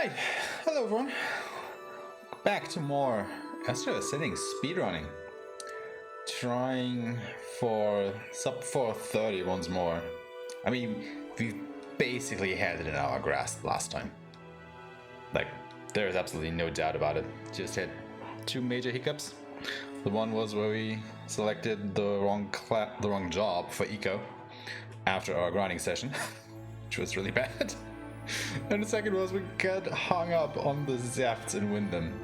Alright, hello everyone. Back to more Astria Ascending speedrunning. Trying for sub 430 once more. I mean, we basically had it in our grasp last time. Like, there's absolutely no doubt about it. Just had two major hiccups. The one was where we selected the wrong job for eco after our grinding session, which was really bad. And the second was we got hung up on the Zefts in Wyndham,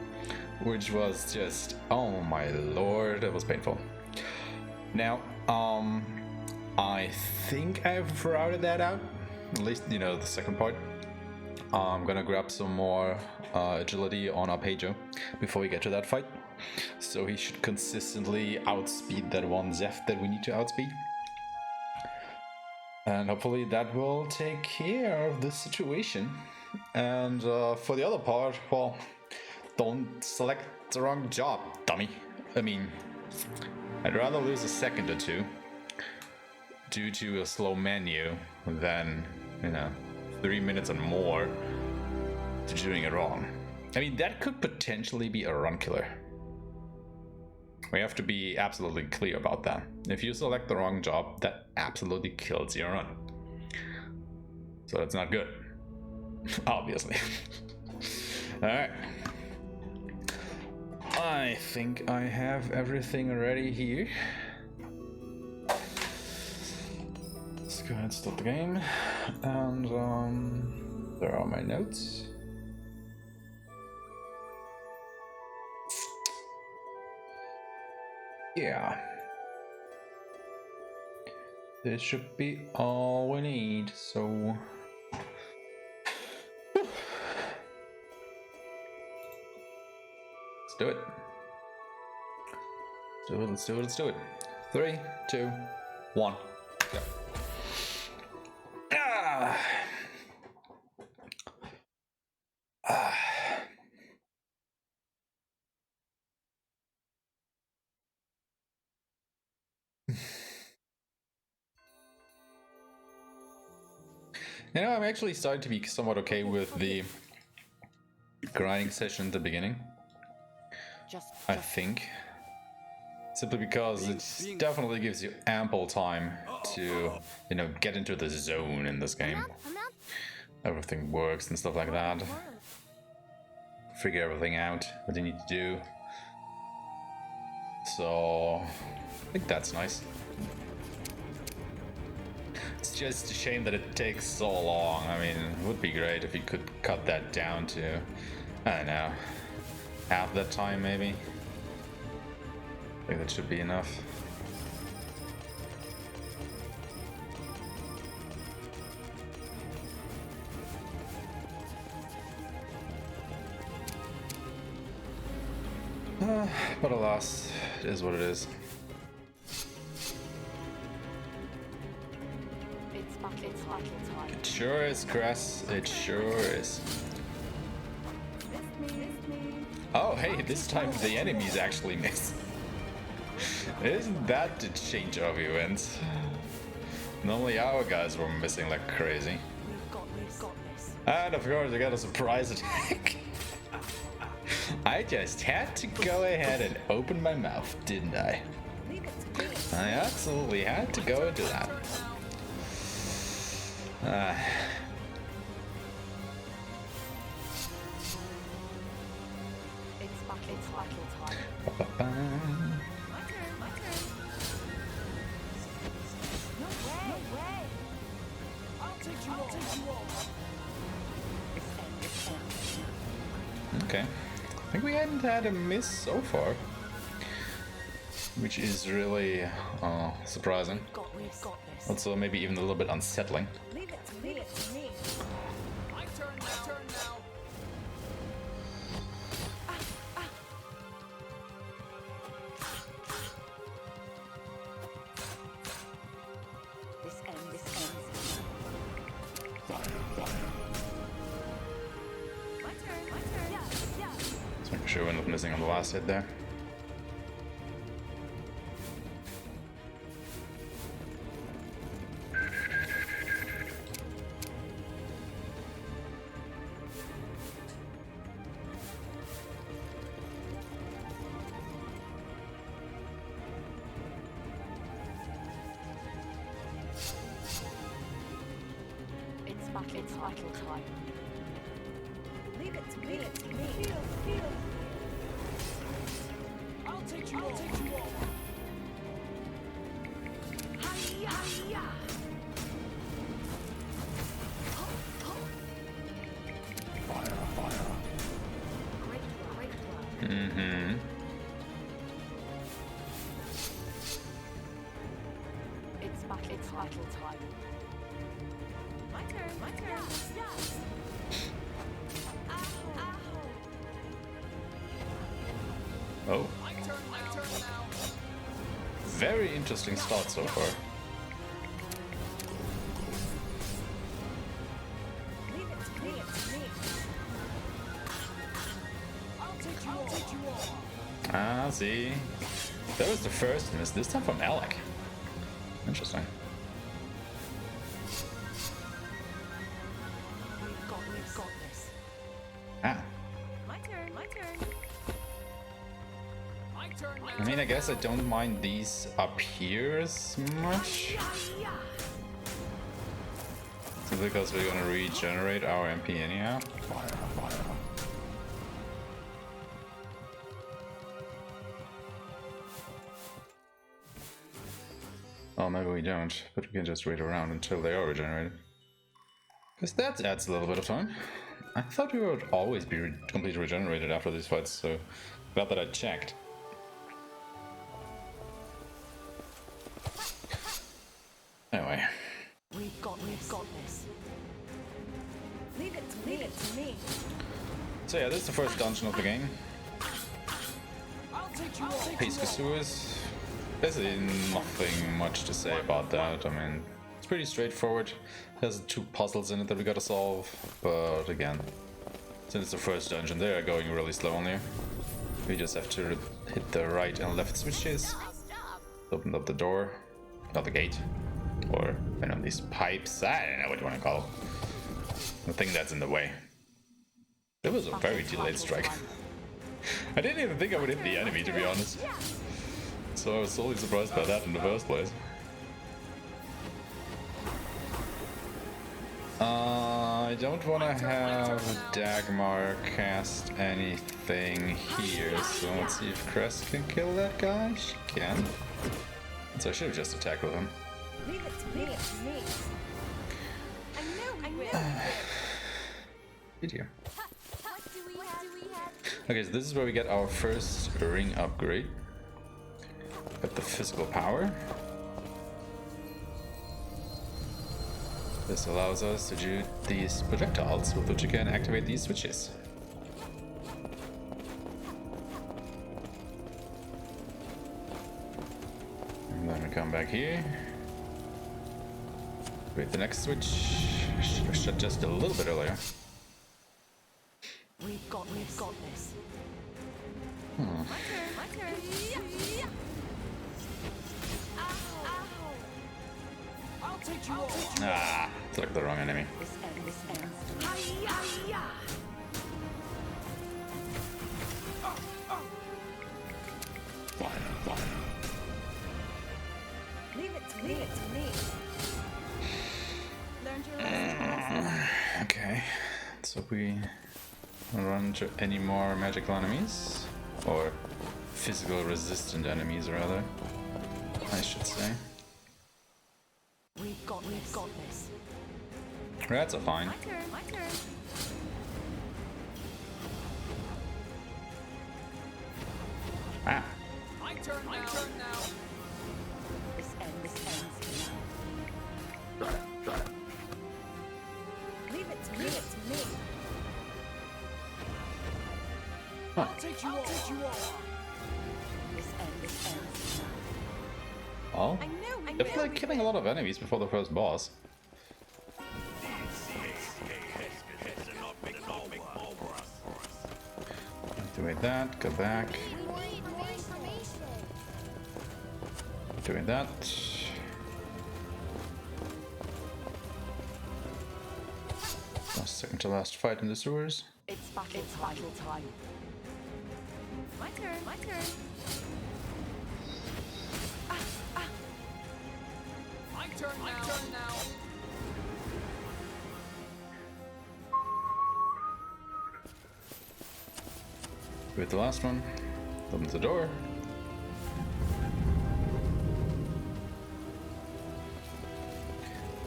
which was just, oh my lord, it was painful. Now, I think I've routed that out, at least, you know, the second part. I'm gonna grab some more agility on Arpeggio before we get to that fight, so he should consistently outspeed that one Zeft that we need to outspeed. And hopefully that will take care of this situation. And for the other part, well, don't select the wrong job, dummy. I mean, I'd rather lose a second or two due to a slow menu than, you know, 3 minutes and more to doing it wrong. I mean, that could potentially be a run killer. We have to be absolutely clear about that. If you select the wrong job, that absolutely kills your run. So that's not good. Obviously. Alright. I think I have everything ready here. Let's go ahead and start the game. And there are my notes. Yeah. This should be all we need, so... Let's do it. Let's do it. 3, 2, 1, go. You know, I'm actually starting to be somewhat okay with the grinding session at the beginning. I think. Simply because it definitely gives you ample time to, you know, get into the zone in this game. Everything works and stuff like that. Figure everything out, what you need to do. So, I think that's nice. It's just a shame that it takes so long. I mean, it would be great if you could cut that down to, I don't know, half that time maybe. I think that should be enough. But alas, it is what it is. It sure is, Cress. It sure is. Oh, hey, this time the enemies actually miss. Isn't that the change of events? Normally our guys were missing like crazy. And of course, we got a surprise attack. I just had to go ahead and open my mouth, didn't I? I absolutely had to go into that. Okay, I think we hadn't had a miss so far, which is really surprising. Also, maybe even a little bit unsettling. Leave it to me. My turn now. This ends. My turn. Yeah. Just making sure we're not missing on the last hit there. battle time. Leave it to me. Feel. I'll take you all. Hiya. Fire. Great. Mm-hmm. It's battle time. My turn. Yes. Oh. My turn now. Very interesting start so far. Leave it to me. I'll take you all. Ah, see. That was the first miss, this time from Alec. Interesting. We've got this. Ah. My turn. I mean, I guess I don't mind these up here as much. Simply because we're gonna regenerate our MP anyhow. Fire. Oh, maybe we don't, but we can just wait around until they are regenerated. Because that adds a little bit of time. I thought we would always be completely regenerated after these fights, so glad that I checked. Anyway. We've got this. Leave it to me. So yeah, this is the first dungeon of the game. I'll take you all. Peace Kasuas. Basically nothing much to say about that. I mean, it's pretty straightforward. There's 2 puzzles in it that we gotta solve, but again, since it's the first dungeon, they are going really slow on you. We just have to hit the right and left switches, open up the door, not the gate, or these pipes. I don't know what you want to call them. The thing that's in the way. That was a very delayed strike. I didn't even think I would hit the enemy, to be honest. So I was totally surprised by that in the first place. I don't want to have Dagmar cast anything here, so let's see if Crest can kill that guy. She can. So I should have just attacked with him. Leave it to me. I know. Did you? What do we have? Okay, so this is where we get our first ring upgrade. Got the physical power. This allows us to do these projectiles with which you can activate these switches. And then we come back here. Wait, the next switch should have shut just a little bit earlier. We've got this. Hmm. My turn. I'll take you all. Ah, select the wrong enemy. This ends. Hiya. Fire. Leave it to me. Learned your lesson. Okay, so we run into any more magical enemies, or physical resistant enemies rather, I should say. We've got this. Rats are fine. My turn. Ah, My turn now. This ends now. Leave it to me. huh. I'll take you all. This ends now. Well, I know. I feel like killing a lot of enemies before the first boss. Doing that, go back. Doing that. Second to last fight in the sewers. It's battle time. My turn. My turn now. With the last one. Open the door.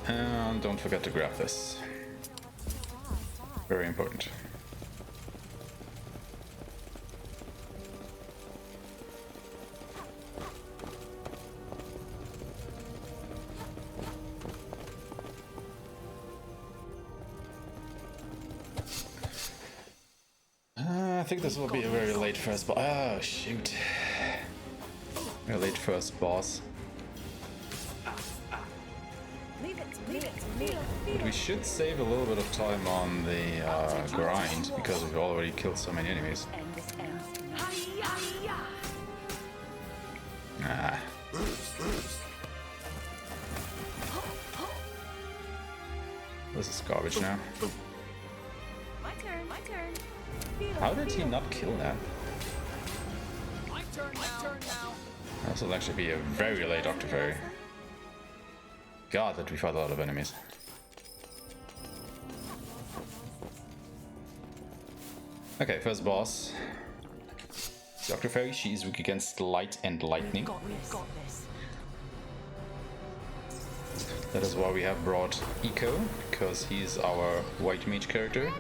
And don't forget to grab this. Very important. I think this will be a very late first boss. Oh shoot. Very late first boss. But we should save a little bit of time on the grind because we've already killed so many enemies. Ah. This is garbage now. My turn, my turn. How did he not kill that? My turn now. This will actually be a very late Dr Ferry. God, that we fought a lot of enemies. Okay, first boss. Dr Ferry, she is weak against light and lightning. That is why we have brought Eco, because he's our white mage character.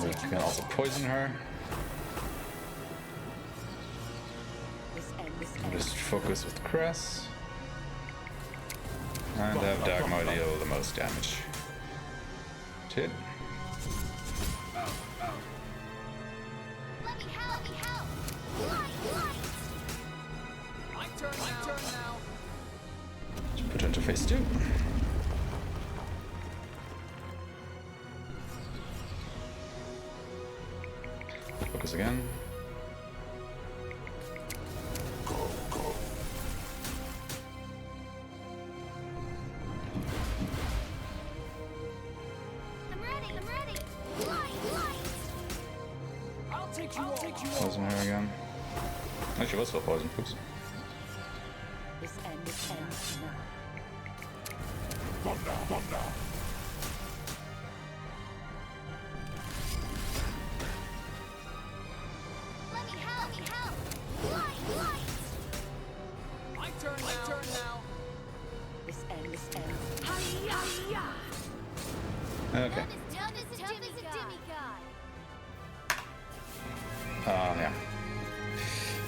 We can also poison her. Just focus with Cress. And have Dagmar deal the most damage. Hit. Let me help. My turn now. Put her into phase 2. Focus again. Poison her again. Oh, she was still poisoned. Oops. This ends now. Let me help. My turn now. This ends. Hiya! Okay. Yeah.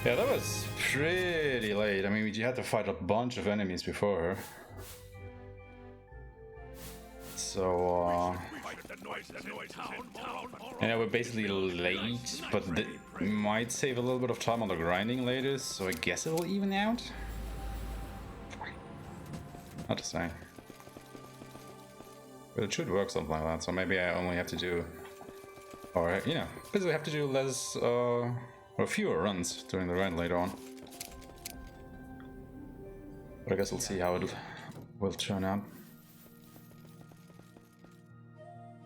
Yeah, that was pretty late. I mean, we had to fight a bunch of enemies before her. So, yeah, we're basically late, but we might save a little bit of time on the grinding later, so I guess it will even out? Hard to say. But it should work something like that, so maybe I only have to do... Or, you know, basically have to do less, or fewer runs during the run later on. But I guess we'll see how it will turn out.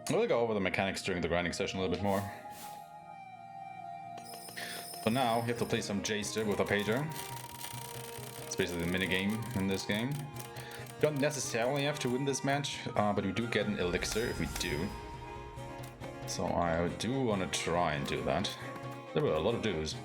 We'll go over the mechanics during the grinding session a little bit more. But now, you have to play some J-Step with a pager. It's basically the minigame in this game. You don't necessarily have to win this match, but we do get an elixir if we do. So I do want to try and do that. There were a lot of do's.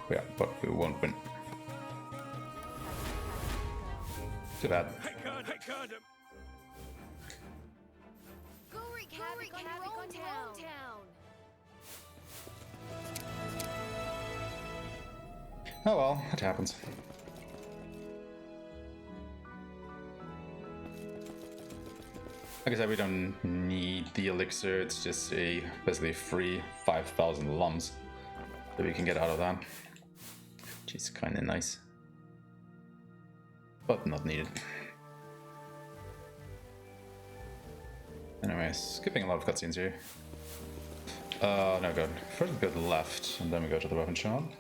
Yeah, but we won't win. Too bad. Go wreak havoc on your own town. Oh well, it happens. Like I said, we don't need the elixir, it's just basically free 5,000 lumps that we can get out of that. Which is kinda nice. But not needed. Anyway, skipping a lot of cutscenes here. No good. First we go to the left, and then we go to the weapon shop.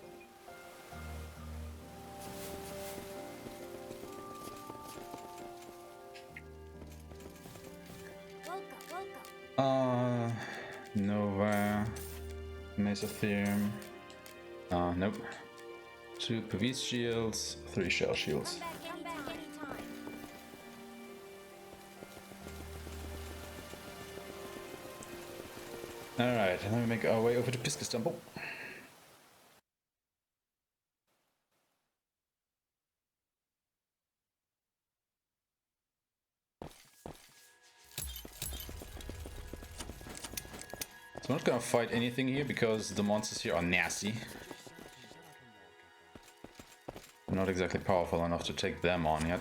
Nova, Mesotherium. Nope. 2 Pavis shields, 3 shell shields. Come back anytime. Alright, and then we make our way over to Piscus Temple. So I'm not gonna fight anything here because the monsters here are nasty. I'm not exactly powerful enough to take them on yet.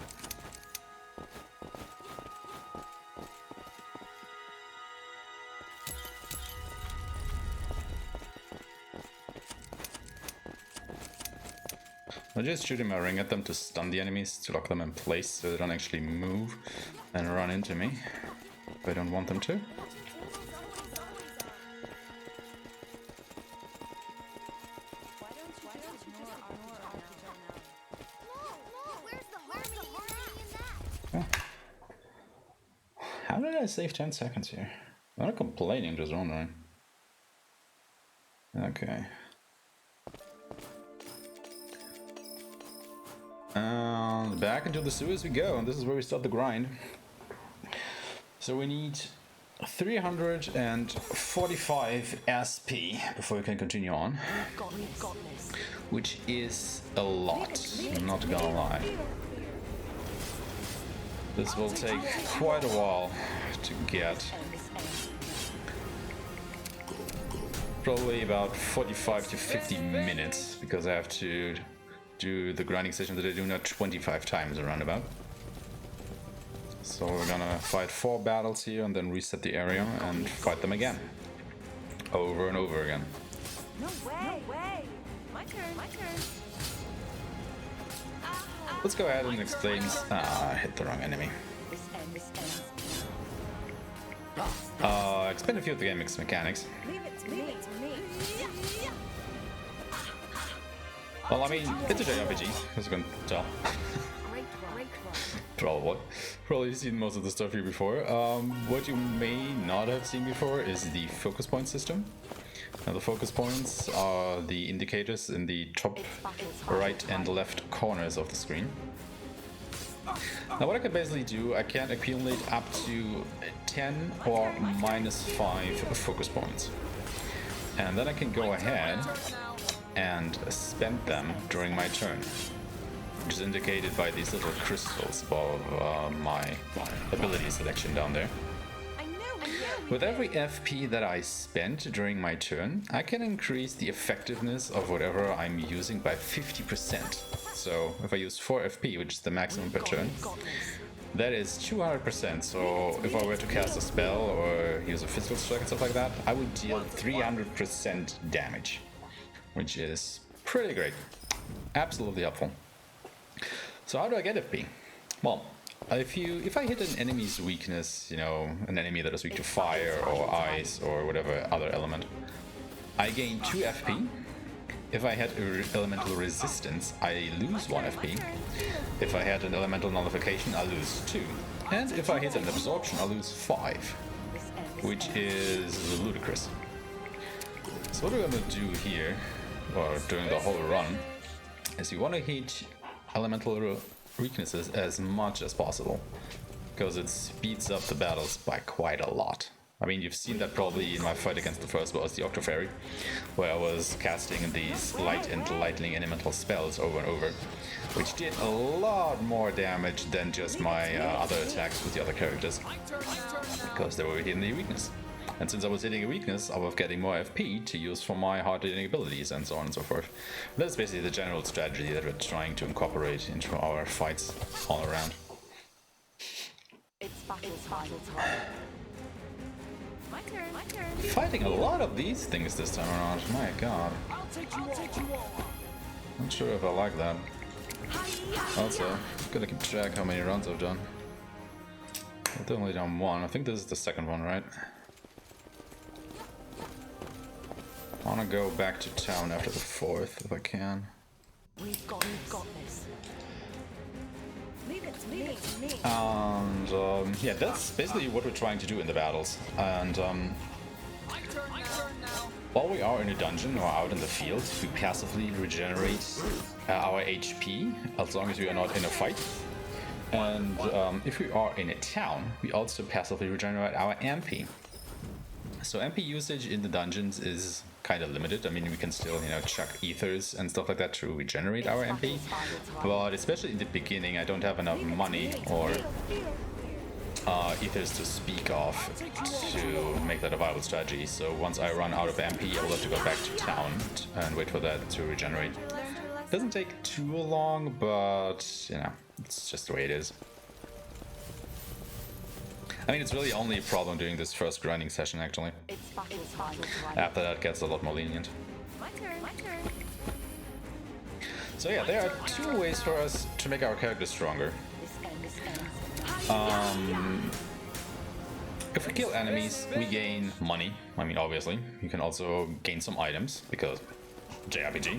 I'm just shooting my ring at them to stun the enemies, to lock them in place so they don't actually move and run into me if I don't want them to. How did I save 10 seconds here? I'm not complaining, just wondering. Okay. And back into the sewers we go, and this is where we start the grind. So we need 345 SP before we can continue on. Which is a lot, I'm not gonna lie. This will take quite a while to get. Probably about 45 to 50 minutes, because I have to do the grinding session that I do now 25 times around about. So we're gonna fight 4 battles here and then reset the area and fight them again. Over and over again. No way! No way! My turn! My turn! Let's go ahead and explain. I hit the wrong enemy. Explain a few of the game's mechanics. Leave it to me! Leave it to me! Well, I mean, it's a JRPG, as you can tell. Probably seen most of the stuff here before. What you may not have seen before is the focus point system. Now, the focus points are the indicators in the top right and left corners of the screen. Now, what I can basically do, I can accumulate up to 10 or -5 focus points. And then I can go ahead and spend them during my turn, which is indicated by these little crystals above my ability selection down there. With every FP that I spend during my turn, I can increase the effectiveness of whatever I'm using by 50%. So if I use 4 FP, which is the maximum per turn, that is 200%. So if I were to cast a spell or use a physical strike and stuff like that, I would deal 300% damage, which is pretty great. Absolutely helpful. So how do I get FP? Well, if I hit an enemy's weakness, you know, an enemy that is weak to fire or ice or whatever other element, I gain 2 FP. If I had elemental resistance, I lose 1 FP. If I had an elemental nullification, I lose 2. And if I hit an absorption, I lose 5, which is ludicrous. So what we're gonna do here, or during the whole run, is you want to hit elemental weaknesses as much as possible, because it speeds up the battles by quite a lot. I mean, you've seen that probably in my fight against the first boss, the Dr Ferry, where I was casting these light and lightning elemental spells over and over, which did a lot more damage than just my other attacks with the other characters, because they were hitting the weakness. And since I was hitting a weakness, I was getting more FP to use for my hard-hitting abilities and so on and so forth. That's basically the general strategy that we're trying to incorporate into our fights all around. It's battle time. My turn. My turn. Fighting a lot of these things this time around. My god. Not sure if I like that. Also, gotta keep track how many runs I've done. I've only done 1. I think this is the second one, right? I wanna go back to town after the 4th if I can. We've got this. Leave it to me. And yeah, that's basically what we're trying to do in the battles. And While we are in a dungeon or out in the field, we passively regenerate our HP as long as we are not in a fight. And if we are in a town, we also passively regenerate our MP. So MP usage in the dungeons is kind of limited. I mean, we can still, you know, chuck ethers and stuff like that to regenerate our MP. But especially in the beginning, I don't have enough money or ethers to speak of to make that a viable strategy. So once I run out of MP, I will have to go back to town and wait for that to regenerate. Doesn't take too long, but you know, it's just the way it is. I mean, it's really only a problem during this first grinding session, actually. After that, it gets a lot more lenient. My turn. So yeah, there are two ways for us to make our character stronger. If we kill enemies, we gain money. I mean, obviously, you can also gain some items, because JRPG.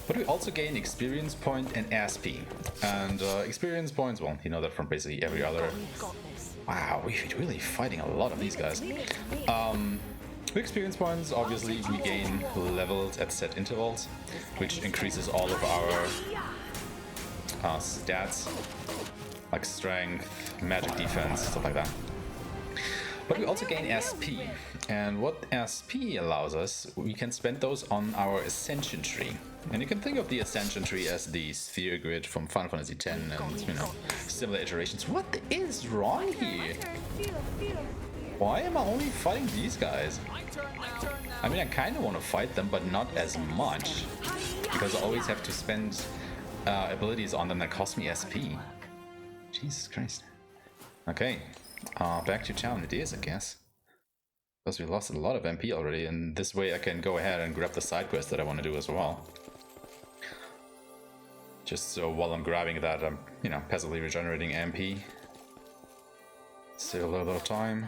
But we also gain experience point and SP. And experience points, well, you know that from basically every other... Wow, we're really fighting a lot of these guys. With experience points, obviously, we gain levels at set intervals, which increases all of our stats, like strength, magic defense, stuff like that. But we also gain SP, and what SP allows us, we can spend those on our Ascension tree. And you can think of the Ascension tree as the sphere grid from Final Fantasy X and, you know, similar iterations. What is wrong here? Why am I only fighting these guys? I mean, I kind of want to fight them, but not as much, because I always have to spend abilities on them that cost me SP. Jesus Christ. Okay, back to town it is, I guess. Because we lost a lot of MP already, and this way I can go ahead and grab the side quest that I want to do as well. Just so while I'm grabbing that, I'm, you know, passively regenerating MP. Save a little bit of time.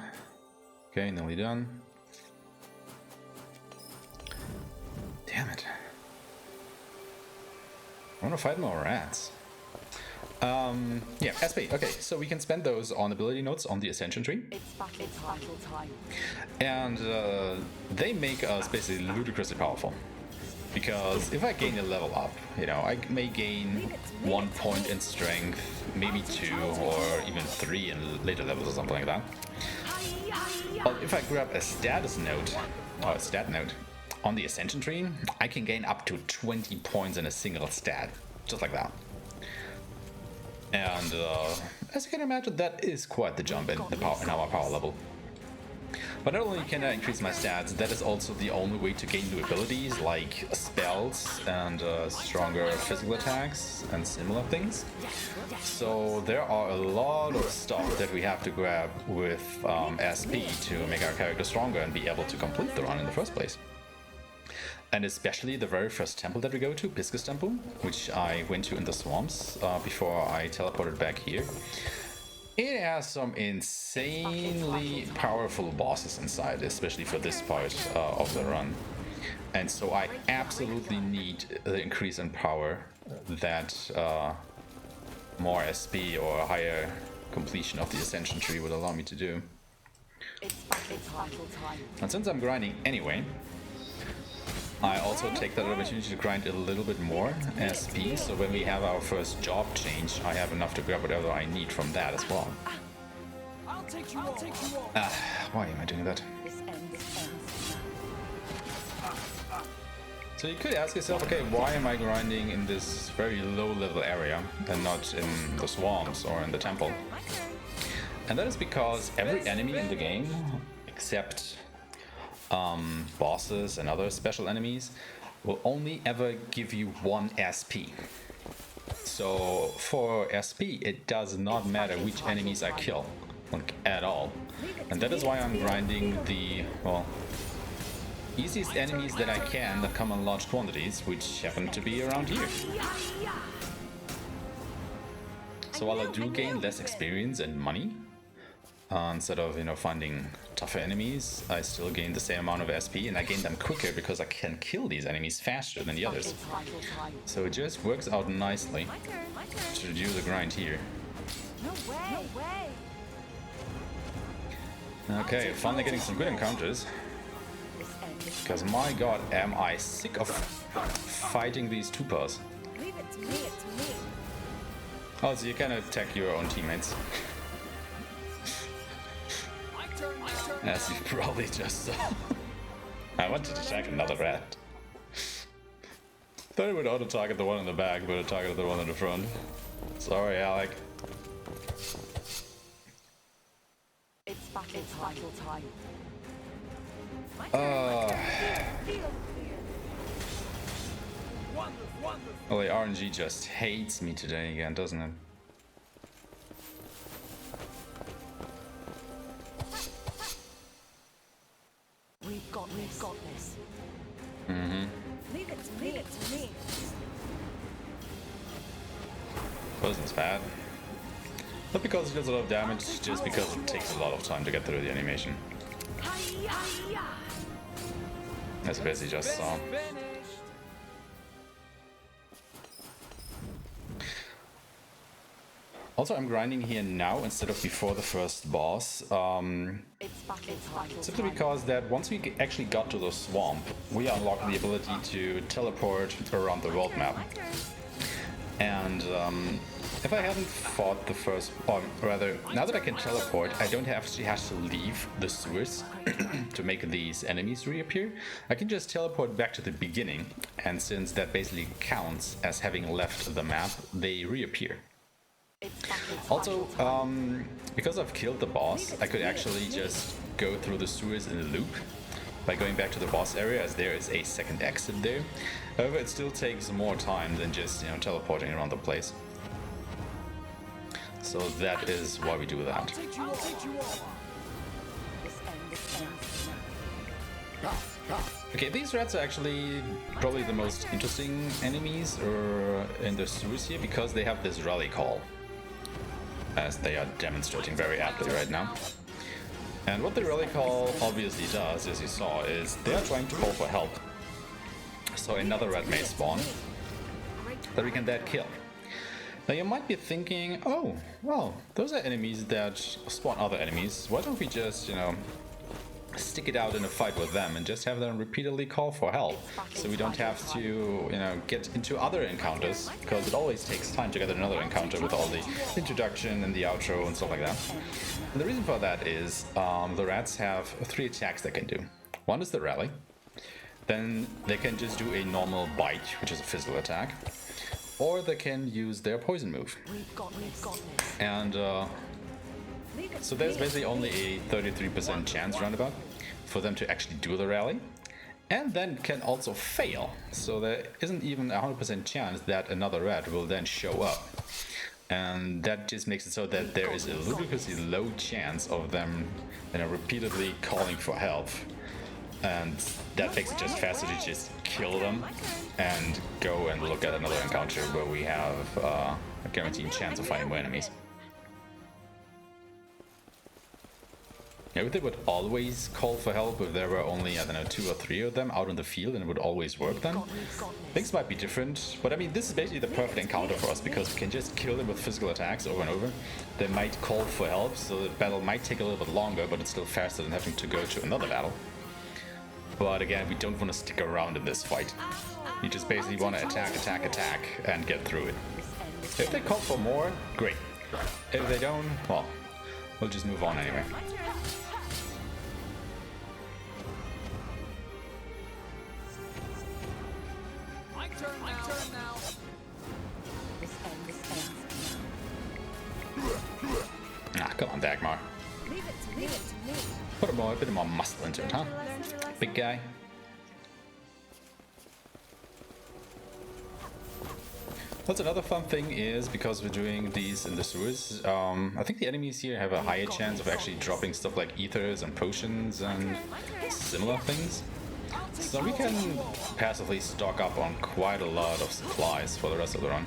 Okay, nearly done. Damn it. I want to fight more rats. Yeah, SP. Okay, so we can spend those on ability notes on the Ascension tree. It's battle time. And they make us basically ludicrously powerful. Because if I gain a level up, you know, I may gain 1 point in strength, maybe 2 or even 3 in later levels or something like that. But if I grab a status note, or a stat note, on the Ascension tree, I can gain up to 20 points in a single stat. Just like that. And as you can imagine, that is quite the jump in our power level. But not only can I increase my stats, that is also the only way to gain new abilities like spells and stronger physical attacks and similar things. So there are a lot of stuff that we have to grab with SP to make our character stronger and be able to complete the run in the first place. And especially the very first temple that we go to, Piscus Temple, which I went to in the swamps before I teleported back here. It has some insanely powerful bosses inside, especially for this part of the run. And so I absolutely need the increase in power that more SP or higher completion of the Ascension tree would allow me to do. And since I'm grinding anyway, I also take that opportunity to grind a little bit more SP, so when we have our first job change, I have enough to grab whatever I need from that as well. Why am I doing that? So you could ask yourself, okay, why am I grinding in this very low level area and not in the swamps or in the temple? And that is because every enemy in the game, except bosses and other special enemies, will only ever give you 1 SP. So for SP, it does not matter which enemies I kill, like at all. And that is why I'm grinding the, well, easiest enemies that I can that come in large quantities, which happen to be around here. So while I do gain less experience and money, instead of, you know, finding tougher enemies, I still gain the same amount of SP, and I gain them quicker because I can kill these enemies faster than the others. So it just works out nicely to do the grind here. No way. Okay, finally getting some good encounters. Because my god, am I sick of fighting these Tupas. Leave it to me, it's me. Also, you can attack your own teammates. As you probably just saw. I wanted to attack another rat. Thought it would auto-target the one in the back, but it targeted the one in the front. Sorry, Alec. It's battle time. Well, the RNG just hates me today again, doesn't it? We've got this. Mm-hmm. Leave it to me, it's me. Poison's bad. Not because it does a lot of damage, just because it takes a lot of time to get through the animation. As Bessie just saw. Also, I'm grinding here now instead of before the first boss. Simply because that once we actually got to the swamp, we unlocked the ability to teleport around the world map. And if I hadn't fought the first, or rather, now that I can teleport, I don't actually have to leave the sewers to make these enemies reappear. I can just teleport back to the beginning, and since that basically counts as having left the map, they reappear. Also, because I've killed the boss, I could actually just go through the sewers in a loop by going back to the boss area, as there is a second exit there. However, it still takes more time than just, you know, teleporting around the place. So that is why we do that. Okay, these rats are actually probably the most interesting enemies in the sewers here, because they have this rally call, as they are demonstrating very aptly right now. And what the rally call obviously does, as you saw, is they are trying to call for help. So another rat may spawn that we can then kill. Now you might be thinking, oh, well, those are enemies that spawn other enemies. Why don't we just, you know, stick it out in a fight with them and just have them repeatedly call for help, so we don't have to, you know, get into other encounters, because it always takes time to get another encounter with all the introduction and the outro and stuff like that. And the reason for that is the rats have 3 attacks they can do. One is the rally, then they can just do a normal bite, which is a physical attack, or they can use their poison move. And so there's basically only a 33% chance roundabout for them to actually do the rally, and then can also fail. So there isn't even a 100% chance that another rat will then show up. And that just makes it so that there is a ludicrously low chance of them, you know, repeatedly calling for help. And that makes it just faster to just kill them and go and look at another encounter where we have a guaranteed chance of finding more enemies. Yeah, they would always call for help if there were only, I don't know, 2 or 3 of them out in the field, and it would always work then. Things might be different, but I mean, this is basically the perfect encounter for us, because we can just kill them with physical attacks over and over. They might call for help, so the battle might take a little bit longer, but it's still faster than having to go to another battle. But again, we don't want to stick around in this fight. We just basically want to attack, attack, attack, and get through it. If they call for more, great. If they don't, well, we'll just move on anyway. Ah, come on, Dagmar. Put a bit more muscle into it, huh? Big guy. What's another fun thing is, because we're doing these in the sewers, I think the enemies here have a higher chance of actually dropping stuff like ethers and potions and similar things. So we can passively stock up on quite a lot of supplies for the rest of the run.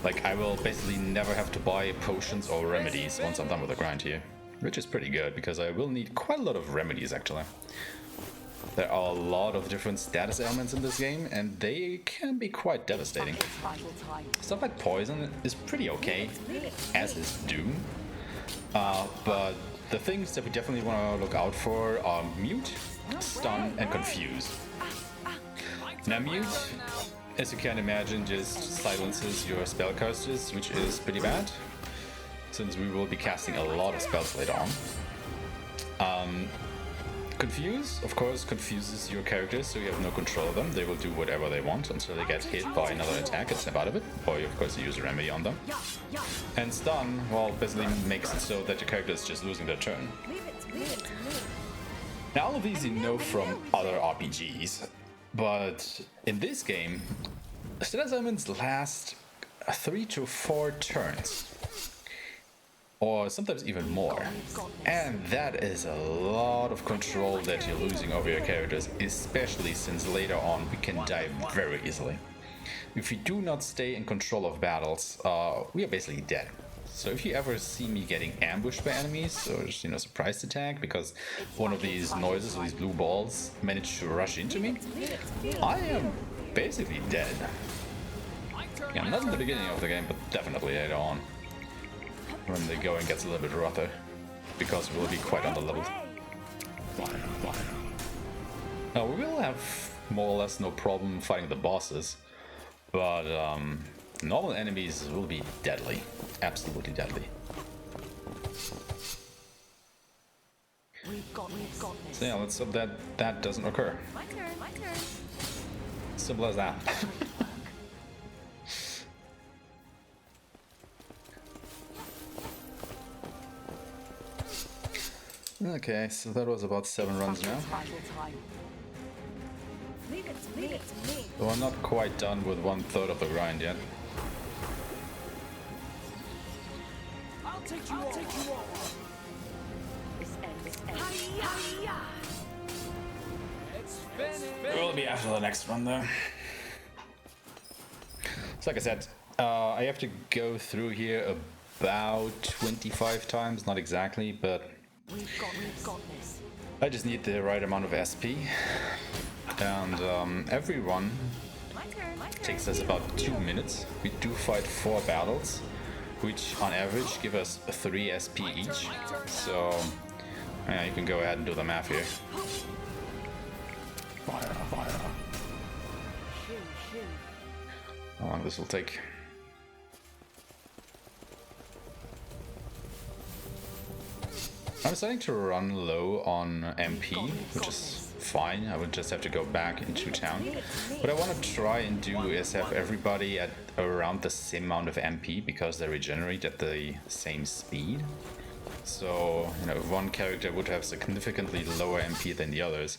Like, I will basically never have to buy potions or remedies once I'm done with the grind here. Which is pretty good, because I will need quite a lot of remedies actually. There are a lot of different status ailments in this game, and they can be quite devastating. Stuff like poison is pretty okay, as is doom. But the things that we definitely want to look out for are mute, stun, and confuse. Now mute, as you can imagine, just silences your spellcasters, which is pretty bad, since we will be casting a lot of spells later on. Confuse, of course, confuses your characters, so you have no control of them. They will do whatever they want until they get hit by another attack and snap out of it, or you, of course, you use a remedy on them. And stun, well, basically makes it so that your character is just losing their turn. Now, all of these you know from other RPGs, but in this game, status elements last 3 to 4 turns. Or sometimes even more. And that is a lot of control that you're losing over your characters, especially since later on we can die very easily. If you do not stay in control of battles, we are basically dead. So if you ever see me getting ambushed by enemies, or just, surprise attack because one of these noises or these blue balls managed to rush into me, I am basically dead. Yeah, not in the beginning of the game, but definitely later on, when the going gets a little bit rougher, because we'll be quite underleveled. Now we will have more or less no problem fighting the bosses, but normal enemies will be deadly, absolutely deadly. We've got this. So yeah, let's hope that that doesn't occur. My turn, my turn. Simple as that. Okay, so that was about 7 runs now. Leave it to me. So we're not quite done with 1/3 of the grind yet. I'll take you all. This ends. It's finished. We'll be after the next one though. So like I said, I have to go through here about 25 times, not exactly, but We've got this. I just need the right amount of SP. And every run My turn. takes us about 2 minutes. We do fight 4 battles, which on average give us 3 SP each. So yeah, you can go ahead and do the math here. Fire. How long this will take? I'm starting to run low on MP, which is fine. I would just have to go back into town. What I want to try and do is have everybody at around the same amount of MP, because they regenerate at the same speed. So, if one character would have significantly lower MP than the others,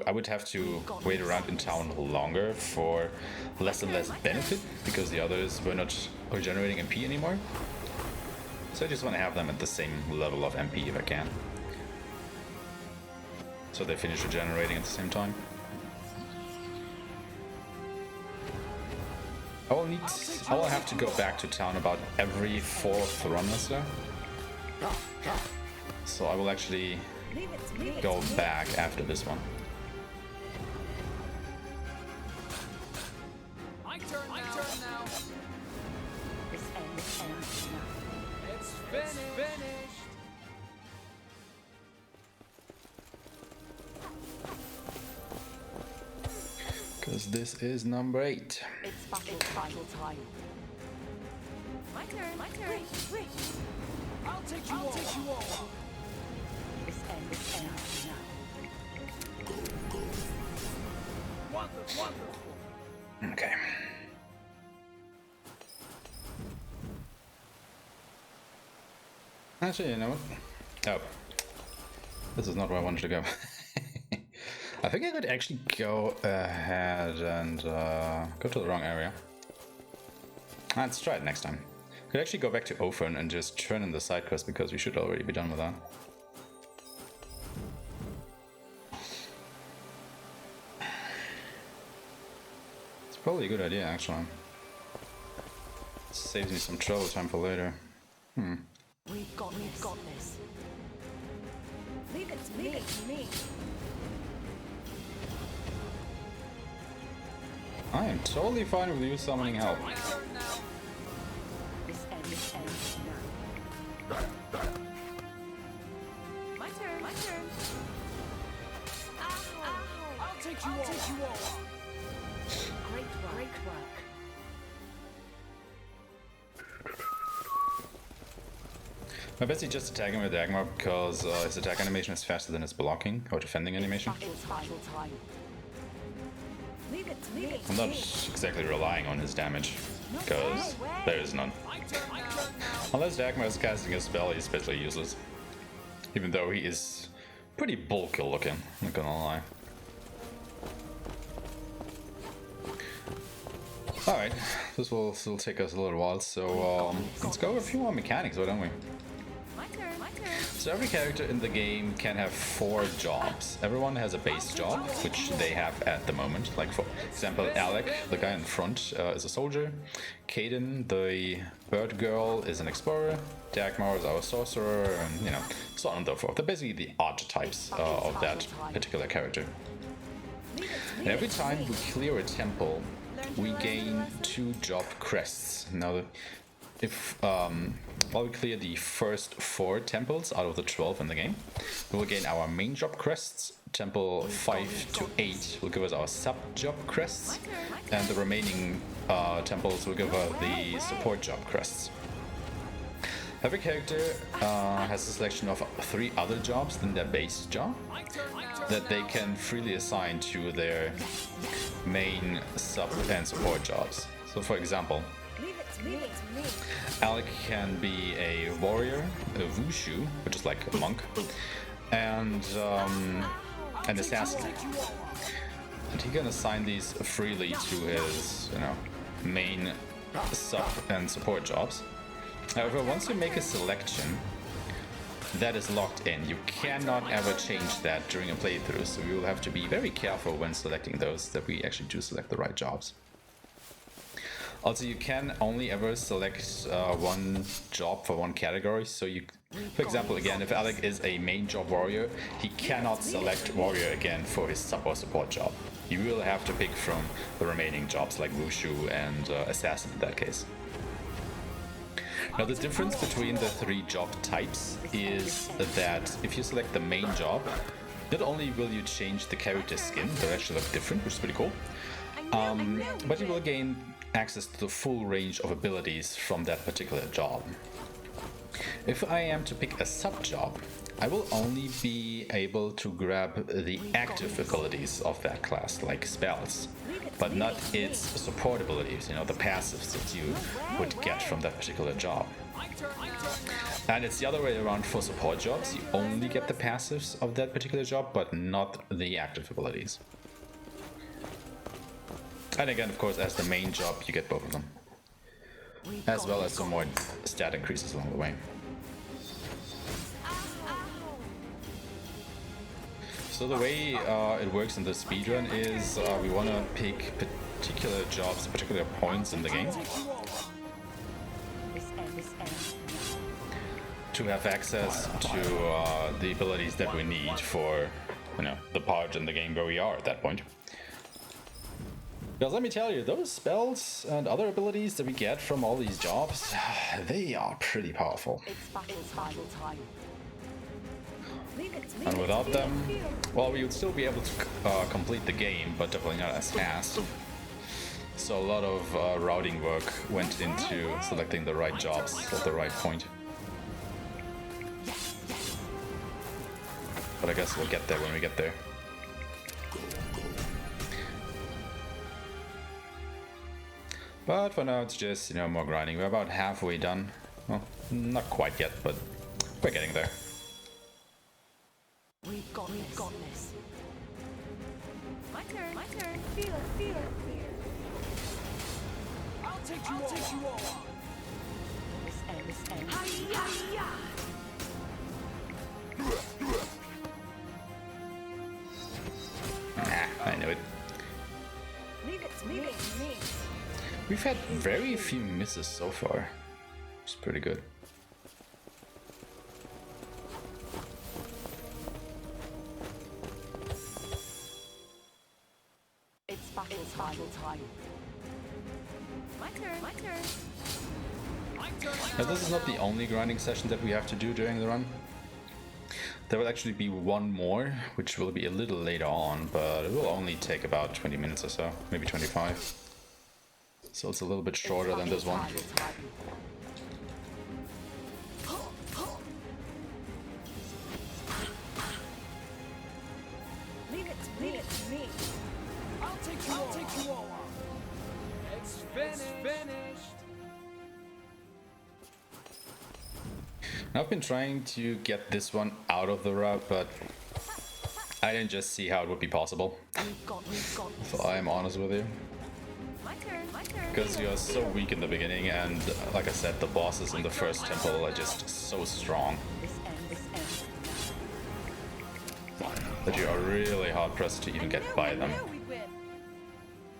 I would have to wait around in town longer for less and less benefit, because the others were not regenerating MP anymore. So I just want to have them at the same level of MP if I can. So they finish regenerating at the same time. I will have to go back to town about every 4th run or so. So I will actually go back after this one. My turn now. This ends now. It's finished. Because this is number 8. It's battle time. My turn. I'll take you all. This ends now. Wonderful. Okay. Actually, you know what? Oh. This is not where I wanted to go. I think I could actually go ahead and go to the wrong area. Let's try it next time. Could actually go back to Ophern and just turn in the side quest, because we should already be done with that. It's probably a good idea, actually. Saves me some travel time for later. We've got this. Leave it to me. I am totally fine with you summoning help. This ends now. My turn. take you all on. Great work. Great work. I basically just attack him with Aeshmah because his attack animation is faster than his blocking or defending animation. Battle time. Leave it to me. I'm not exactly relying on his damage because there is none. My turn now. Unless Aeshmah is casting a spell, he's basically useless. Even though he is pretty bulky looking, not gonna lie. Alright, this will still take us a little while, so let's go over a few more mechanics, why don't we? My turn. My turn. So every character in the game can have 4 jobs. Everyone has a base job, which they have at the moment. Like for example, Alec, the guy in front, is a soldier. Kaden, the bird girl, is an explorer. Dagmar is our sorcerer, and you know, so on and so forth. They're basically the archetypes of that particular character. And every time we clear a temple, we gain 2 job crests. Now, if while we clear the first 4 temples out of the 12 in the game, we will gain our main job crests. Temple 5 to 8 will give us our sub job crests, and the remaining temples will give us the support job crests. Every character has a selection of 3 other jobs than their base job that they can freely assign to their main sub and support jobs. So for example, Leave it to me. Leave it to me. Alec can be a warrior, a wushu, which is like a monk, and an assassin. And he can assign these freely to his, you know, main sub and support jobs. However, once you make a selection, that is locked in. You cannot ever change that during a playthrough, so you will have to be very careful when selecting those, that we actually do select the right jobs. Also, you can only ever select one job for one category. So you, for example, again, if Alec is a main job warrior, he cannot select warrior again for his sub or support job. You will have to pick from the remaining jobs like wushu and assassin in that case. Now the difference between the 3 job types is that if you select the main job, not only will you change the character skin, they actually look different, which is pretty cool, but you will gain access to the full range of abilities from that particular job. If I am to pick a sub-job, I will only be able to grab the active abilities of that class, like spells, but not its support abilities, you know, the passives that you would get from that particular job. And it's the other way around for support jobs. You only get the passives of that particular job, but not the active abilities. And again, of course, as the main job, you get both of them, as well as some more stat increases along the way. So the way it works in the speedrun is we want to pick particular jobs, particular points in the game to have access to the abilities that we need for, you know, the part in the game where we are at that point. Because let me tell you, those spells and other abilities that we get from all these jobs, they are pretty powerful. It's battle time. And without them, well, we would still be able to complete the game, but definitely not as fast. So a lot of routing work went into selecting the right jobs at the right point. But I guess we'll get there when we get there. But for now, it's just, you know, more grinding. We're about halfway done. Well, not quite yet, but we're getting there. We've got this. My turn. My turn. Feel it. I'll take you all on. This ends. Hi-ya! I knew it. Leave it to me. We've had very few misses so far. It's pretty good. It's battle time. My turn. Now this is not the only grinding session that we have to do during the run. There will actually be one more, which will be a little later on, but it will only take about 20 minutes or so, maybe 25. So it's a little bit shorter than this one. Leave it to me. I'll take you all on. It's finished. I've been trying to get this one out of the route, but I didn't just see how it would be possible. If I'm honest with you. My turn. Because you're so weak in the beginning, and like I said, the bosses in the first temple are just so strong that you are really hard pressed to even get by them.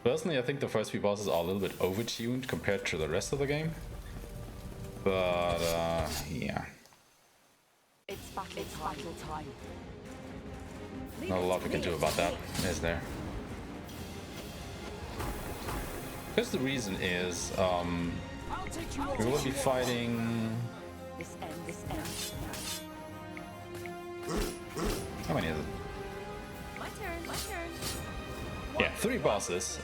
Personally, I think the first few bosses are a little bit overtuned compared to the rest of the game. But, yeah. It's battle time. Not a lot we can do about that, is there? Because the reason is, we will be fighting... How many is it? My turn. Yeah, 3 bosses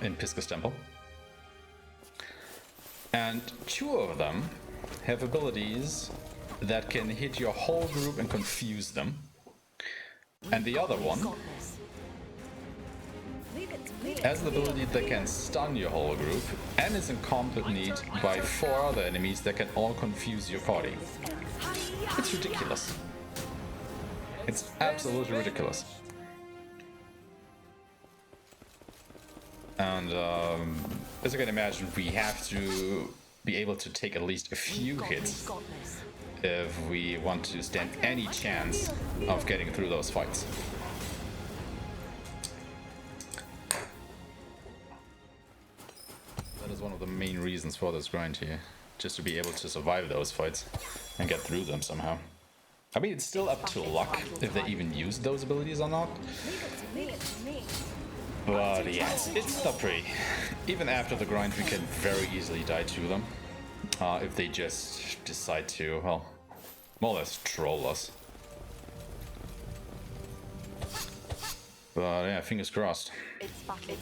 in Pisca's Temple. And 2 of them have abilities that can hit your whole group and confuse them. And the other one has an ability that can stun your whole group and is accompanied by 4 other enemies that can all confuse your party. It's ridiculous. It's absolutely ridiculous. And as you can imagine, we have to be able to take at least a few hits if we want to stand any chance of getting through those fights. That is one of the main reasons for this grind here, just to be able to survive those fights and get through them somehow. I mean, it's still up to luck if they even use those abilities or not. But yes, it's still pretty. Even after the grind, we can very easily die to them. If they just decide to, well, more or less troll us. But yeah, fingers crossed. It's battle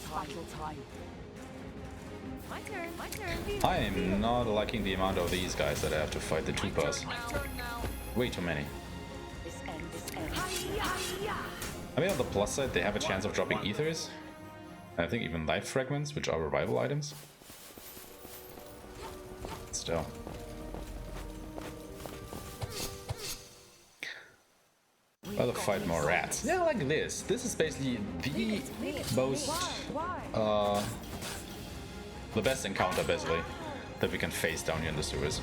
time. My turn. I am not liking the amount of these guys that I have to fight, the 2-pers. Way too many. I mean, on the plus side, they have a chance of dropping ethers. I think even life fragments, which are revival items. Still. Rather fight more rats. Yeah, like this. This is basically the most, the best encounter, basically, that we can face down here in the sewers.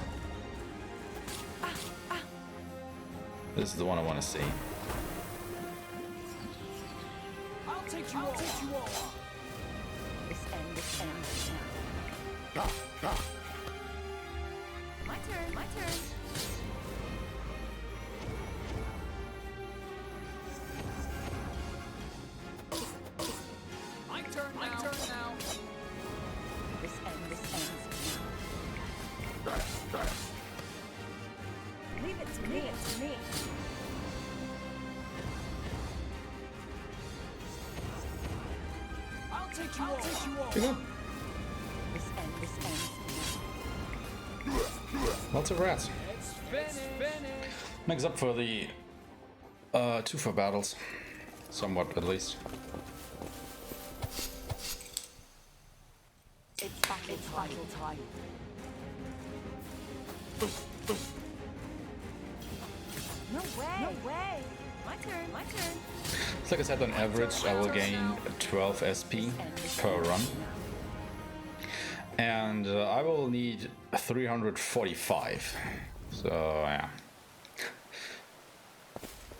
This is the one I want to see. I'll take you all on. My turn. My turn now. This ends. Leave it to me. I'll take you all. This ends. Lots of rats. It's finished. Makes up for the 2 battles. Somewhat, at least. It's battle time. No way. My turn. So like I said, on average, I will gain 12 SP per run. And I will need 345. So, yeah.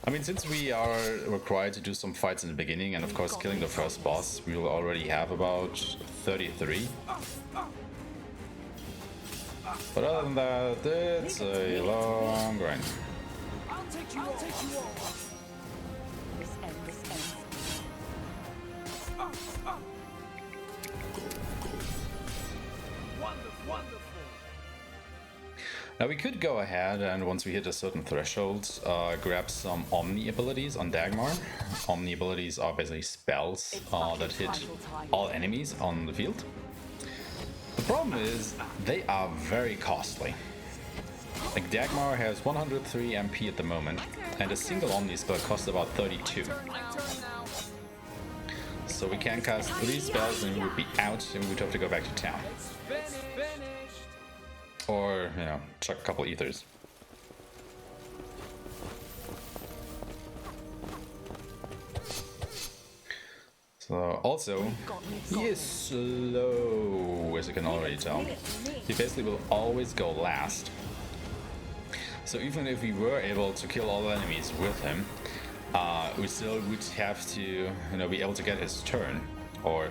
I mean, since we are required to do some fights in the beginning, and of course killing the first boss, we will already have about 33. But other than that, it's a long grind. I'll take you all. This ends. Wonderful. Now we could go ahead and once we hit a certain threshold, grab some Omni Abilities on Dagmar. Omni Abilities are basically spells that hit all enemies on the field. The problem is they are very costly. Like Dagmar has 103 MP at the moment, and a single Omni spell costs about 32. So we can cast 3 spells and we would be out and we would have to go back to town. Or, you know, chuck a couple ethers. So, also, he is slow, as you can already tell. He basically will always go last. So even if we were able to kill all the enemies with him, we still would have to, you know, be able to get his turn. Or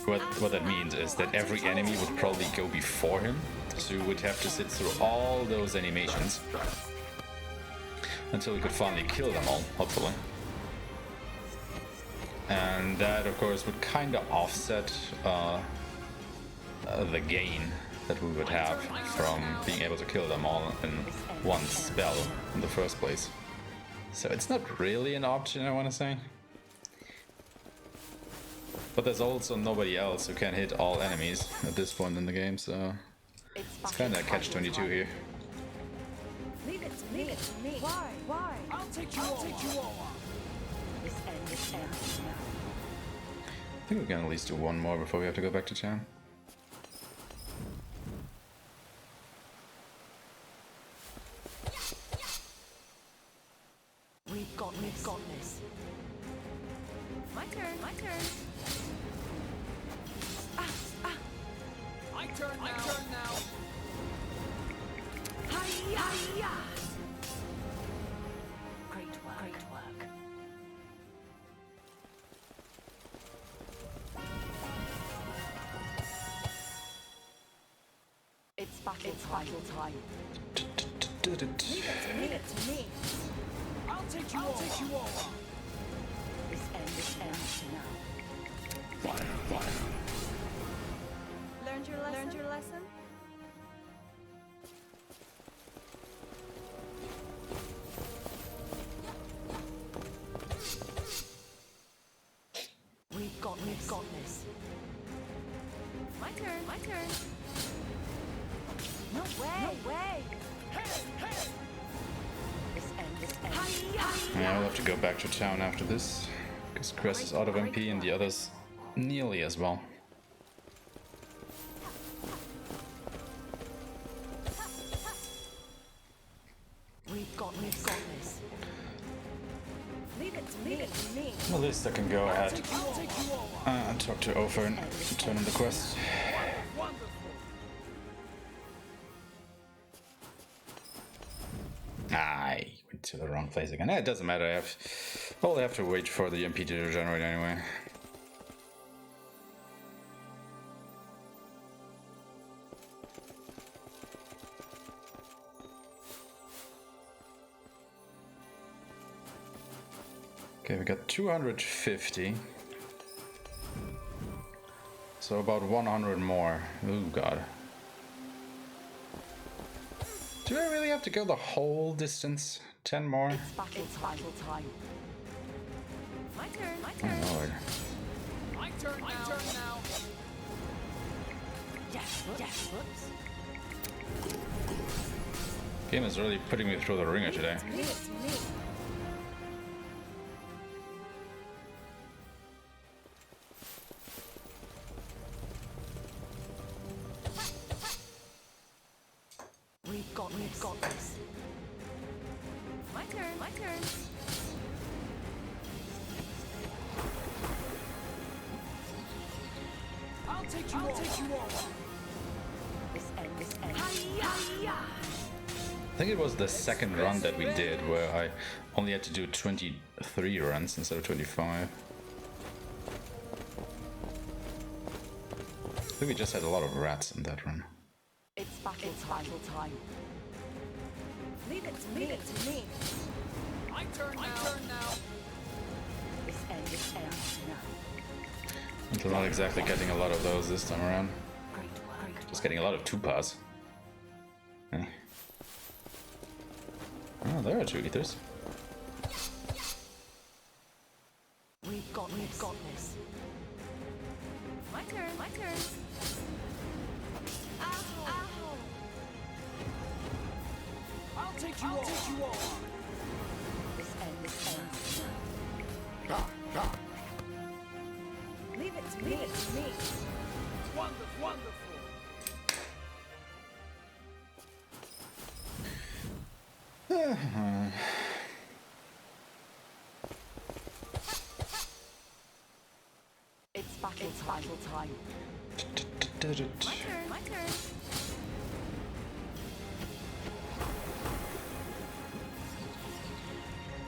what that means is that every enemy would probably go before him. So we would have to sit through all those animations until we could finally kill them all, hopefully. And that, of course, would kind of offset the gain that we would have from being able to kill them all in one spell in the first place. So it's not really an option, I want to say. But there's also nobody else who can hit all enemies at this point in the game, so it's kind of a catch-22 here. Leave it to me. Why? I'll take you all on. This ends now. I think we can at least do one more before we have to go back to town. We've got this. My turn. My turn now. Hiya! Great work. It's battle time. Leave it to me. I'll take you all on. This ends now. Fire. Learned your lesson? We've got this. My turn. No way. Hey! This ends. Yeah, we'll have to go back to town after this, because Cress is out of MP and the others nearly as well. We've got this. Leave it to me. At least I can go ahead I'll take you all on. and talk to Ofer and turn in the quest. Wonderful. I went to the wrong place again. It doesn't matter. I'll have to wait for the MP to regenerate anyway. Okay, we got 250. So about 100 more. Oh god. Do I really have to go the whole distance? 10 more? It's battle time. My turn. Oh lord. My turn now. Yes. Whoops. Game is really putting me through the ringer today. Leave it to me. We've got this. My turn. I'll take you all on. This ends. Hiya! I think it was the second run that we did where I only had to do 23 runs instead of 25. I think we just had a lot of rats in that run. It's battle time. Leave it to me. My turn now. This ends now. Until not exactly getting a lot of those this time around. Great work. Just getting a lot of 2-pas. Eh. Oh, there are 2 ethers. We've got this. My turn, my turn. Ow. I'll take you all on. This ends. Leave it to me. Wonderful. It's battle time.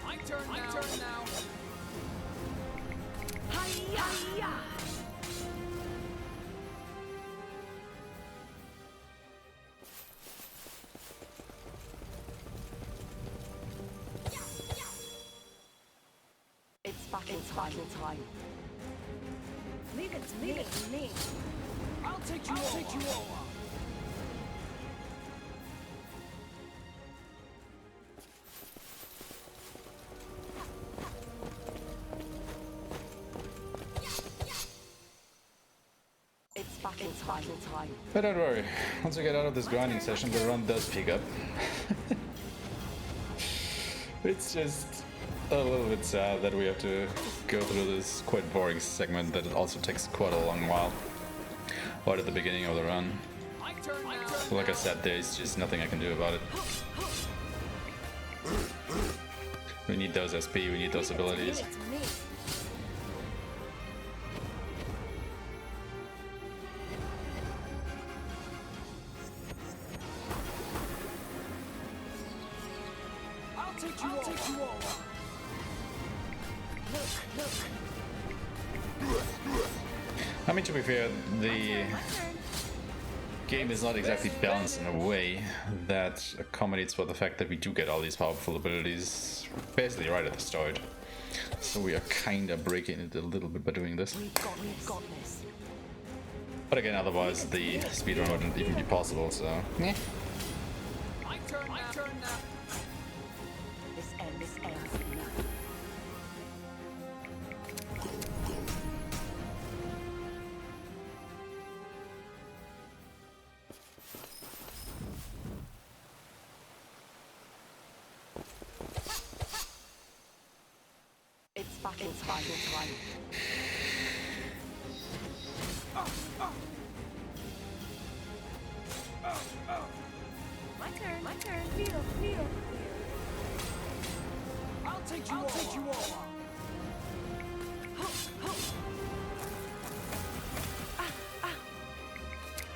My turn. My turn now. Hiya! It's battle time. Leave it to me. I'll take you all on. It's battle time. But don't worry, once we get out of this grinding session, the run does pick up. It's just a little bit sad that we have to go through this quite boring segment that also takes quite a long while. Right at the beginning of the run. But like I said, there's just nothing I can do about it. We need those SP, we need those abilities. Leave it to me. I'll take you all on. Look. I mean, to be fair, the My turn. game is not exactly balanced in a way that accommodates for the fact that we do get all these powerful abilities basically right at the start. So we are kind of breaking it a little bit by doing this. We've got this. But again, otherwise the speedrun wouldn't even be possible, so... Yeah. My turn now. This ends now. It's battle time. My turn. Feel. I'll take you all on.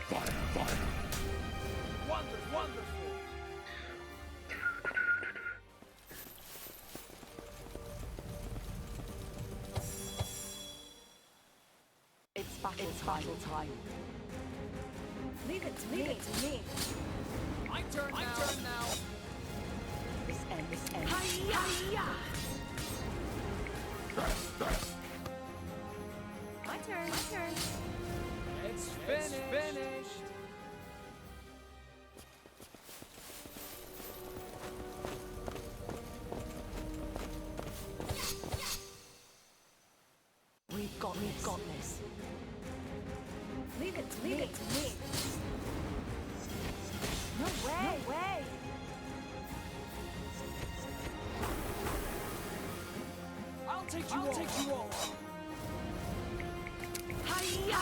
Fire. Wonderful. It's battle time. Leave it to me. My turn now. This ends. Hiya! My turn. It's finished. We've got this. Leave it to me. No way. I'll take you all. Hiya!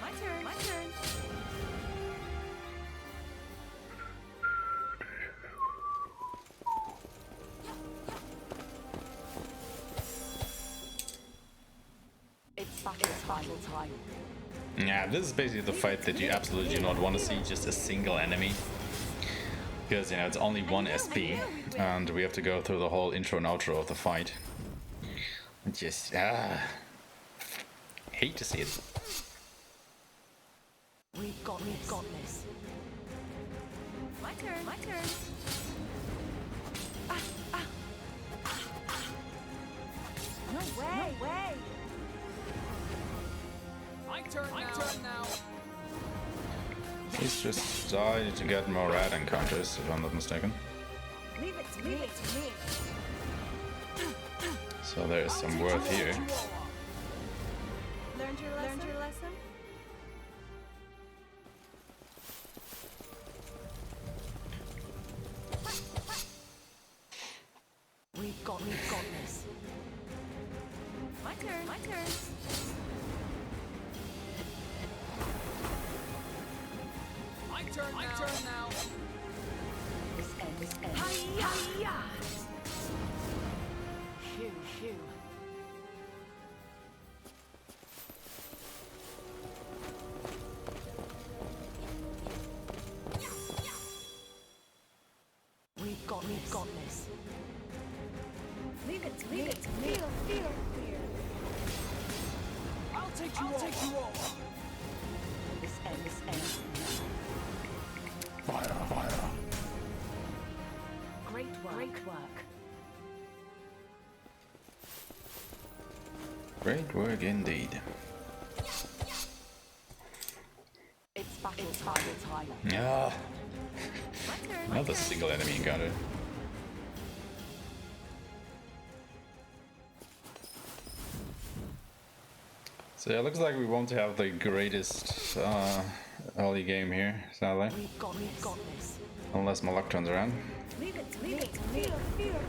My turn. It's battle time. Yeah, this is basically the fight that you absolutely do not want to see, just a single enemy. Because, you know, it's only one SP, and we have to go through the whole intro and outro of the fight. Just, hate to see it. We've got this. My turn. No way. My turn now. He's just died to get more rat encounters, if I'm not mistaken. Leave it to me. Leave it to me. So there is some worth here. Learned your lesson? We've got this. My turn. My turn now. This ends. Hiya! Phew. We've got this. Leave it to me. Feel. I'll take you all. This ends. Fire. Great work. Great work indeed. It's battle time. Yeah. My turn. Another single enemy encounter. So yeah, looks like we won't have the greatest early game here, sadly. We've got this. Unless my luck turns around. Leave it to me. Feel.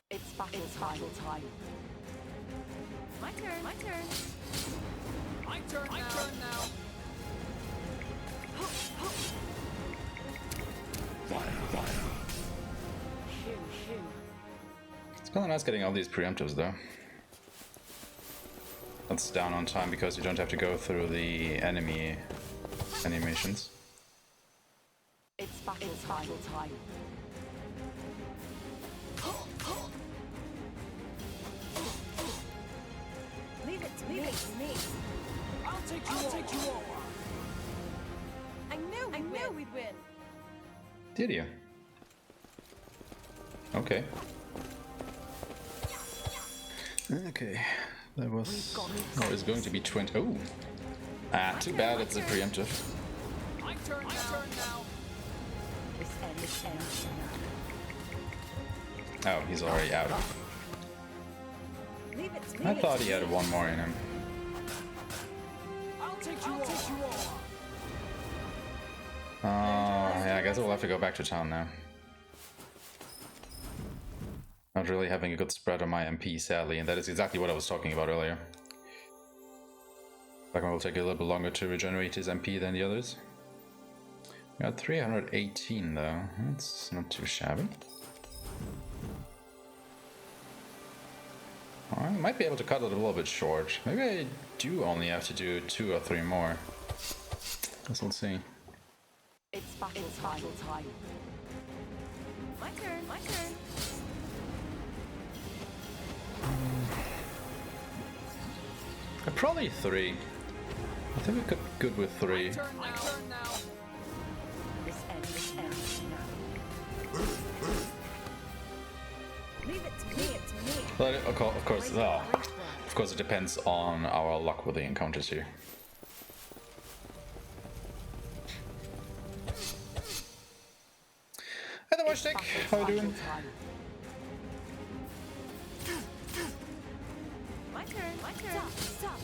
It's battle time. My turn. My turn now. Fire. Phew. It's kind of nice getting all these preemptives though. That's down on time because you don't have to go through the enemy animations. It's battle time. Leave it to me. I'll take you all. I knew we'd win. Did you? Okay. That was... Oh, it's going to be 20... Oh! Ah, too bad it's a preemptive. My turn now. This ends now. Oh, he's already out. Leave it to me. I thought he had one more in him. I'll take you all. Yeah, I guess we'll have to go back to town now. Not really having a good spread on my MP, sadly, and that is exactly what I was talking about earlier. Like, it will take a little bit longer to regenerate his MP than the others. We got 318 though, that's not too shabby. I might be able to cut it a little bit short. Maybe I do only have to do 2 or 3 more. Guess we'll see. It's battle time. My turn. Probably 3. I think we could be good with 3. My turn now. This ends now. Leave it to me. But of course, it depends on our luck with the encounters here. Hey there, Watchstick. How you doing? My turn. Stop.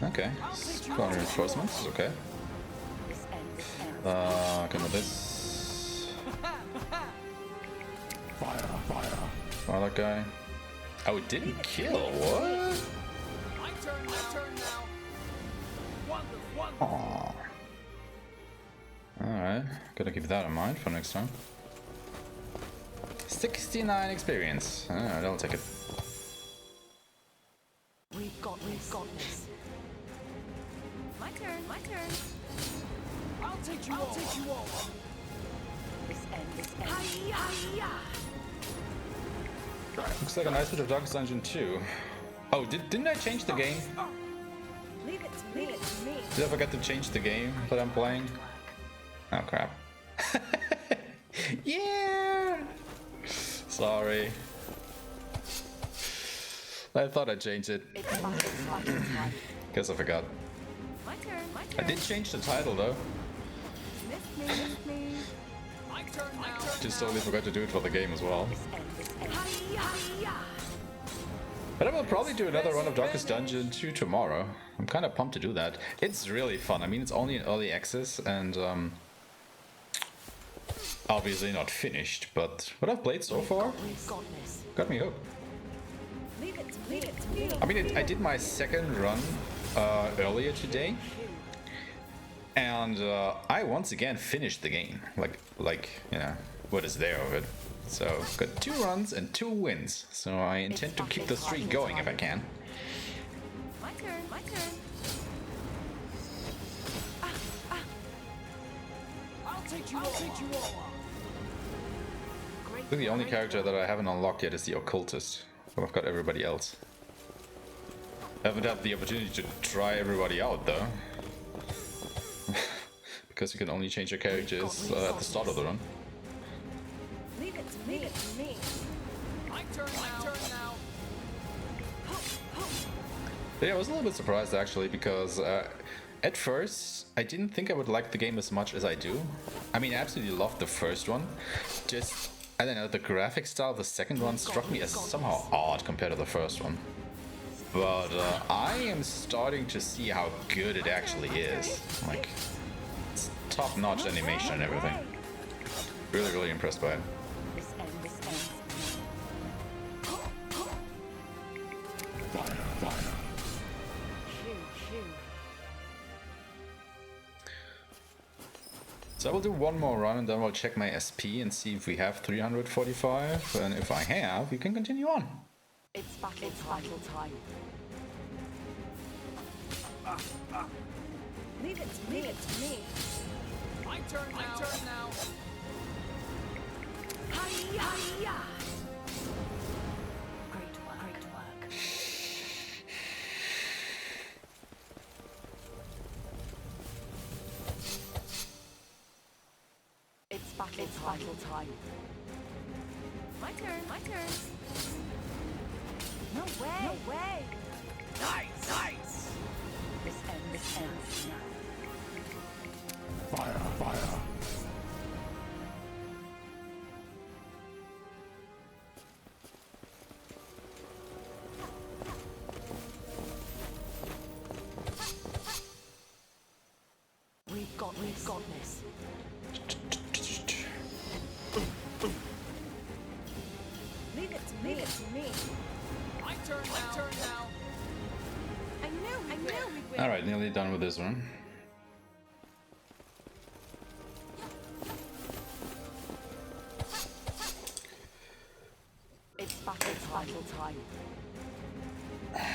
Okay, squad reinforcements is okay. Come with this. Fire that guy. Oh, it didn't kill. What? My turn now. Wonderful. Aww. Alright, gotta keep that in mind for next time. 69 experience. Alright, I'll take it. We've got this. My turn. I'll take you all. This ends. Hiya! Looks like a nice bit of Darkest Dungeon 2. Oh, didn't I change the game? Leave it to me. Did I forget to change the game that I'm playing? Oh crap. Yeah! Sorry. I thought I changed it. Guess I forgot. My turn, my I turn. did change the title though. Miss me, miss me. My turn now. Just totally forgot to do it for the game as well. Hiya, hiya. But I will probably do another run of Darkest Dungeon 2 tomorrow. I'm kind of pumped to do that. It's really fun. I mean, it's only in early access and obviously not finished, but what I've played so far got me hooked. Leave it to me, leave it to me. I mean, I did my second run earlier today, and I once again finished the game. Like you know, what is there of it? So got 2 runs and 2 wins. So I intend to keep the streak going if I can. My turn, my turn. I'll take you all on. I think the only character that I haven't unlocked yet is the Occultist, but I've got everybody else. I haven't had the opportunity to try everybody out though. Because you can only change your characters at the start of the run. Leave it to me, leave it to me. My turn now. Yeah, I was a little bit surprised actually because at first I didn't think I would like the game as much as I do. I mean, I absolutely loved the first one. Just, I don't know, the graphic style of the second one struck me as somehow odd compared to the first one. But I am starting to see how good it actually is. Like, it's top-notch animation and everything. Really, really impressed by it. This end, this end. Shoo, shoo. So I will do one more run and then we'll check my SP and see if we have 345. And if I have, we can continue on. It's battle time. Leave it to me, leave it to me. My turn now. Hiya, hiya. Great work, great work. It's battle time. My turn, my turn. No way, no way. Nice. This ends now. Fire. We've got this. Leave it to me. My turn now. I knew we'd win. Alright, nearly done with this one. It's battle time. Ow.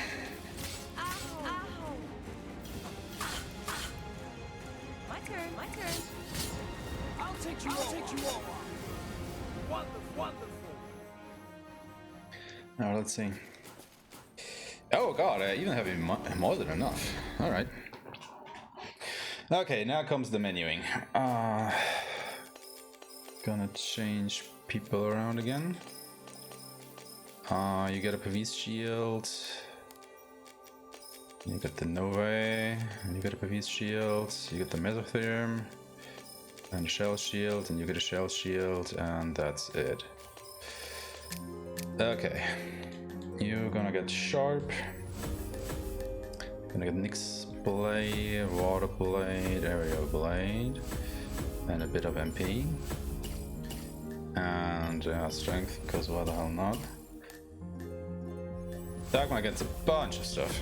My turn. I'll take you all on. Wonderful. Now let's see. Oh god, I even have more than enough. Alright. Okay, now comes the menuing. Gonna change people around again. You get a Pavis shield. You get the Novae. You get a Pavis shield. You get the Mesotherm. And a Shell shield. And you get a Shell shield. And that's it. Okay. You're gonna get Sharp. Gonna get Nyx Blade, Water Blade, Aerial Blade. And a bit of MP. And Strength, because why the hell not? Dagmar gets a bunch of stuff.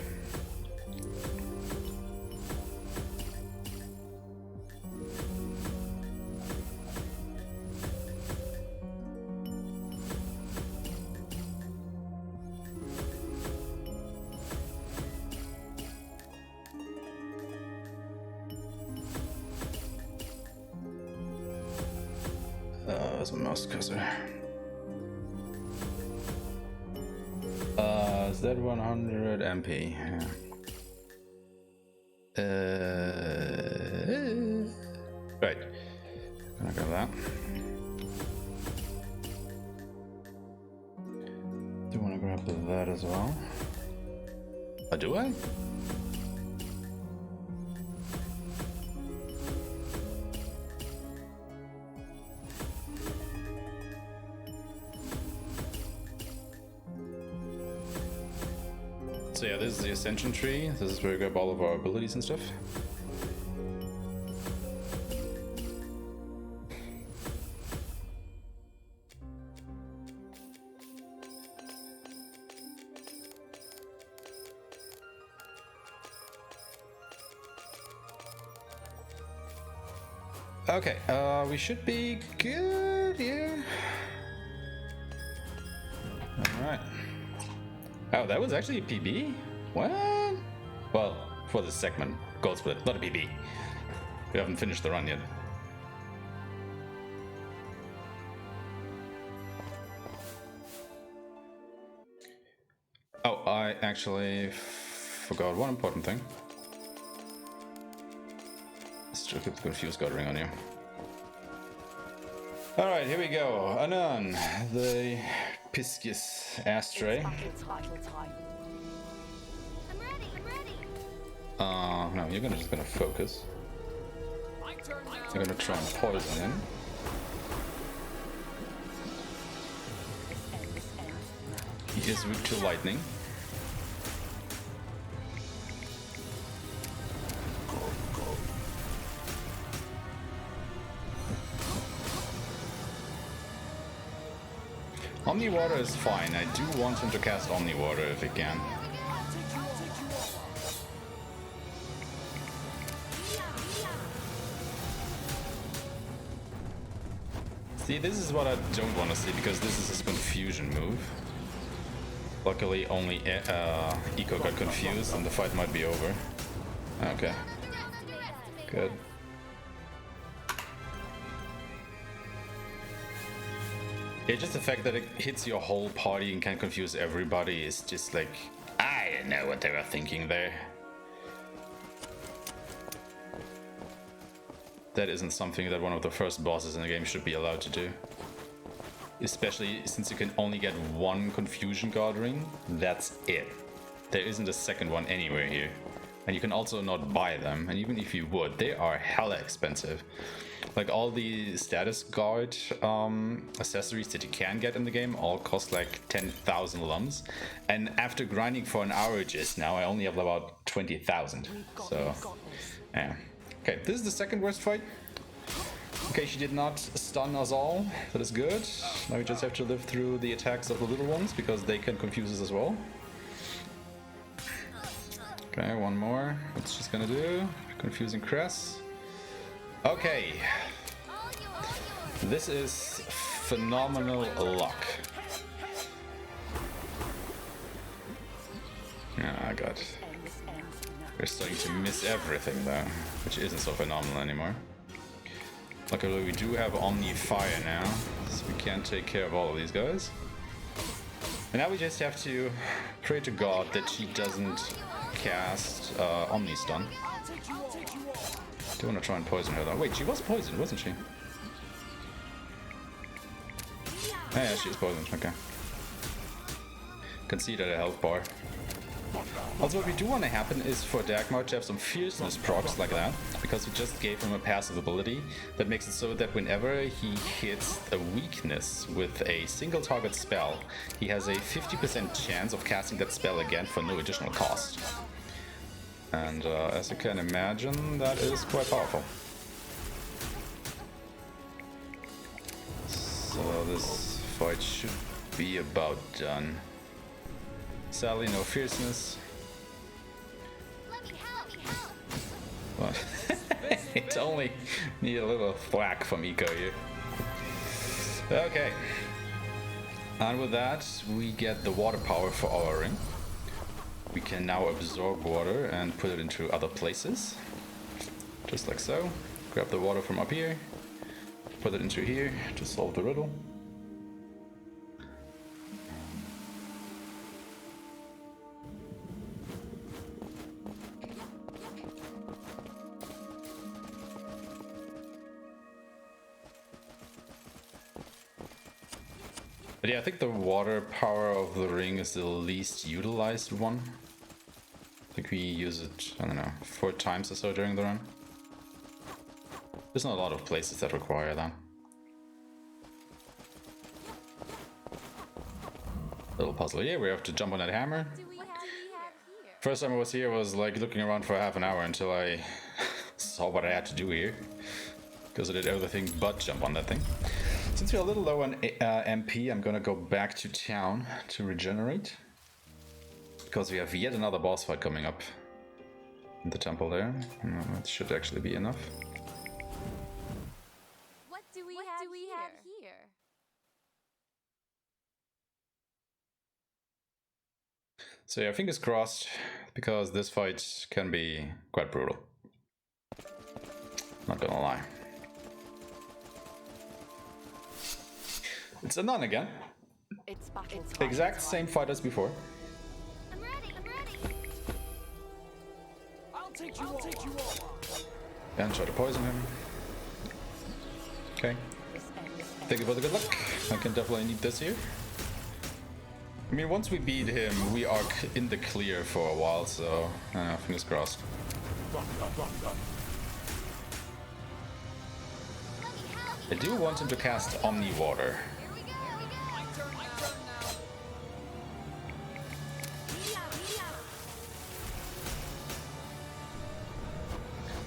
There's a mouse cursor. Is that 100 MP? Yeah. Right. Oh, do I? So yeah, this is the Ascension tree. This is where we grab all of our abilities and stuff. Okay, we should be good here. Alright. Oh, that was actually a PB? What? Well, for this segment. Gold split, not a PB. We haven't finished the run yet. Oh, I actually forgot one important thing. Still keep the confused god ring on you. Alright, here we go. Anon, the Piscius Astray. No, you're just gonna focus. You're gonna try and poison him. He is weak to lightning. Omni Water is fine. I do want him to cast Omni Water if he can. See, this is what I don't want to see because this is his confusion move. Luckily, only Eco got confused and the fight might be over. Okay. Good. Yeah, just the fact that it hits your whole party and can confuse everybody is just like, I don't know what they were thinking there. That isn't something that one of the first bosses in the game should be allowed to do. Especially since you can only get one confusion guard ring, that's it. There isn't a second one anywhere here. And you can also not buy them, and even if you would, they are hella expensive. Like all the status guard accessories that you can get in the game all cost like 10,000 lums. And after grinding for an hour just now, I only have about 20,000. So, yeah. Okay, this is the second worst fight. Okay, she did not stun us all. That is good. Now we just have to live through the attacks of the little ones because they can confuse us as well. Okay, one more. What's she's gonna do? Confusing Cress. Okay. This is phenomenal luck. Oh god. We're starting to miss everything though, which isn't so phenomenal anymore. Luckily we do have Omni Fire now, so we can take care of all of these guys. And now we just have to pray to God that she doesn't cast Omni Stun. Do want to try and poison her though. Wait, she was poisoned, wasn't she? Oh, yeah, she was poisoned, okay. Conceded a health bar. Also, what we do want to happen is for Dagmar to have some fierceness procs like that, because we just gave him a passive ability that makes it so that whenever he hits a weakness with a single target spell, he has a 50% chance of casting that spell again for no additional cost. And as you can imagine, that is quite powerful. So this fight should be about done. Sadly, no fierceness. But it only need a little thwack from Eco here. Okay. And with that, we get the water power for our ring. We can now absorb water and put it into other places. Just like so. Grab the water from up here, put it into here to solve the riddle. But yeah, I think the water power of the ring is the least utilized one. I think we use it, I don't know, 4 times or so during the run. There's not a lot of places that require that. Little puzzle here, we have to jump on that hammer. First time I was here was like looking around for half an hour until I saw what I had to do here. Because I did everything but jump on that thing. Since we're a little low on MP, I'm gonna go back to town to regenerate. Because we have yet another boss fight coming up in the temple there. That should actually be enough. What do we have here? So yeah, fingers crossed, because this fight can be quite brutal. Not gonna lie. It's a nun again. It's battle The time. exact same fight as before. I'm ready. I'll take you all. And try to poison him. Okay. Thank you for the good luck. I can definitely need this here. I mean, once we beat him, we are in the clear for a while, so I don't know, fingers crossed. I do want him to cast Omni Water. My turn now.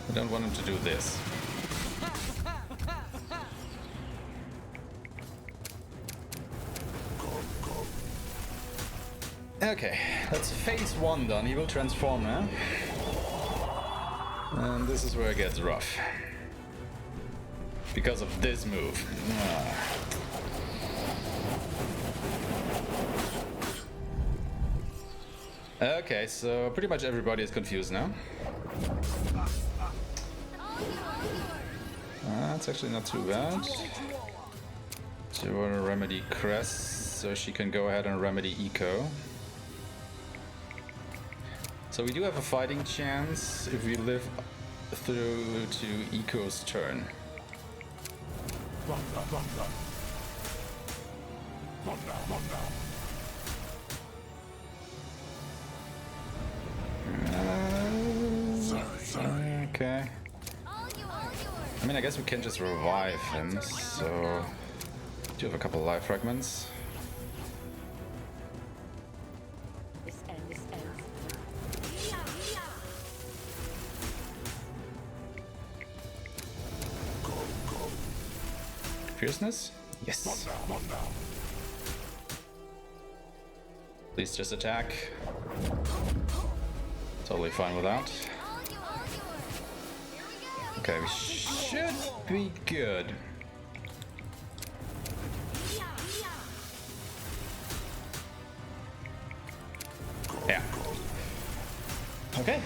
I don't want him to do this. Okay, that's phase 1 done. He will transform now. And this is where it gets rough. Because of this move. Okay, so pretty much everybody is confused now. That's actually not too bad. Do you want to remedy Crest so she can go ahead and remedy Eco? So we do have a fighting chance if we live through to Eco's turn. Okay. I mean, I guess we can just revive him, so... We do have a couple of life fragments. This ends. Fierceness? Yes. Please just attack. Totally fine with that. Okay, we should be good. Yeah. Okay.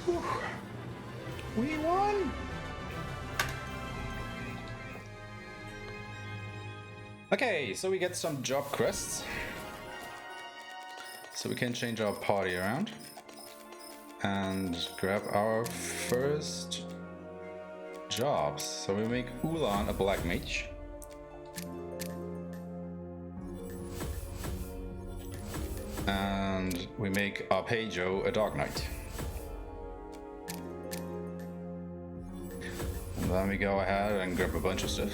Whew. We won! Okay, so we get some job quests. So we can change our party around. And grab our first jobs. So we make Ulan a black mage. And we make Arpeggio a dark knight. And then we go ahead and grab a bunch of stuff.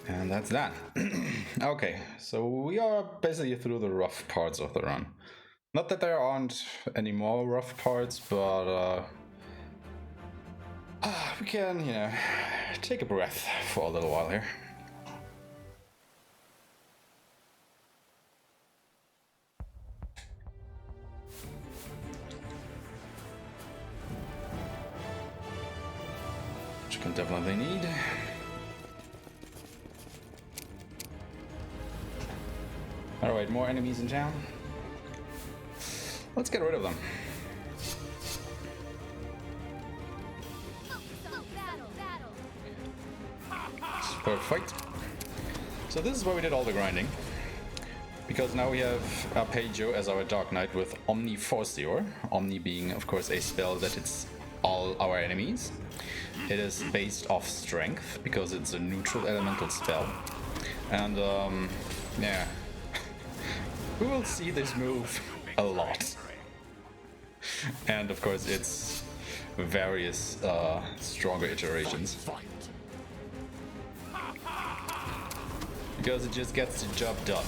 And that's that. Okay, so we are basically through the rough parts of the run. Not that there aren't any more rough parts, but we can, you know, take a breath for a little while here. Which you can definitely need. Alright, more enemies in town. Let's get rid of them. Support fight. So this is where we did all the grinding. Because now we have Arpeggio as our Dark Knight with Omni Forcior. Omni being, of course, a spell that hits all our enemies. It is based off strength because it's a neutral elemental spell. And yeah, we will see this move a lot. And of course its various stronger iterations. Because it just gets the job done.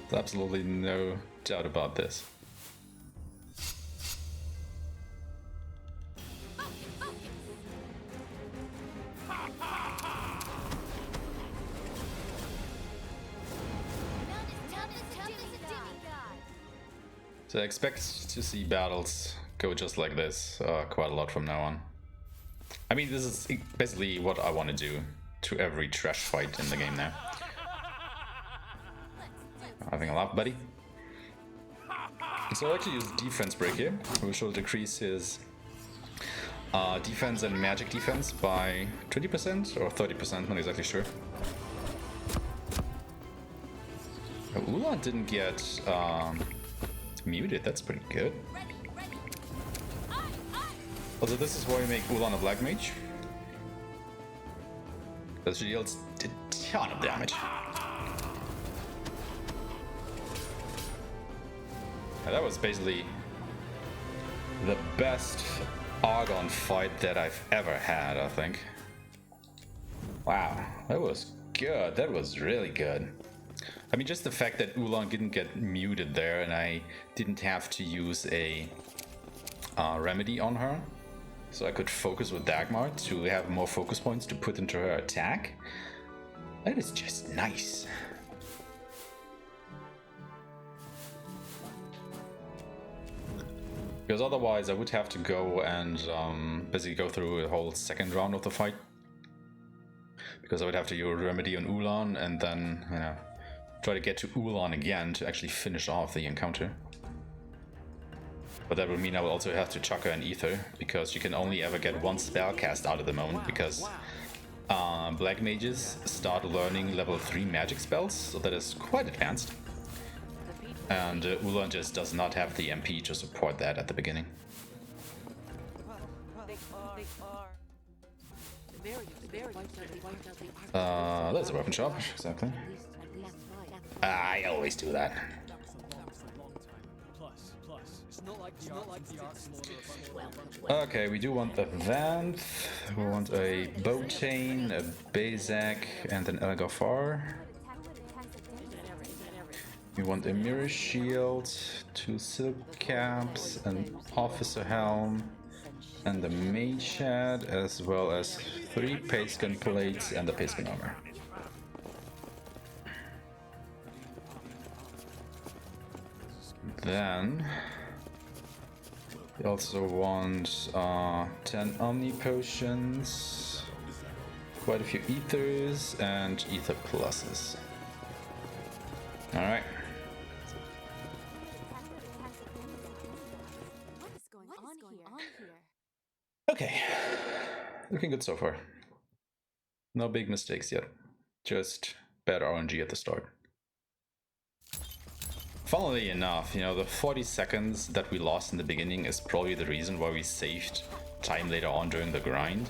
There's absolutely no doubt about this. So I expect to see battles go just like this quite a lot from now on. I mean, this is basically what I want to do to every trash fight in the game now. Having a laugh, buddy. So I'll actually use defense break here, which will decrease his defense and magic defense by 20% or 30%, not exactly sure. Ulan didn't get muted, that's pretty good. Also, this is why we make Ulan a black mage. Because she deals a ton of damage. And that was basically the best Argon fight that I've ever had, I think. Wow, that was good. That was really good. I mean, just the fact that Ulan didn't get muted there and I didn't have to use a remedy on her. So I could focus with Dagmar to have more focus points to put into her attack. That is just nice. Because otherwise I would have to go and basically go through a whole second round of the fight. Because I would have to use a remedy on Ulan and then, you know, try to get to Ulan again to actually finish off the encounter. But that would mean I will also have to chuck her an ether, because you can only ever get one spell cast out at the moment, because black mages start learning level 3 magic spells, so that is quite advanced. And Ulan just does not have the MP to support that at the beginning. That's a weapon shop, exactly. I always do that. Okay, we do want a Vanth, we want a Botane, a Bazak, and an Elgafar. We want a Mirror Shield, 2 Silk Caps, an Officer Helm, and a Mage Hat, as well as 3 Pacegun Plates and a Pacegun Armor. Then we also want 10 Omni Potions, quite a few Ethers, and Ether Pluses. Alright. What is going on here? Okay. Looking good so far. No big mistakes yet. Just bad RNG at the start. Funnily enough, you know, the 40 seconds that we lost in the beginning is probably the reason why we saved time later on during the grind,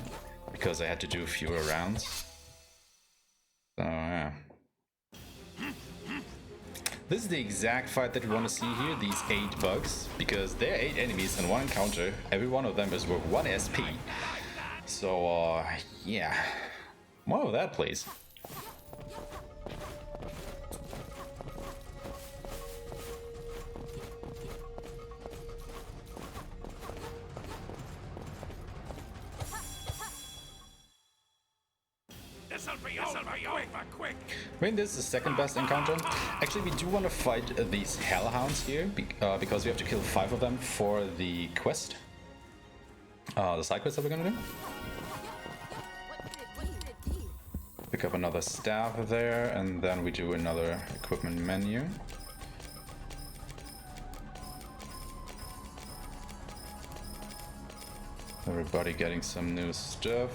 because I had to do fewer rounds. So, yeah. This is the exact fight that we want to see here, these 8 bugs, because there are 8 enemies in one encounter, every one of them is worth 1 SP. So, yeah. More of that, please. I mean, this is the second best encounter. Actually, we do want to fight these hellhounds here, because we have to kill 5 of them for the quest. The side quest that we're gonna do. Pick up another staff there, and then we do another equipment menu. Everybody getting some new stuff.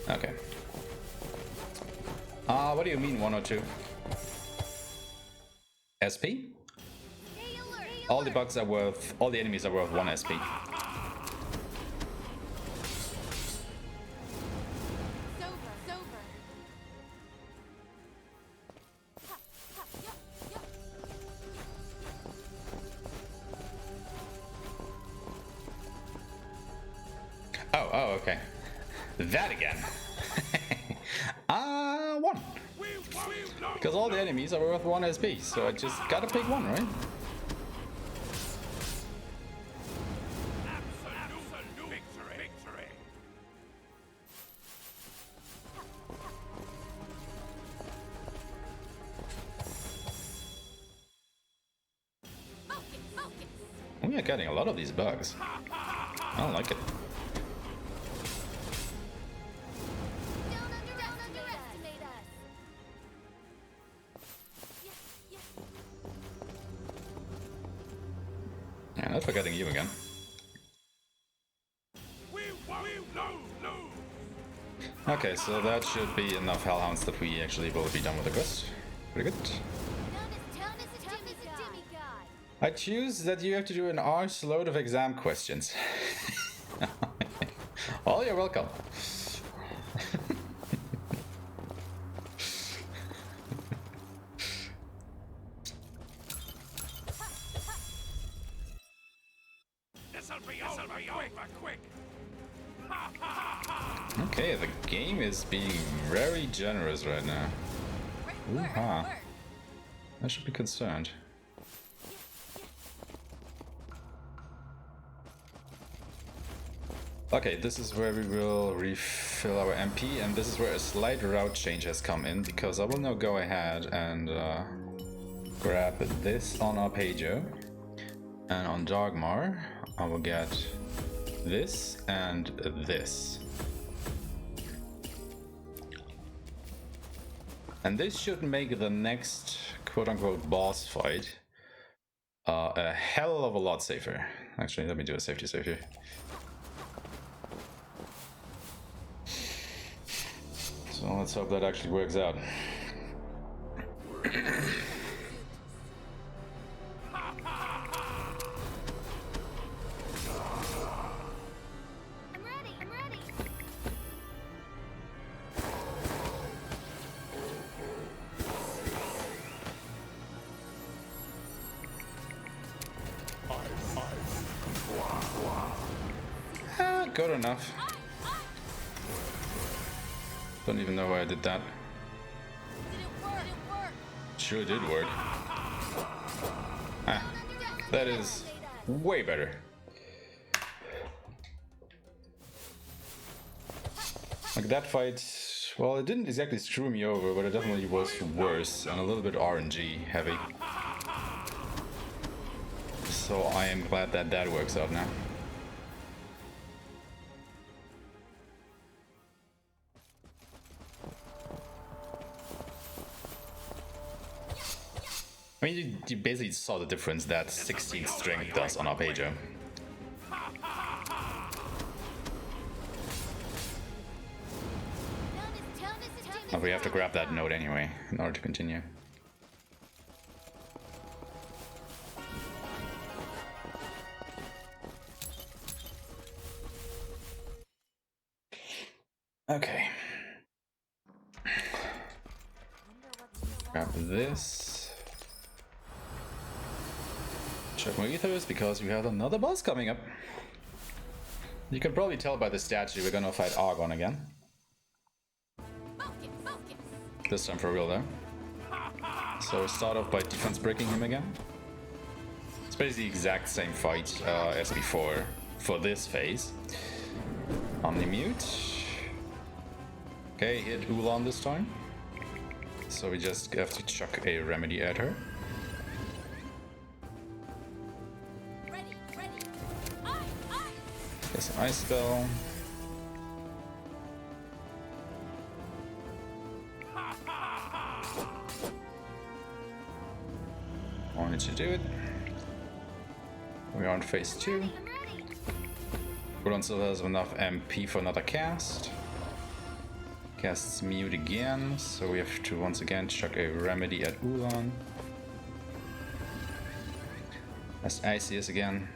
Okay. What do you mean 102? SP? All the bugs are worth, all the enemies are worth 1 SP. Oh, okay. That again. 1. Because all the enemies are worth 1 SP, so I just gotta pick one, right? We are getting a lot of these bugs. I don't like it. Yeah, not forgetting you again. Okay, so that should be enough hellhounds that we actually will be done with the quest. Pretty good. I choose that you have to do an arse load of exam questions. Oh, you're welcome. Okay, the game is being very generous right now. Ooh-ha. I should be concerned. Okay, this is where we will refill our MP, and this is where a slight route change has come in, because I will now go ahead and grab this on Arpeggio, and on Dagmar I will get this and this. And this should make the next quote-unquote boss fight a hell of a lot safer. Actually, let me do a safety save here. So let's hope that actually works out. Good enough. Don't even know why I did that. Sure did work. Ah, that is way better. Like that fight, well, it didn't exactly screw me over, but it definitely was worse and a little bit RNG heavy. So I am glad that that works out now. I mean, you basically saw the difference that 16 strength does on Arpeggio. But we have to grab that note anyway, in order to continue. Okay. Grab this. Check my ethers, because we have another boss coming up. You can probably tell by the statue we're gonna fight Argon again. This time for real though. So start off by defense breaking him again. It's basically the exact same fight as before for this phase. Omni mute. Okay, hit Ulan this time. So we just have to chuck a remedy at her. There's an ice spell. Wanted to do it. We are on phase 2. Ulan still has enough MP for another cast. casts mute again, so we have to once again chuck a remedy at Ulan. As Isis again.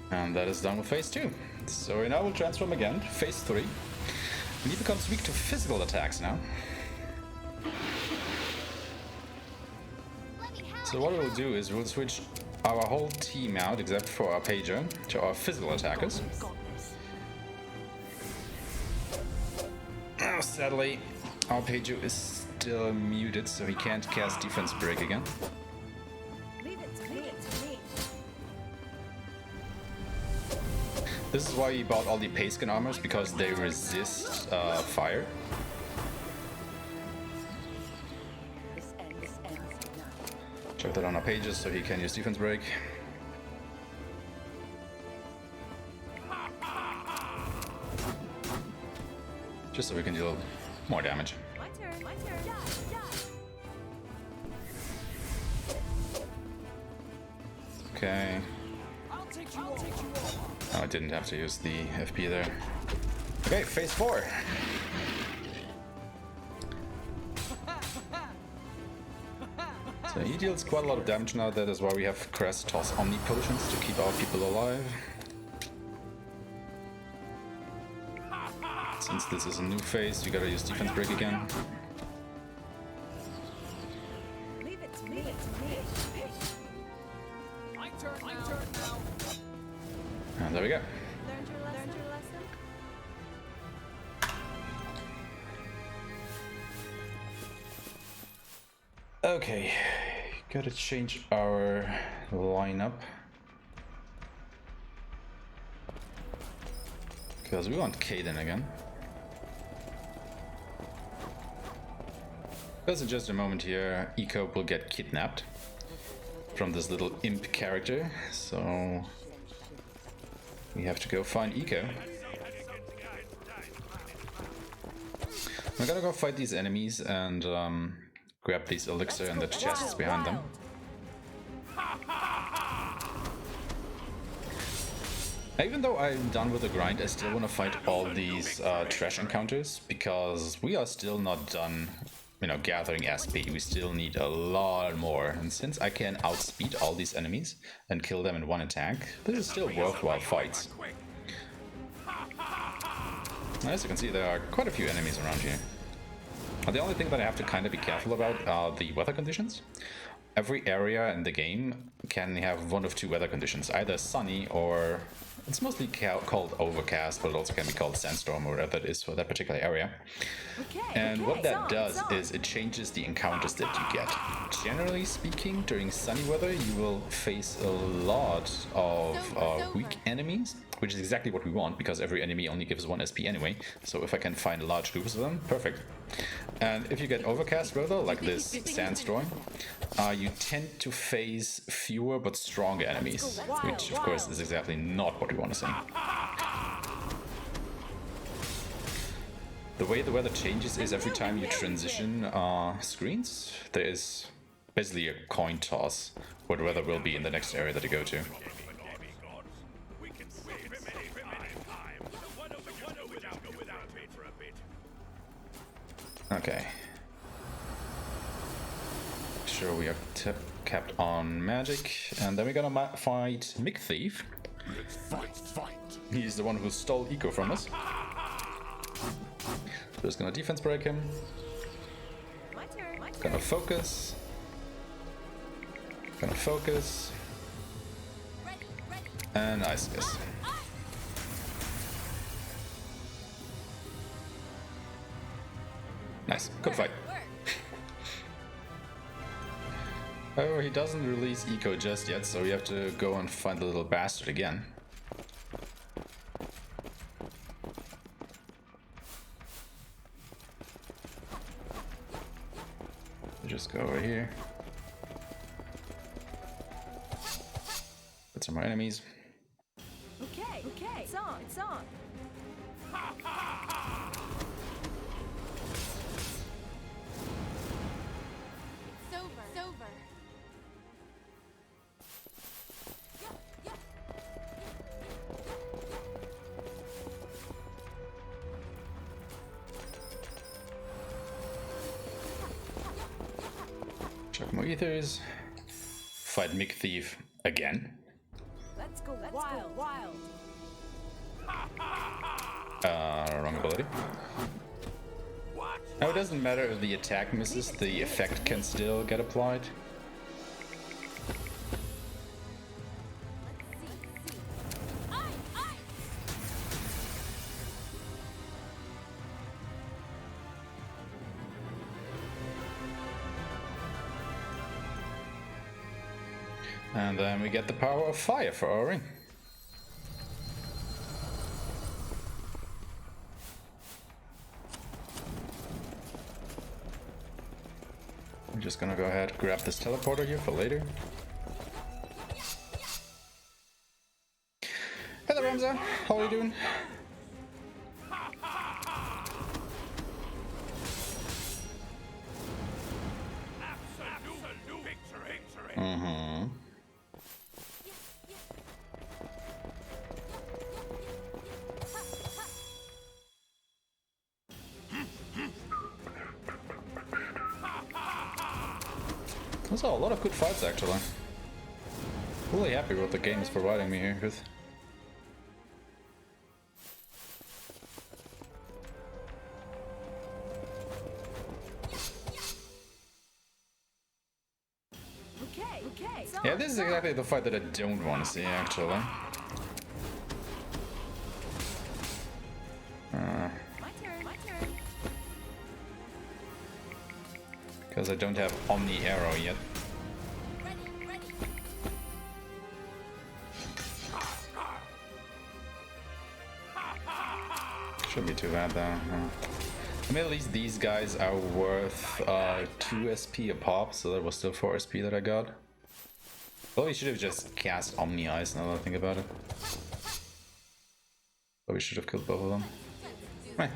And that is done with phase 2. So now we'll transform again, phase 3. And he becomes weak to physical attacks now. So what we'll do is we'll switch our whole team out, except for our pager, to our physical attackers. Oh, sadly, our pager is still muted, so he can't cast defense break again. Leave it to me. Leave it to me. This is why he bought all the Payskin armors, because they resist fire. Chuck that on our pages so he can use defense break. Just so we can deal more damage. My turn. My turn. Die. Okay. I'll take you all. Oh, I didn't have to use the FP there. Okay, phase 4. So he deals quite a lot of damage now. That is why we have Crest toss Omni Potions to keep our people alive. Since this is a new phase, you gotta use defense break again. Leave it to me. Leave it to me. My turn now. And there we go. Learned your lesson. Okay, gotta change our lineup. Because we want Kaden again. Because in just a moment here, Eco will get kidnapped from this little imp character, so we have to go find Eco. We're gonna go fight these enemies and grab these elixir and the chests behind them. Even though I'm done with the grind, I still want to fight all these trash encounters, because we are still not done, you know, gathering SP. We still need a lot more, and since I can outspeed all these enemies and kill them in one attack, this is still worthwhile fights. As you can see, there are quite a few enemies around here. The only thing that I have to kind of be careful about are the weather conditions. Every area in the game can have one of two weather conditions, either sunny or it's mostly called overcast, but it also can be called sandstorm or whatever it is for that particular area. And what that does is it changes the encounters that you get. Generally speaking, during sunny weather, you will face a lot of weak enemies, which is exactly what we want, because every enemy only gives 1 SP anyway. So if I can find large groups of them, perfect. And if you get overcast weather, like this sandstorm, you tend to face fewer but stronger enemies, which of course is exactly not what we want to see. The way the weather changes is every time you transition screens, there is basically a coin toss what the weather will be in the next area that you go to. Okay. Sure, we are capped on magic, and then we're gonna fight Mick Thief. Fight. He's the one who stole Eco from us. So just gonna defense break him. My turn. My turn. Gonna focus. And Ice Kiss. Nice, good fight. Oh, he doesn't release Eco just yet, so we have to go and find the little bastard again. Just go over here. Put some more enemies. Okay. It's on. It's on. It's over. Chuck more ethers. Fight Mick Thief again. Let's go wild, wild. Wrong ability. Now it doesn't matter if the attack misses, the effect can still get applied. And then we get the power of fire for our ring. I'm just gonna go ahead and grab this teleporter here for later. Hello Ramza, how are you doing? Those are a lot of good fights actually. Really happy with what the game is providing me here with. Okay. Yeah, this is exactly the fight that I don't want to see actually. My turn. Because I don't have Omni Arrow yet. Shouldn't be too bad though. I mean, at least these guys are worth 2 SP a pop, so that was still 4 SP that I got. Well, we should have just cast Omni Eyes now that I think about it. But we should have killed both of them. Right.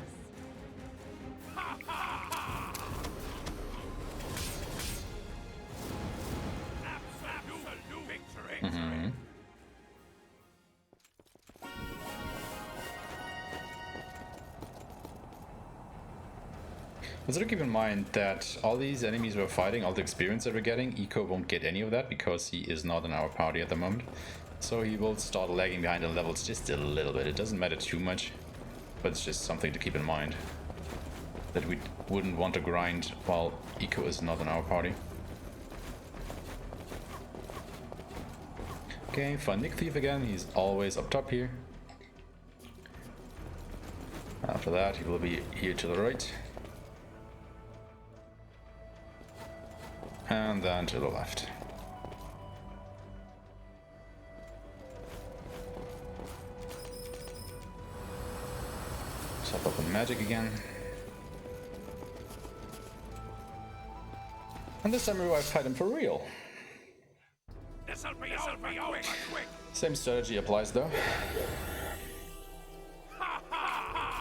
Also keep in mind that all these enemies we're fighting, all the experience that we're getting, Eco won't get any of that because he is not in our party at the moment. So he will start lagging behind the levels just a little bit. It doesn't matter too much, but it's just something to keep in mind. That we wouldn't want to grind while Eco is not in our party. Okay, find Nick Thief again, he's always up top here. After that he will be here to the right. And then to the left. Top up on magic again. And this time we will fight him for real. This'll be over quick. Same strategy applies though.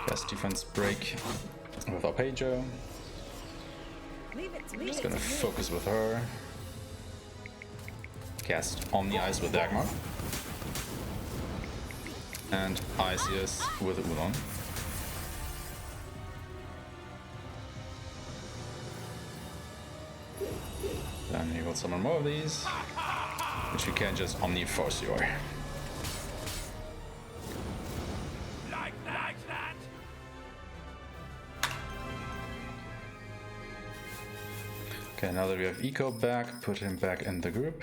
Cast defense break with Arpeggio. Just gonna focus with her. Cast Omni Eyes with Dagmar. And Isis with Ulon. Then you will summon more of these, which you can just Omni Force your. Like that. Okay, now that we have Eco back, put him back in the group.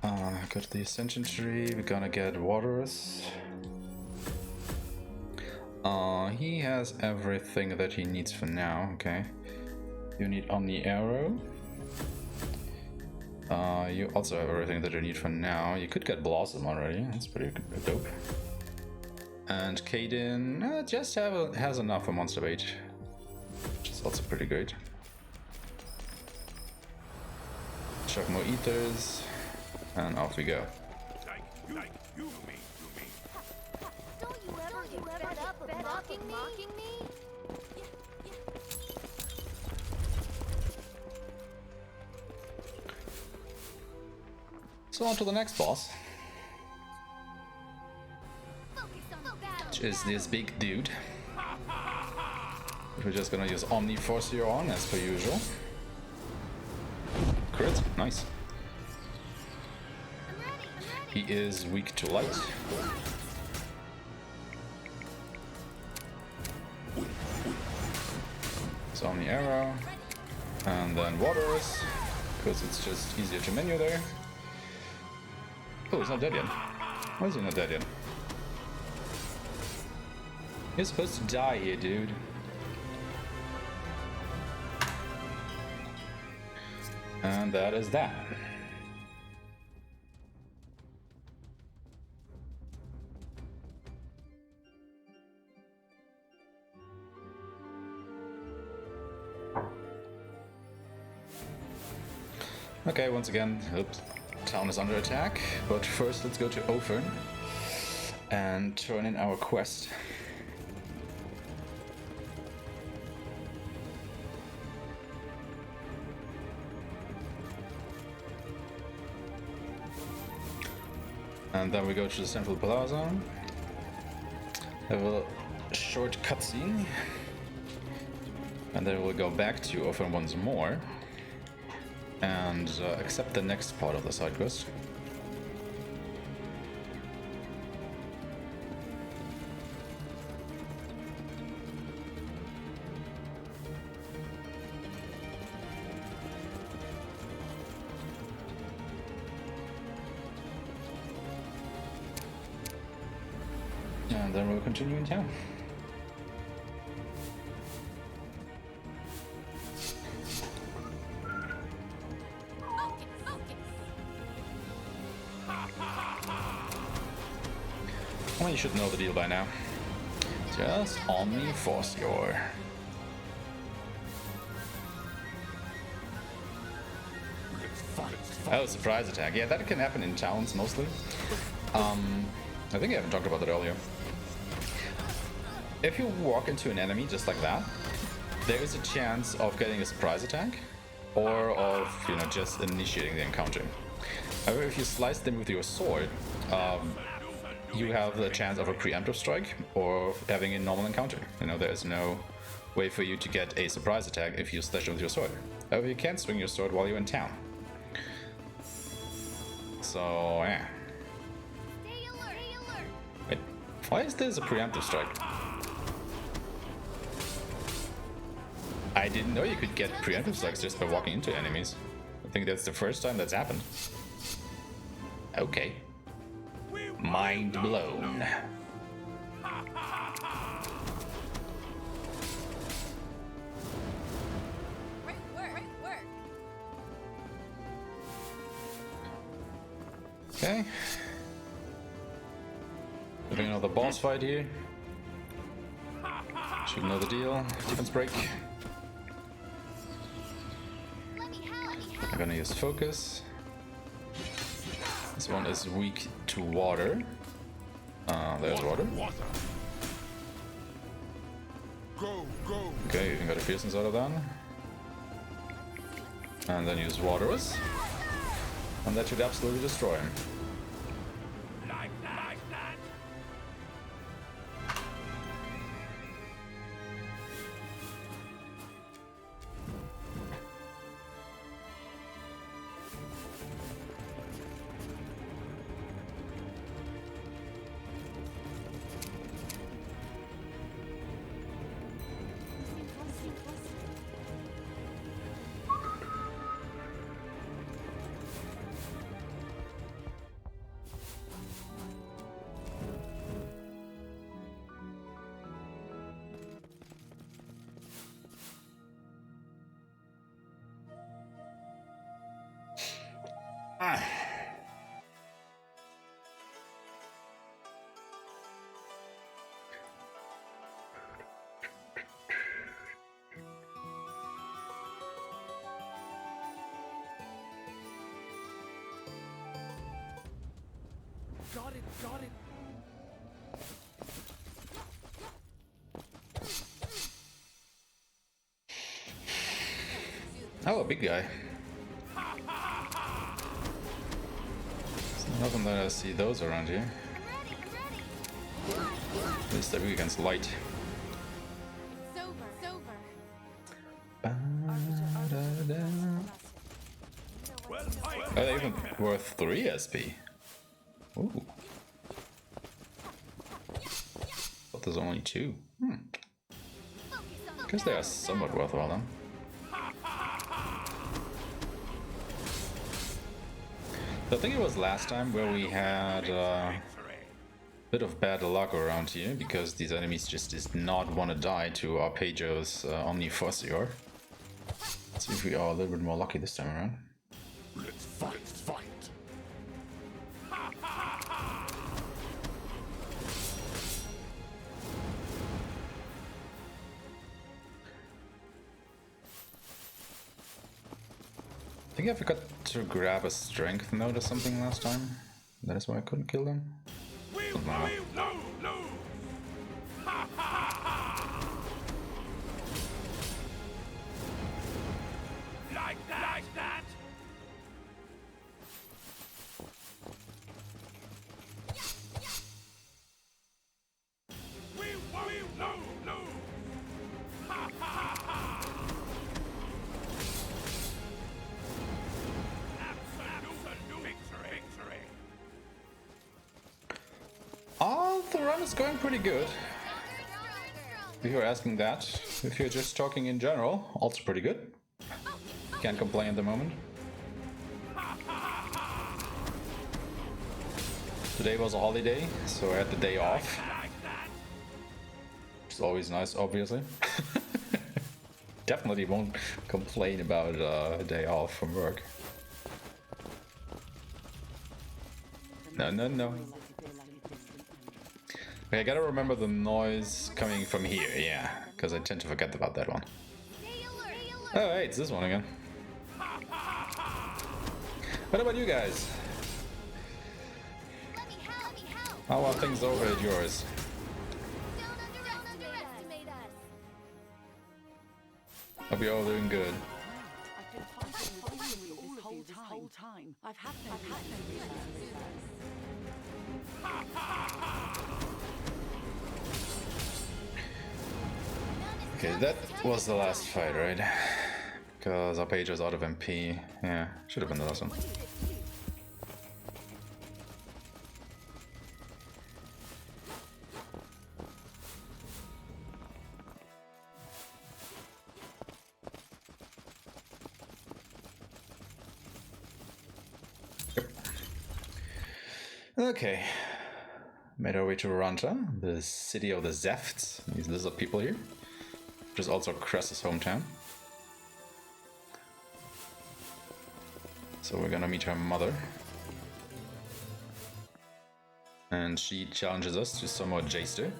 Got the Ascension tree, we're gonna get Waterous. He has everything that he needs for now, okay. You need Omni Arrow. You also have everything that you need for now. You could get Blossom already, that's pretty dope. And Kaden just has enough for Monster Bait, which is also pretty good. Chuck more ethers, and off we go. You me. Don't you ever get fed up of mocking me? So on to the next boss, which is this big dude. We're just gonna use Omni Force here on as per usual. crit. Nice. He is weak to light. So Omni Arrow. And then Waters, because it's just easier to menu there. Oh, he's not dead yet. Why is he not dead yet? You're supposed to die here, dude. And that is that. Okay, once again, oops, town is under attack, but first let's go to Ophern and turn in our quest. And then we go to the Central Plaza, have a short cutscene, and then we'll go back to Ophern once more and accept the next part of the side quest. And then we'll continue in town. Well, you should know the deal by now. Just Omni Force your. Oh, surprise attack. Yeah, that can happen in towns mostly. I think I haven't talked about that earlier. If you walk into an enemy just like that, there is a chance of getting a surprise attack, or of, you know, just initiating the encounter. However, if you slice them with your sword, you have the chance of a preemptive strike or having a normal encounter. You know, there's no way for you to get a surprise attack if you slash them with your sword. However, you can't swing your sword while you're in town. So, yeah. Wait, why is this a preemptive strike? I didn't know you could get preemptive strikes just by walking into enemies. I think that's the first time that's happened. Okay. Mind blown. Okay. Having another boss fight here. Should know the deal. Defense break. I'm gonna use focus. This one is weak to water. There's water. Okay, you can get a fierceness out of that. And then use waters. And that should absolutely destroy him. Got it. Oh, a big guy. It's not often that I see those around here. At least they're weak against light. Oh, they're even worth 3 SP. Ooh. But there's only 2. Guess they are somewhat worthwhile then. I think it was last time where we had a bit of bad luck around here because these enemies just did not want to die to Arpeggio's Omni Abilities. Let's see if we are a little bit more lucky this time around. Let's fight. I think I forgot to grab a strength node or something last time. That is why I couldn't kill them. Something like that. No. Like that. No. Absolute victory. The run is going pretty good. If you're asking that, if you're just talking in general, also pretty good. Can't complain at the moment. Today was a holiday, so I had the day off. Which is always nice, obviously. Definitely won't complain about a day off from work. No. Okay, I gotta remember the noise coming from here, yeah, because I tend to forget about that one. Oh, hey, it's this one again. What about you guys? How are things over at yours? Hope you're all doing good. I've been fighting with all of you this whole time. I've had no Okay, that was the last fight, right? Because our page was out of MP. Yeah, should have been the last one. Yep. Okay. Made our way to Ranta, the city of the Zefts, these lizard people here. Which is also Cress's hometown. So we're gonna meet her mother. And she challenges us to summon Jaster.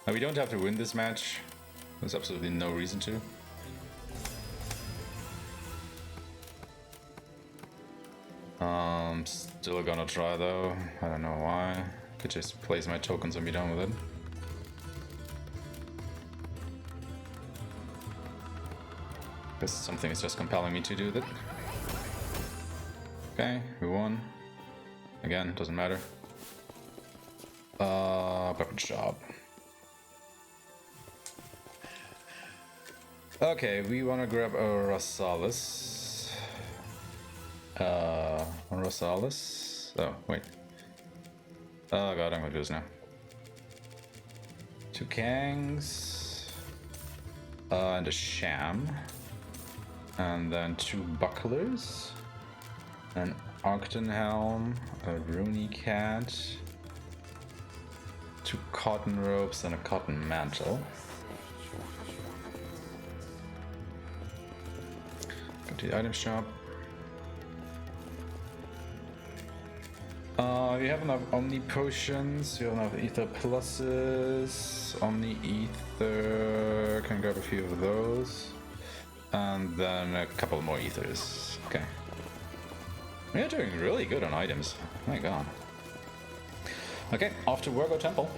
Now we don't have to win this match. There's absolutely no reason to. Still gonna try though. I don't know why. Could just place my tokens and be done with it. Because something is just compelling me to do that. Okay, we won. Again, doesn't matter. Weapon shop. Okay, we wanna grab a Rosales. Rosales. Oh, wait. Oh god, I'm gonna do this now. 2 Kangs. And a Sham. And then 2 Bucklers. An Arcton Helm. A Rooney Cat. 2 Cotton Ropes and a Cotton Mantle. Go to the item shop. You have enough Omni Potions, you have enough Ether Pluses, Omni Ether, can grab a few of those, and then a couple more Ethers. Okay. We're doing really good on items, oh my god. Okay, off to Scorpio Temple.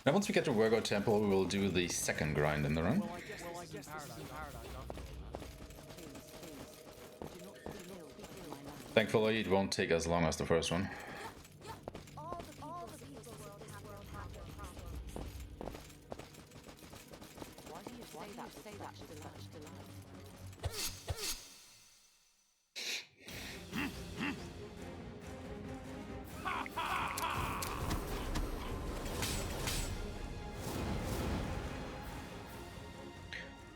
Now once we get to Scorpio Temple, we will do the second grind in the run. Thankfully, it won't take as long as the first one. All the people in this world have their problems. Why do you say that to delight?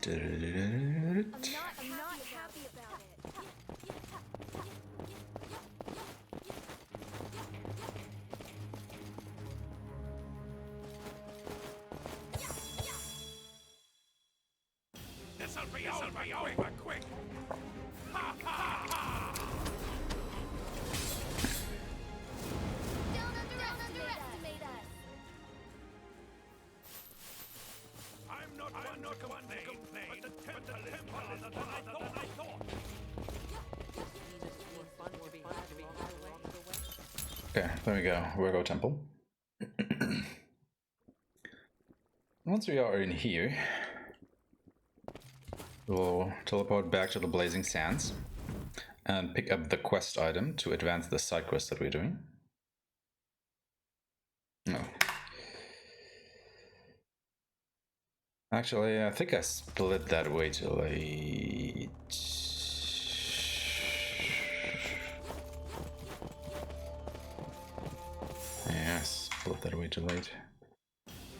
I'm not happy about it. This'll be over quick. Ha ha ha! Don't underestimate us. I'm not one to complain, but the temple is harder than I thought. Okay, there we go. Scorpio Temple. Once we are in here, we'll teleport back to the Blazing Sands and pick up the quest item to advance the side quest that we're doing. No. Actually, I think I split that way too late. Yeah, I split that way too late.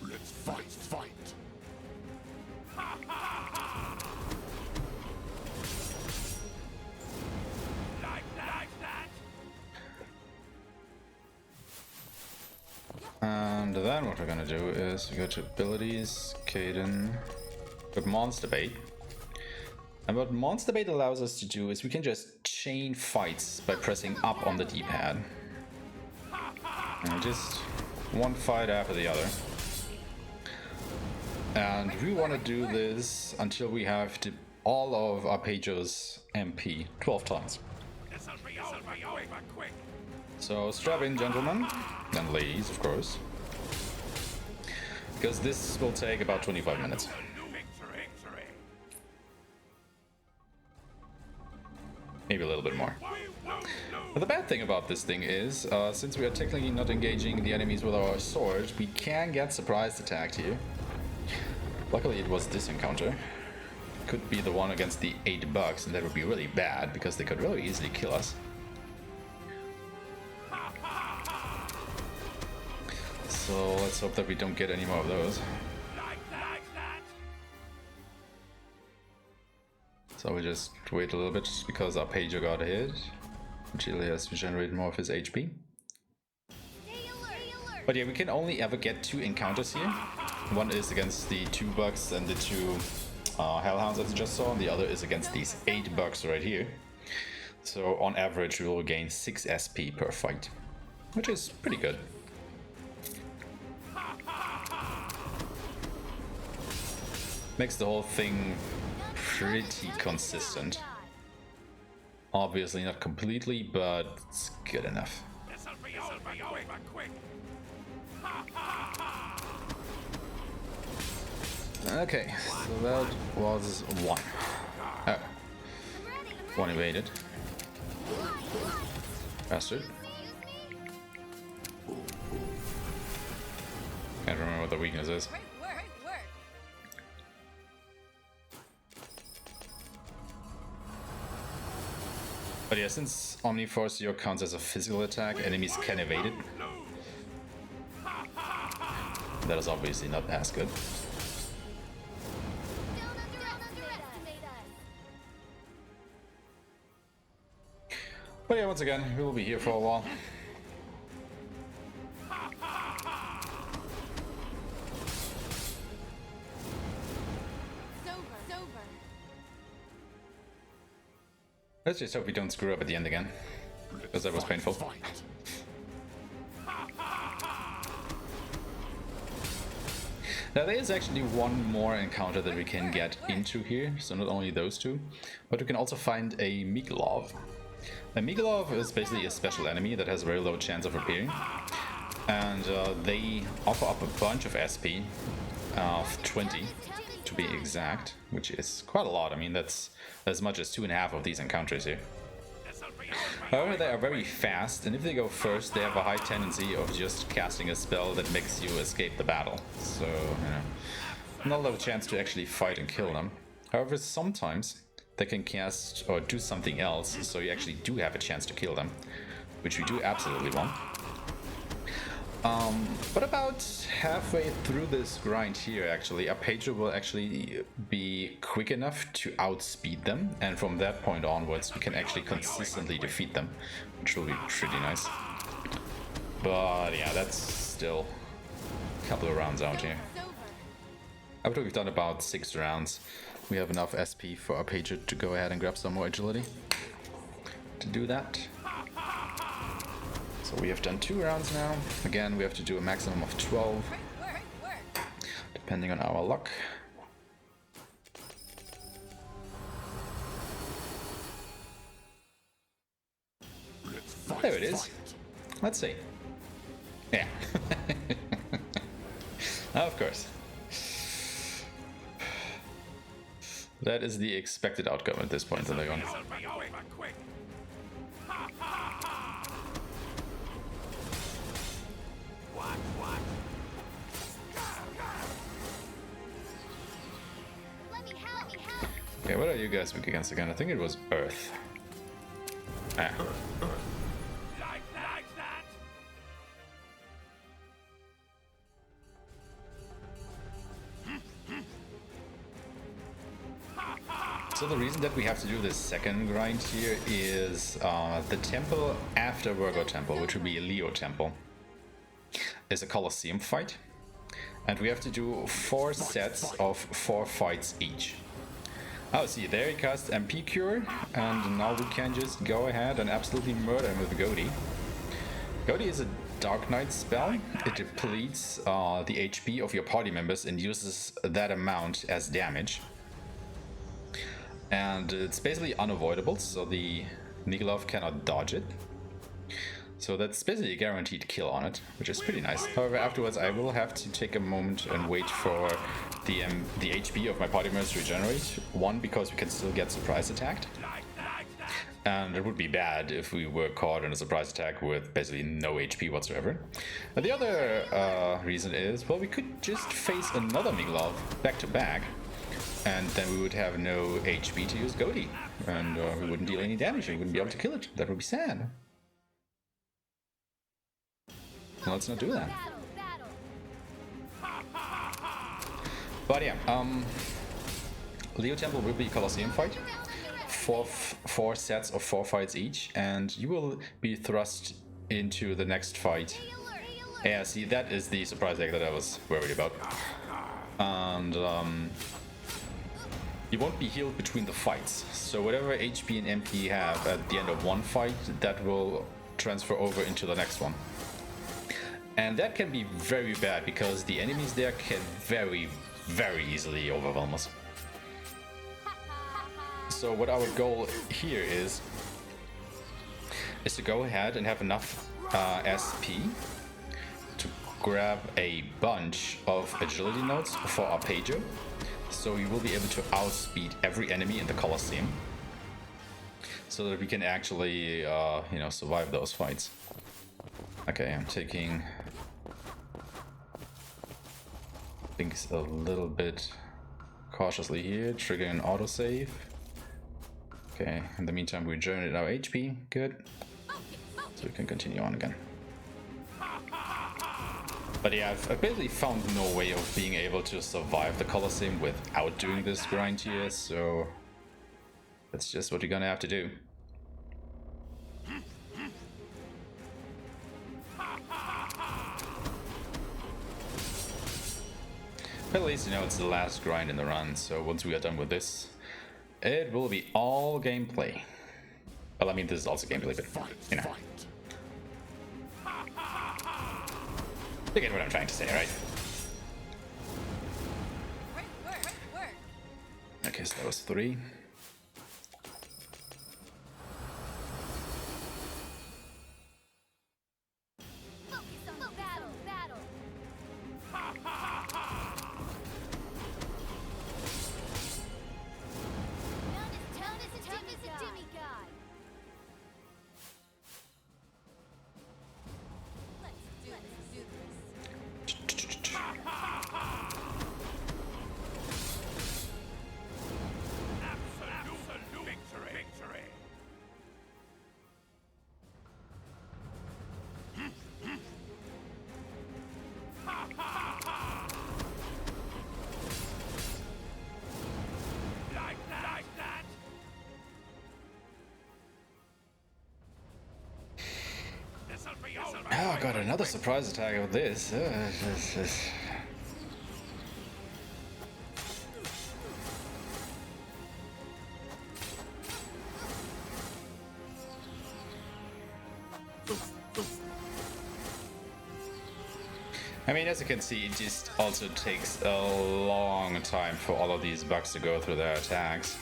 Let's fight. Like that. And then what we're gonna do is go to abilities, Caden, put Monster Bait. And what Monster Bait allows us to do is we can just chain fights by pressing up on the D-pad. And just one fight after the other. And we want to do this until we have all of Arpeggio's MP 12 times. This'll be over quick. So strap in, gentlemen, and ladies, of course. Because this will take about 25 minutes. Victory. Maybe a little bit more. But the bad thing about this thing is, since we are technically not engaging the enemies with our sword, we can get surprise attacked here. Luckily it was this encounter. Could be the one against the 8 bugs, and that would be really bad, because they could really easily kill us. So let's hope that we don't get any more of those. Like that. So we just wait a little bit, because Arpeggio got hit. Chile has to generate more of his HP. But yeah, we can only ever get 2 encounters here. One is against the 2 bugs and the 2 hellhounds that you just saw, and the other is against these 8 bugs right here. So on average we will gain 6 SP per fight, which is pretty good. Makes the whole thing pretty consistent. Obviously not completely, but it's good enough. This'll be over quick. Okay, so that was 1. Oh. 1 evaded. Bastard. Can't remember what the weakness is. Great work. But yeah, since Omni Forcio counts as a physical attack, enemies can evade it. That is obviously not as good. Don't underestimate us. But yeah, once again, we will be here for a while. It's over. Let's just hope we don't screw up at the end again, because that was painful. Now there is actually one more encounter that we can get into here, so not only those 2, but we can also find a Mikolov. A Mikolov is basically a special enemy that has a very low chance of appearing, and they offer up a bunch of SP of 20 to be exact, which is quite a lot. I mean, that's as much as 2.5 of these encounters here. However, they are very fast, and if they go first, they have a high tendency of just casting a spell that makes you escape the battle. So, you know, not a lot of chance to actually fight and kill them. However, sometimes they can cast or do something else, so you actually do have a chance to kill them, which we do absolutely want. But about halfway through this grind here, actually, a pager will actually be quick enough to outspeed them, and from that point onwards, we can actually consistently defeat them, which will be pretty nice. But yeah, that's still a couple of rounds out here. After we've done about 6 rounds, we have enough SP for our pager to go ahead and grab some more agility to do that. So we have done 2 rounds now. Again, we have to do a maximum of 12, depending on our luck. There it is. Let's see. Yeah. Of course. That is the expected outcome at this point in the game. Okay, what are you guys weak against again? I think it was Earth. Ah. Like that. So the reason that we have to do this second grind here is the temple after Virgo Temple, which would be a Leo Temple, is a Colosseum fight. And we have to do 4 sets of 4 fights each. Oh, see, there he cast MP Cure, and now we can just go ahead and absolutely murder him with Godi. Godi is a Dark Knight spell. It depletes the HP of your party members and uses that amount as damage. And it's basically unavoidable, so the Nikolov cannot dodge it. So that's basically a guaranteed kill on it, which is pretty nice. However, afterwards I will have to take a moment and wait for the HP of my party members to regenerate. One, because we can still get surprise attacked. And it would be bad if we were caught in a surprise attack with basically no HP whatsoever. And the other reason is, well, we could just face another Nikolov back to back, and then we would have no HP to use Godi. And we wouldn't deal any damage, and we wouldn't be able to kill it. That would be sad. Let's not do that. But yeah, Leo Temple will be a Colosseum fight. 4 sets of 4 fights each, and you will be thrust into the next fight. Yeah, see, that is the surprise egg that I was worried about. And you won't be healed between the fights. So whatever HP and MP you have at the end of one fight, that will transfer over into the next one. And that can be very bad, because the enemies there can very easily overwhelm us. So what our goal here is to go ahead and have enough SP to grab a bunch of agility notes for our pager, so we will be able to outspeed every enemy in the Colosseum, so that we can actually you know, survive those fights. Okay, I'm taking things a little bit cautiously here, triggering an autosave. Okay, in the meantime we regenerate our HP, good. So we can continue on again. But yeah, I've basically found no way of being able to survive the Colosseum without doing this grind here, so that's just what you're gonna have to do. But at least, you know, it's the last grind in the run, so once we are done with this, it will be all gameplay. Well, I mean, this is also gameplay, but, you know. You get what I'm trying to say, right? Okay, so that was 3. Focus on the battle. another surprise attack of this. I mean, as you can see, it just also takes a long time for all of these bugs to go through their attacks.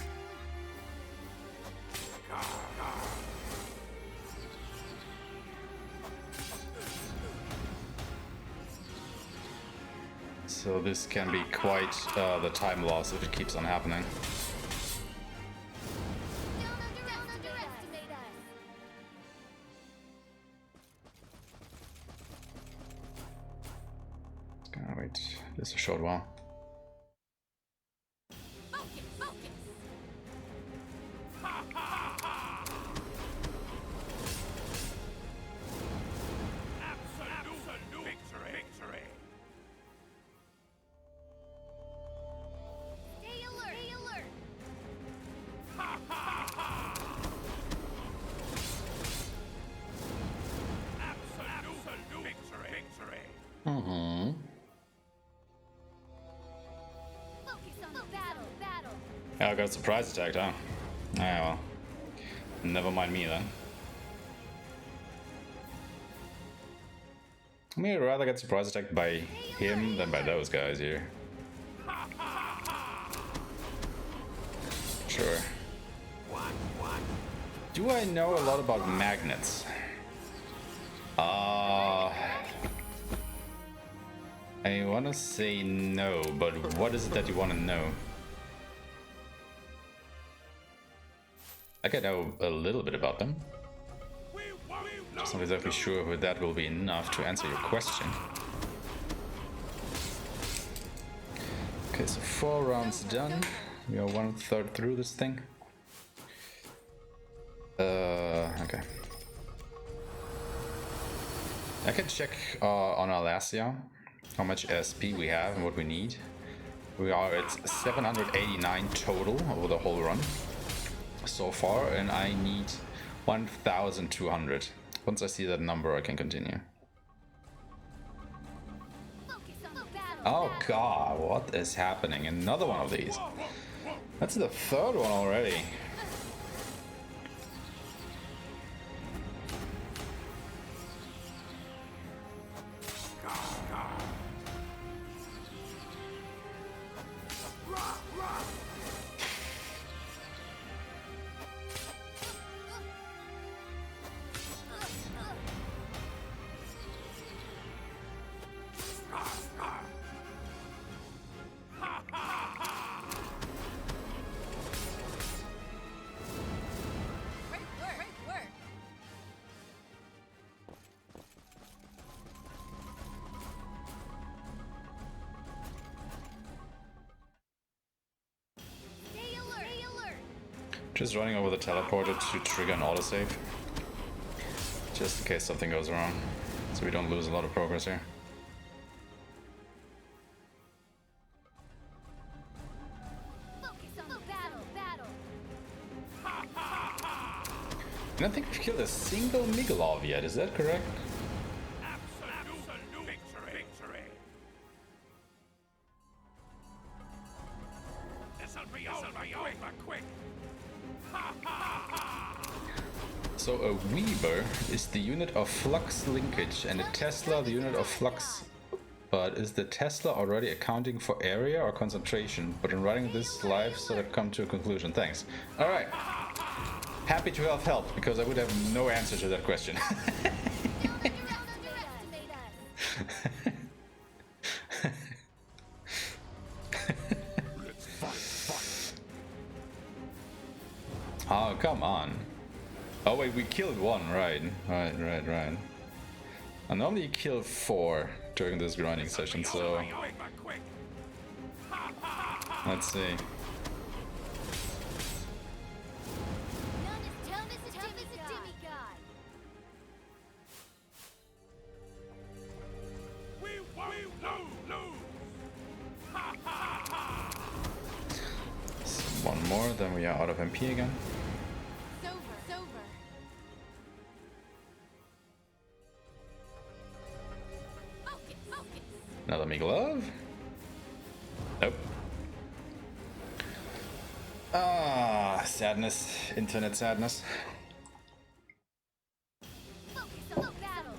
So this can be quite the time loss if it keeps on happening. Don't underestimate us. It's gonna wait just a short while. Focus, focus. Absolute victory. Stay alert. Stay alert. Absolute victory. Mm-hmm. Focus on the battle. Yeah, I got surprise attacked, huh? Ah, well. Never mind me then. I mean, I'd rather get surprise attacked by him than by those guys here. Sure. Do I know a lot about magnets? I wanna say no, but what is it that you wanna know? I can know a little bit about them. Just not exactly sure whether that will be enough to answer your question. Okay, so 4 rounds done. We are 1/3 through this thing. Okay. I can check on Astria how much SP we have and what we need. We are at 789 total over the whole run so far, and I need 1,200. Once I see that number, I can continue. Focus on the battle. Oh god, what is happening? Another one of these. That's the 3rd one already. Great work. Stay alert. Just running over the teleporter to trigger an autosave. Just in case something goes wrong. So we don't lose a lot of progress here. Focus on the battle. I don't think we've killed a single Migalov yet, is that correct? Absolute victory. This'll be over quick. So a Weaver is the unit of flux linkage and a Tesla the unit of flux. But is the Tesla already accounting for area or concentration? But in writing this live, so I've come to a conclusion. Thanks. Alright. Happy to have helped, because I would have no answer to that question. Don't underestimate us. Oh, come on. Oh wait, we killed one, right. Right. I normally kill 4 during this grinding session, so let's see. None as tough as a demigod. We won't lose. So one more, then we are out of MP again. It's over. Another me glove? Nope. Ah, sadness. Infinite sadness. Focus on battle.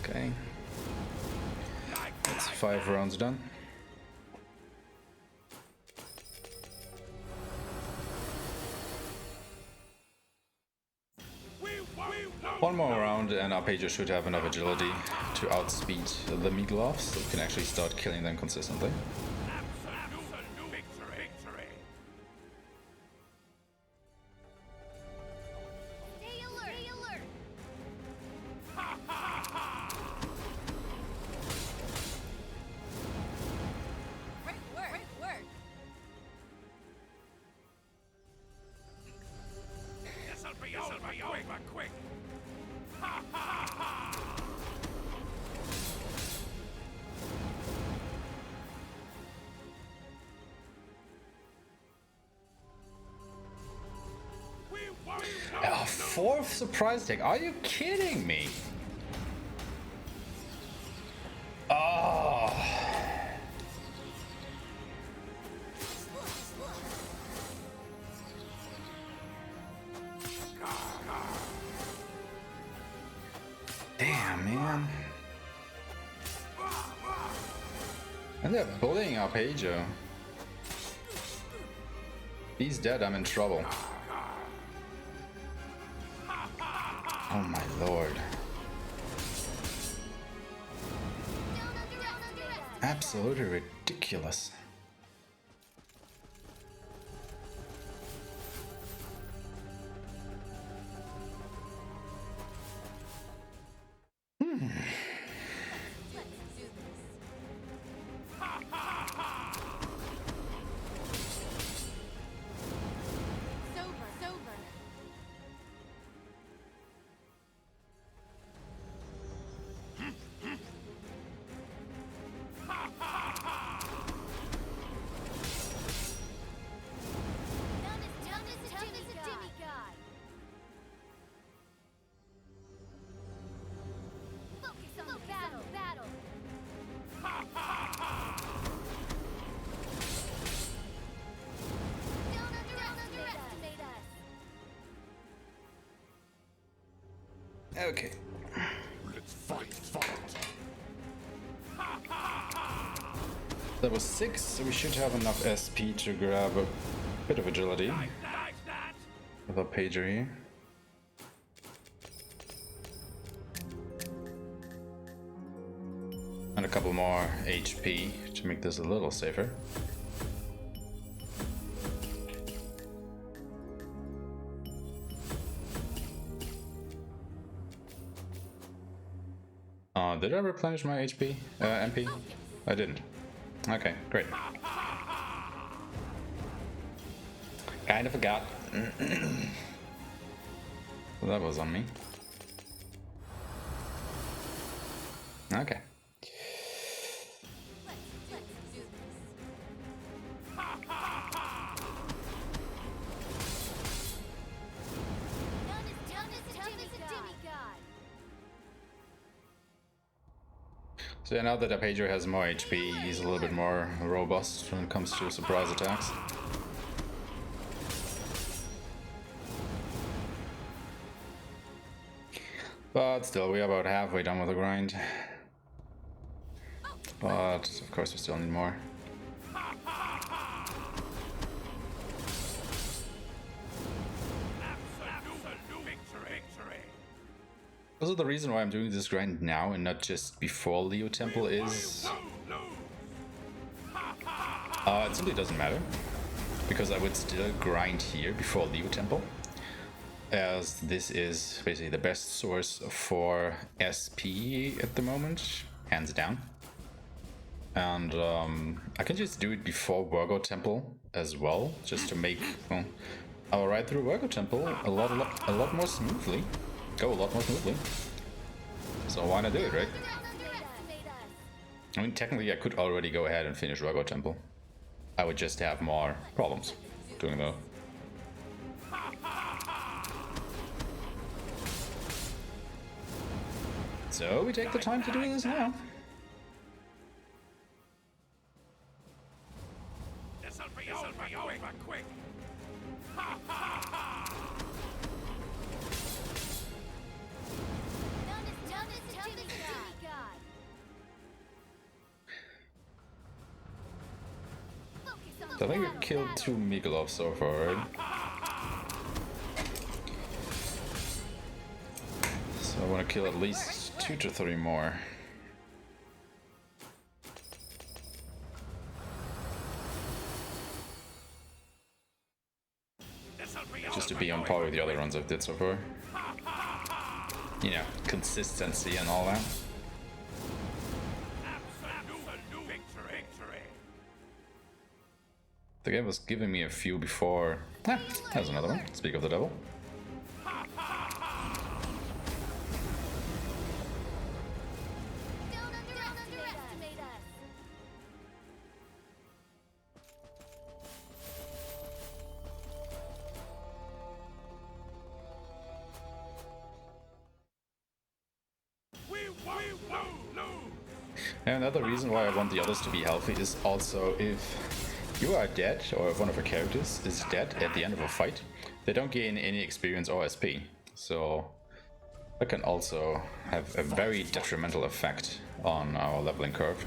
Okay. That's 5 rounds done. One more round and our pager should have enough agility to outspeed the Meatloafs, so we can actually start killing them consistently. Absolute victory. Stay alert. Great work. This'll be over quick. A 4th surprise attack? Are you kidding me? Oh. Damn, man. And they're bullying our pager. He's dead, I'm in trouble. Oh my lord. Absolutely ridiculous. Okay. Let's fight. That was 6, so we should have enough SP to grab a bit of agility with our pager here. And a couple more HP to make this a little safer. Did I replenish my HP? MP? I didn't. Okay, great. Kinda forgot. Well, that was on me. Okay. So yeah, now that Pedro has more HP, he's a little bit more robust when it comes to surprise attacks. But still, we're about halfway done with the grind. But of course we still need more. Also, the reason why I'm doing this grind now and not just before Leo Temple is... it simply doesn't matter. Because I would still grind here before Leo Temple, as this is basically the best source for SP at the moment, hands down. And I can just do it before Virgo Temple as well, just to make our ride through Virgo Temple a lot more smoothly. Go a lot more smoothly. So why not do it, right? I mean, technically I could already go ahead and finish Virgo Temple. I would just have more problems doing that. So we take the time to do this now. This'll be over quick. Ha ha ha! Done is to me, God. Focus on So I think we killed 2 Mikolov so far, right? So I want to kill at least 2 to 3 more. Just to be on par with the other runs I've did so far. You know, consistency and all that. Absolute victory. The game was giving me a few before. Ah, there's another one. Speak of the devil. Don't underestimate us. We won't lose. And another reason why I want the others to be healthy is also if you are dead, or if one of your characters is dead at the end of a fight, they don't gain any experience or SP. So that can also have a very detrimental effect on our leveling curve.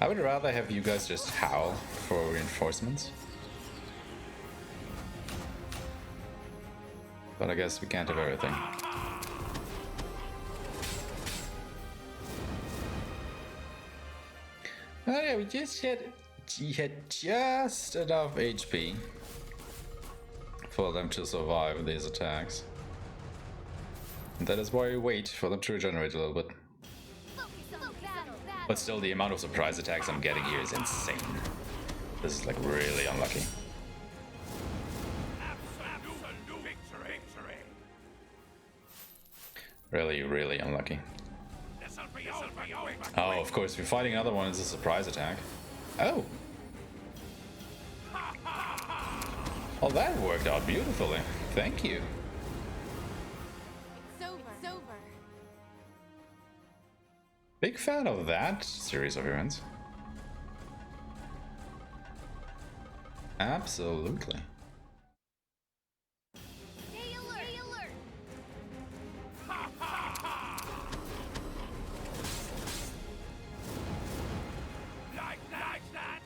I would rather have you guys just howl for reinforcements. But I guess we can't have everything. Oh yeah, we had just enough HP for them to survive these attacks. And that is why we wait for them to regenerate a little bit. Focus on battle. But still, the amount of surprise attacks I'm getting here is insane. This is like really unlucky. Absolute victory. Really, really unlucky. This'll be over quick. Oh, of course, we're fighting another one. It's a surprise attack. Oh! Oh, that worked out beautifully. Thank you. It's over. Big fan of that series of events. Absolutely. Stay alert. Like that.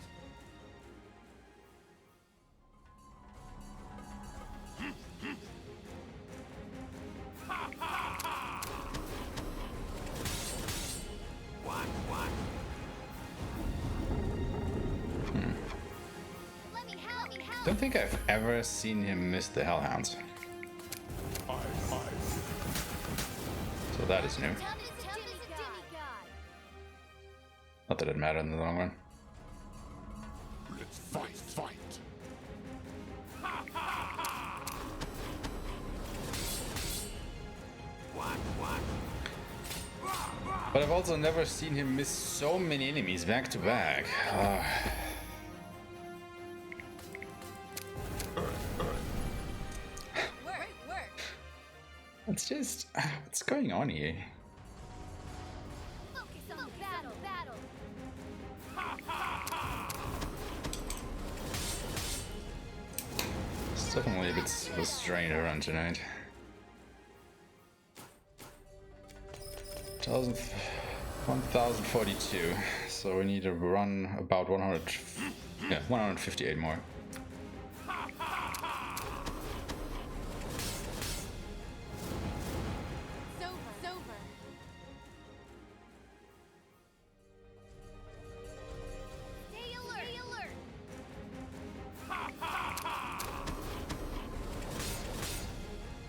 What? Let me help. Don't think I've ever seen him miss the Hellhounds. So that is new. Done is to me, God. Not that it mattered in the long run. Let's fight. What? But I've also never seen him miss so many enemies back to back. Work. It's just... what's going on here? Focus on battle. It's definitely a bit of a strain to run tonight. 1042, so we need to run about 158 more. It's over. Stay alert.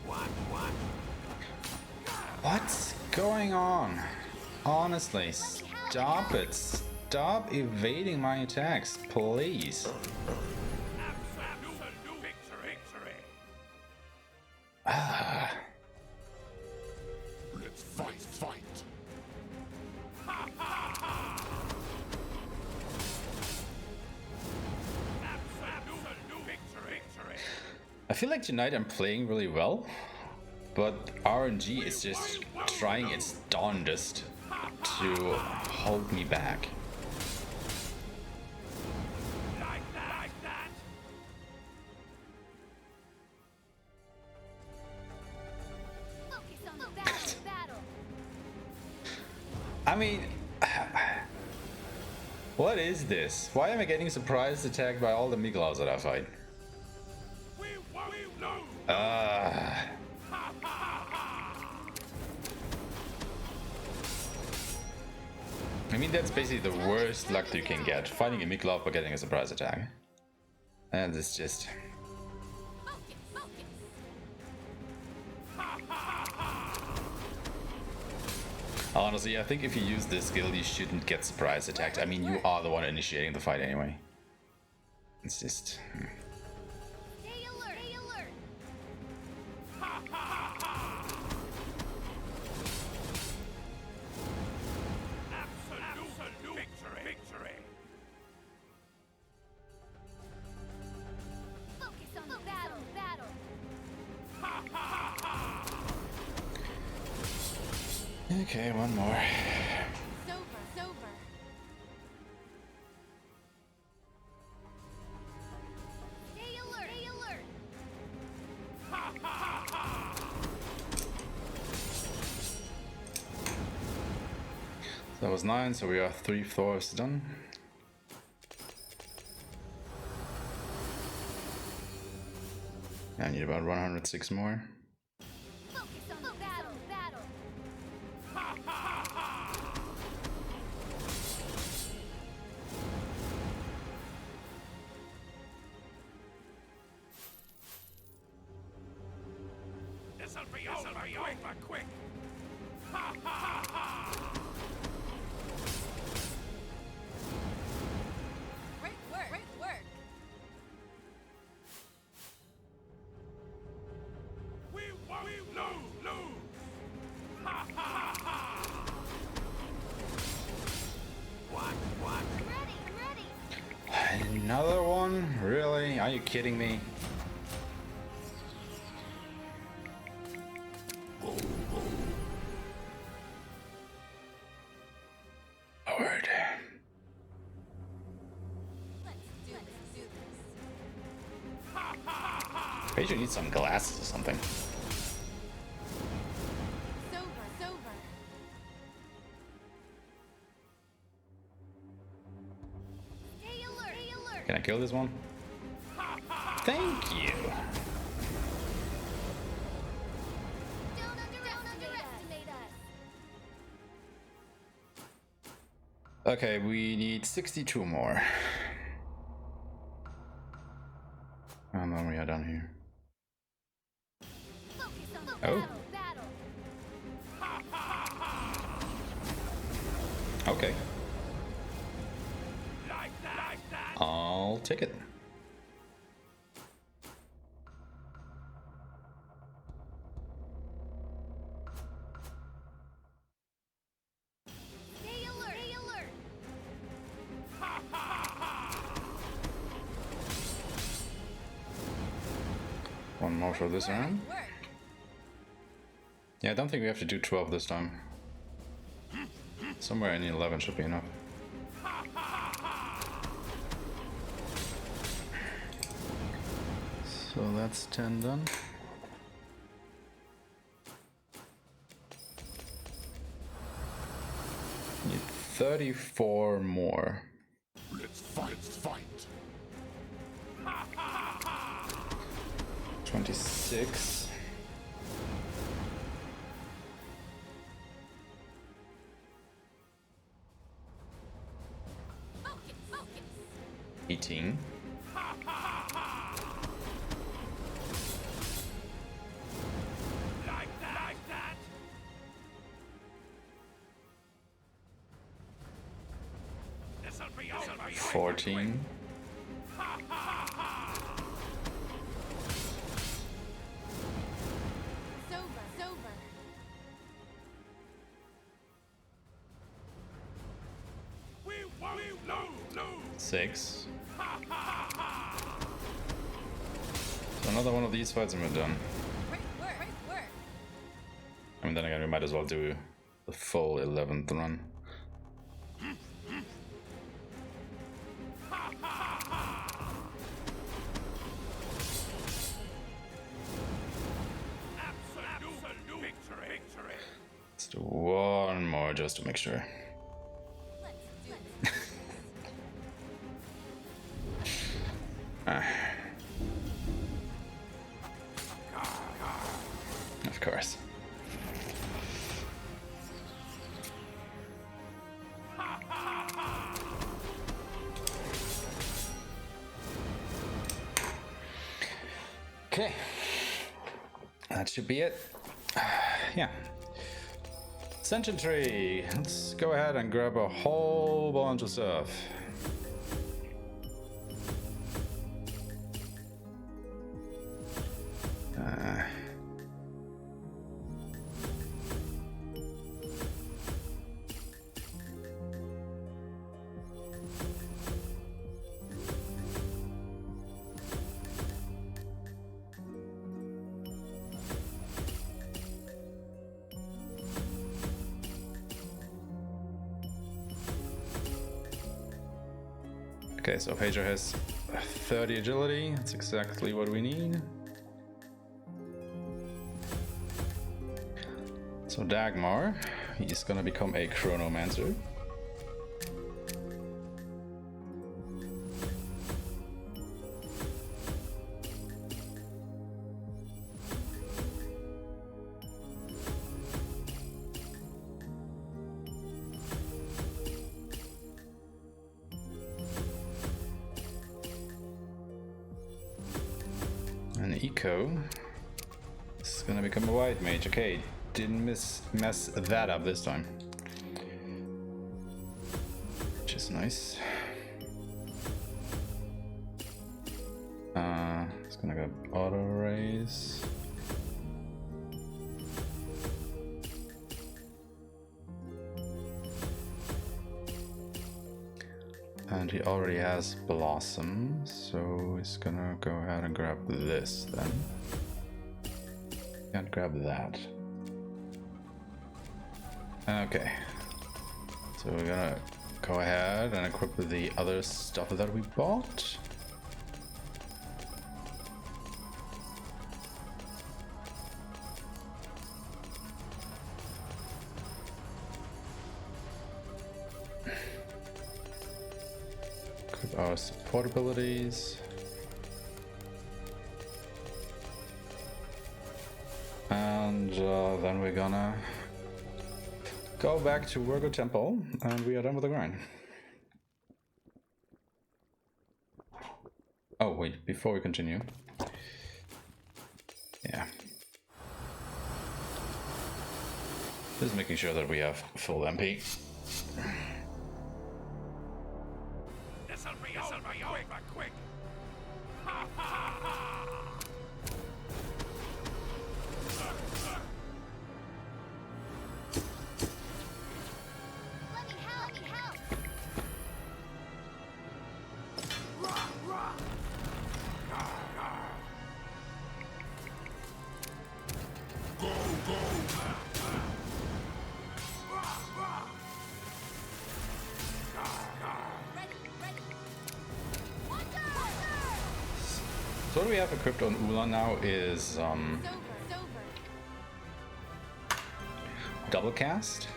What? What's going on? Honestly, stop it. Stop evading my attacks, please. Absolute victory. Let's fight. Absolute victory. I feel like tonight I'm playing really well, but RNG is just trying its darndest to hold me back. Like that. Focus on the battle. I mean, what is this? Why am I getting surprise attacked by all the Miglaus that I fight? We know. I mean, that's basically the worst luck you can get, fighting a Miglav but getting a surprise attack. And it's just... Honestly, I think if you use this skill, you shouldn't get surprise attacked. I mean, you are the one initiating the fight anyway. It's just... Stay alert. Absolute victory. Focus on the battle. Okay, one more. Sober. Stay alert. That was 9, so we are 3/4 done. I need about 106 more. Focus on the battle. This'll be over quick. Great work. We won't lose. What? I'm ready. Another one? Really? Are you kidding me? Lord. Let's do this. Paige needs some glasses or something. Sober. Stay alert. Can I kill this one? Thank you. Don't underestimate us. Okay, we need 62 more. And then we are done here. Focus on the battle. Okay, Like that. I'll take it. Stay alert. One more for this round. Work. Yeah, I don't think we have to do 12 this time. Somewhere in 11 should be enough. So that's 10 done. Need 34 more. Let's fight. 26. Focus. 18. Like that. 14. Sober. 6. So another one of these fights and we're done. Great work. mean, then again, we might as well do the full 11th run. Absolute victory. Let's do one more just to make sure. Of course. Okay, that should be it. Yeah. Ascension tree. Let's go ahead and grab a whole bunch of stuff. Okay, so Pedro has 30 agility. That's exactly what we need. So Dagmar, he's gonna become a Chronomancer. And Eco is gonna become a white mage. Okay, didn't mess that up this time, which is nice. It's gonna go auto raise. And he already has Blossom, so he's gonna go ahead and grab this then. Can't grab that. Okay. So we're gonna go ahead and equip the other stuff that we bought. Our support abilities, and then we're gonna go back to Virgo Temple and we are done with the grind. Oh wait, before we continue, yeah, just making sure that we have full MP. Quick. Let me help. So what we have equipped on Ulan now is double cast,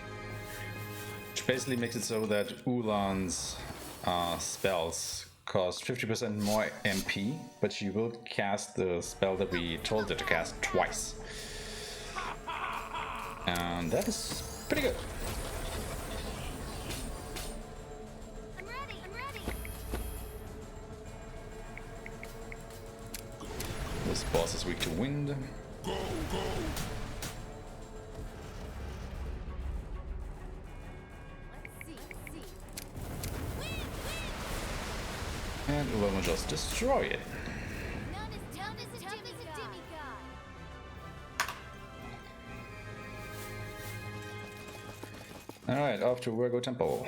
which basically makes it so that Ulan's spells cost 50% more MP, but she will cast the spell that we told her to cast twice. And that is pretty good. I'm ready. This boss is weak to wind. And Ulan will just destroy it. None as tough as a demigod. Alright, off to Virgo Temple.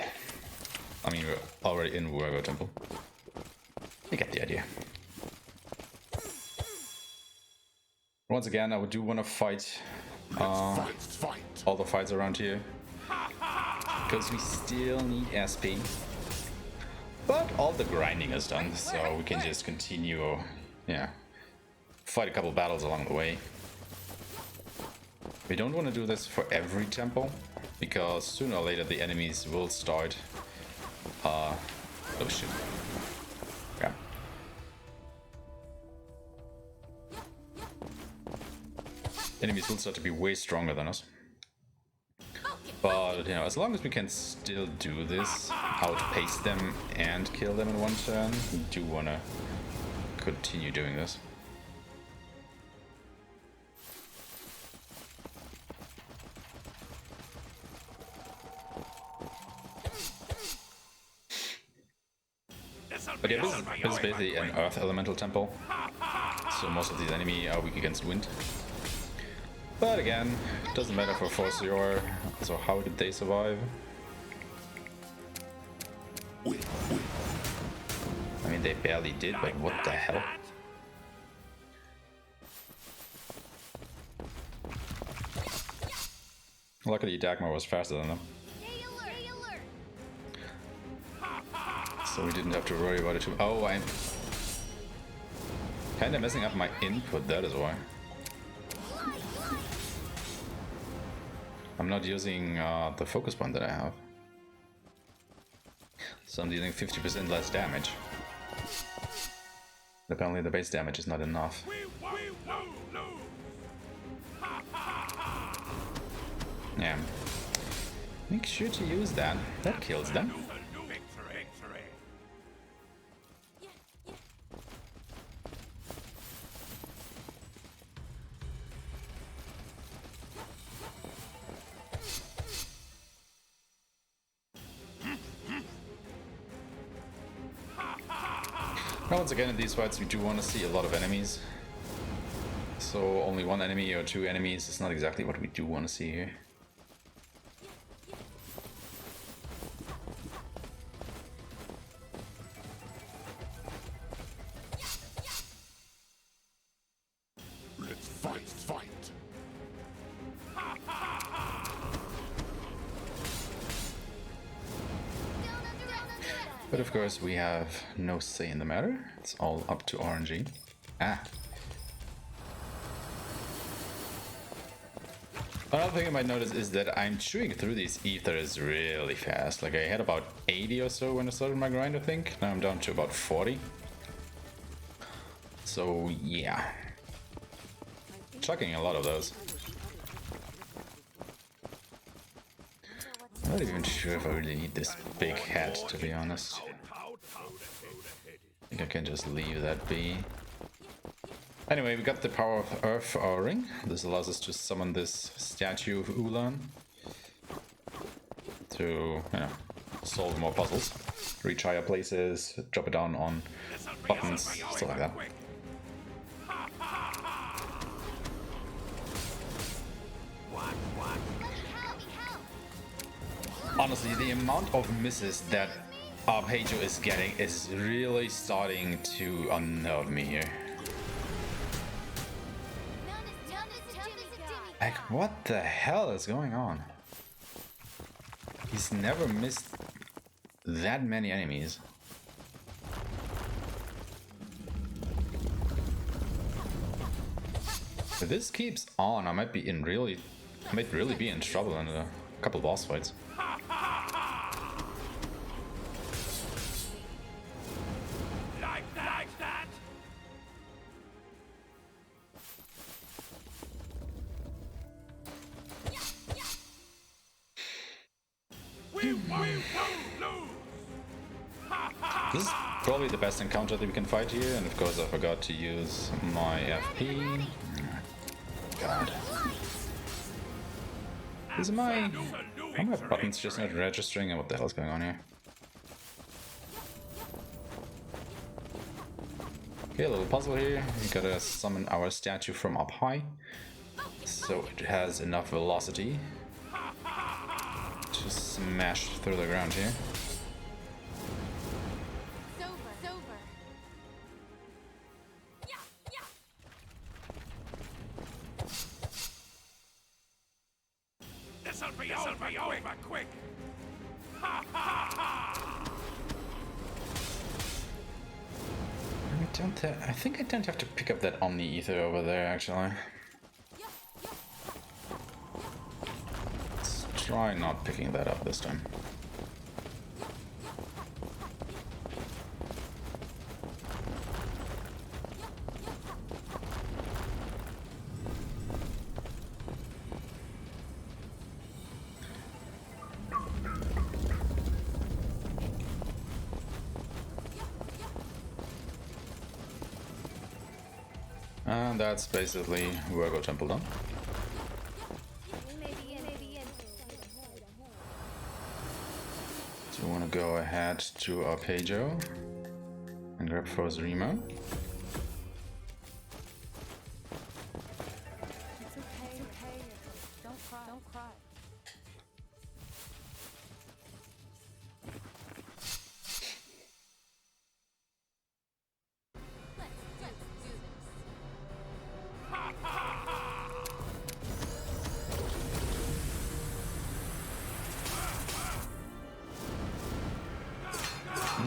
I mean, we're already in Virgo Temple. You get the idea. Once again, I do want to fight all the fights around here. Because we still need SP. But all the grinding is done, so we can just continue, yeah, fight a couple battles along the way. We don't want to do this for every temple, because sooner or later the enemies will start. Oh shit. Yeah. Enemies will start to be way stronger than us. But, you know, as long as we can still do this, outpace them and kill them in one turn, we do want to continue doing this. But yeah, this is basically an earth elemental temple, so most of these enemy are weak against wind. But again, it doesn't matter for Force Your, so how did they survive? I mean, they barely did, but what the hell? Luckily, Dagmar was faster than them. So we didn't have to worry about it too. Oh, I'm kinda messing up my input, that is why. I'm not using the focus point that I have. So I'm dealing 50% less damage. Apparently the base damage is not enough. Yeah. Make sure to use that. That kills them. Now once again in these fights we do want to see a lot of enemies. So only one enemy or two enemies is not exactly what we do want to see here. Let's fight. But of course we have no say in the matter. It's all up to RNG. Another thing I might notice is that I'm chewing through these ethers really fast. Like I had about 80 or so when I started my grind, I think. Now I'm down to about 40. So yeah. Chucking a lot of those. I'm not even sure if I really need this big hat, to be honest. I think I can just leave that be. Anyway, we got the power of Earth for our ring. This allows us to summon this statue of Ulan to, you know, solve more puzzles, reach higher places, drop it down on buttons, stuff like that. Honestly, the amount of misses that Arpeggio is getting is really starting to unnerve me here. Like, what the hell is going on? He's never missed that many enemies. If this keeps on, I might really be in trouble in a couple boss fights. This is probably the best encounter that we can fight here, and of course I forgot to use my FP. God. Are my buttons just not registering, and what the hell is going on here? Okay, a little puzzle here. We gotta summon our statue from up high, so it has enough velocity to smash through the ground here. This'll be over quick. Ha ha ha! I think I don't have to pick up that Omni Ether over there, actually. Let's try not picking that up this time. And that's basically Scorpio Temple done. So we want to go ahead to Arpeggio and grab Froze Remo. It's okay. Don't cry.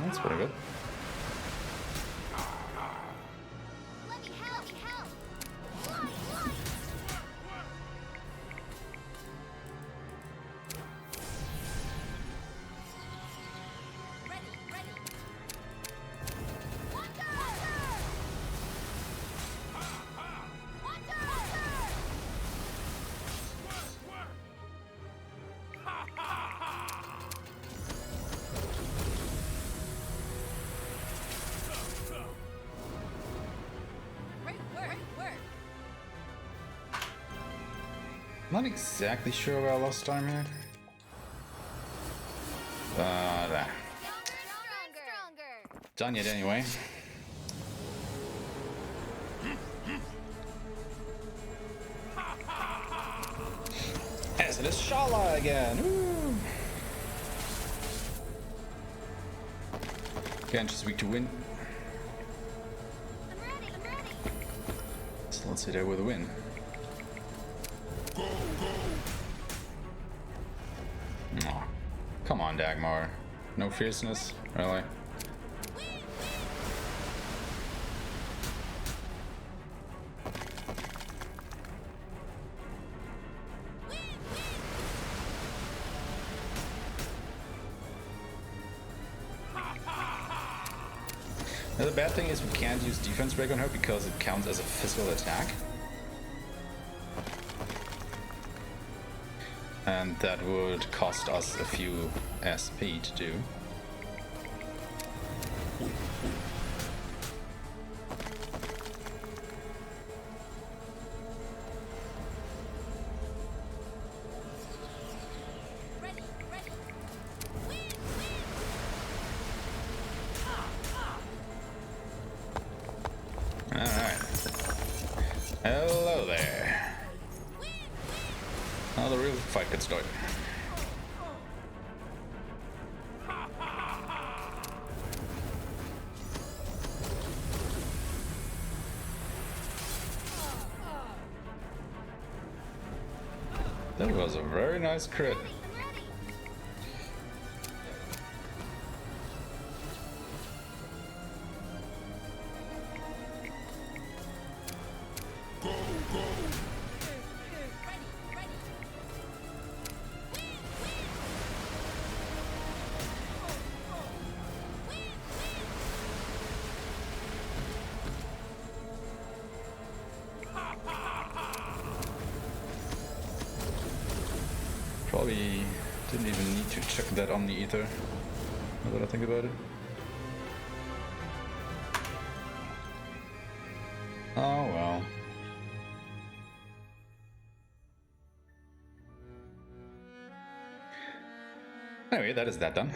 That's pretty good. Let me help. Ready. Not exactly sure where I lost time here. But Stronger. done yet anyway. Yes, it is Shala again. Woo! Again, just weak to win. I'm ready. So let's hit her with a win. Aw, come on, Dagmar. No fierceness? Really? Now, the bad thing is we can't use defense break on her because it counts as a physical attack. And that would cost us a few SP to do. Alright. Hello there. Now the real fight could start. That was a very nice crit. Probably didn't even need to check that Omni Ether, now that I think about it. Oh well. Anyway, that is that done.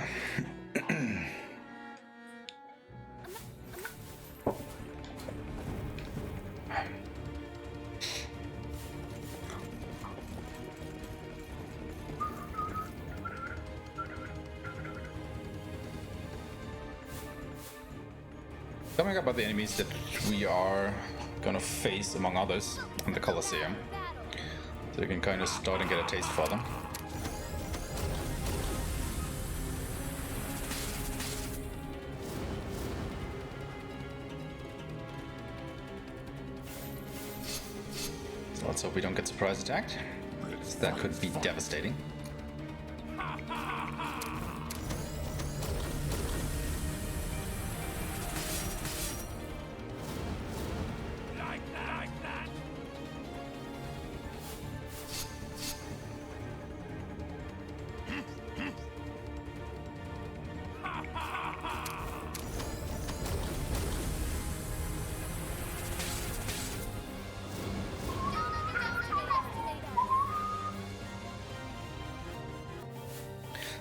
Coming up are the enemies that we are gonna face, among others, in the Colosseum. So you can kind of start and get a taste for them. Let's hope we don't get surprise attacked. That could be devastating.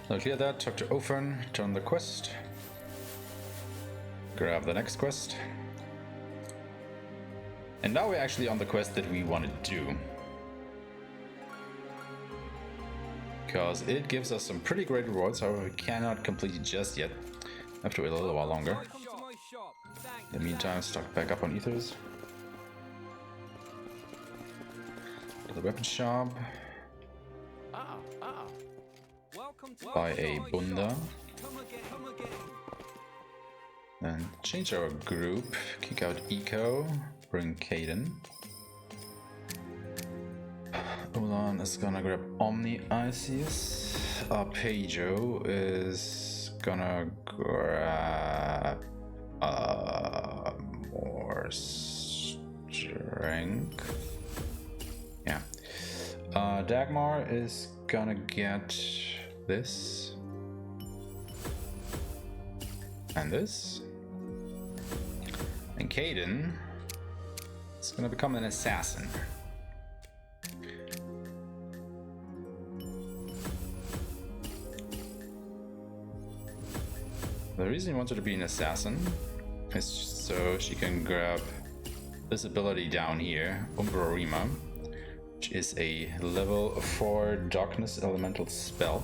So clear that, talk to Ophern, turn the quest. Grab the next quest. And now we're actually on the quest that we want to do. Because it gives us some pretty great rewards, however we cannot complete it just yet. Have to wait a little while longer. In the meantime, stock back up on ethers. Go to the weapon shop. Buy a Bunda. And change our group. Kick out Eco. Bring Caden. Ulan is gonna grab Omni Abilities. Arpeggio is gonna grab more strength. Yeah. Dagmar is gonna get this and this, and Caden is gonna become an assassin. The reason he wanted to be an assassin is so she can grab this ability down here, Umbrarima, which is a level 4 darkness elemental spell.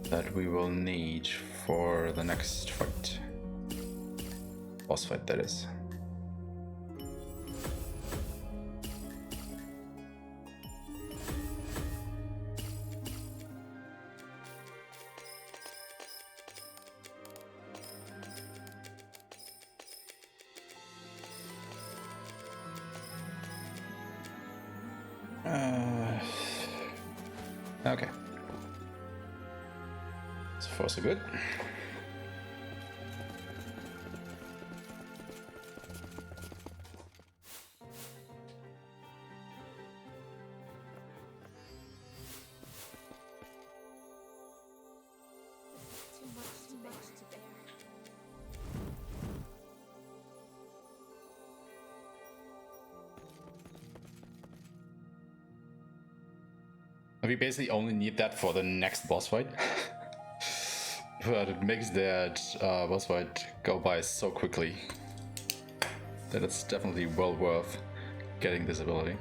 That we will need for the next fight. Boss fight, that is. Okay. So far so good. Too much to bear. We basically only need that for the next boss fight. But it makes that boss fight go by so quickly that it's definitely well worth getting this ability.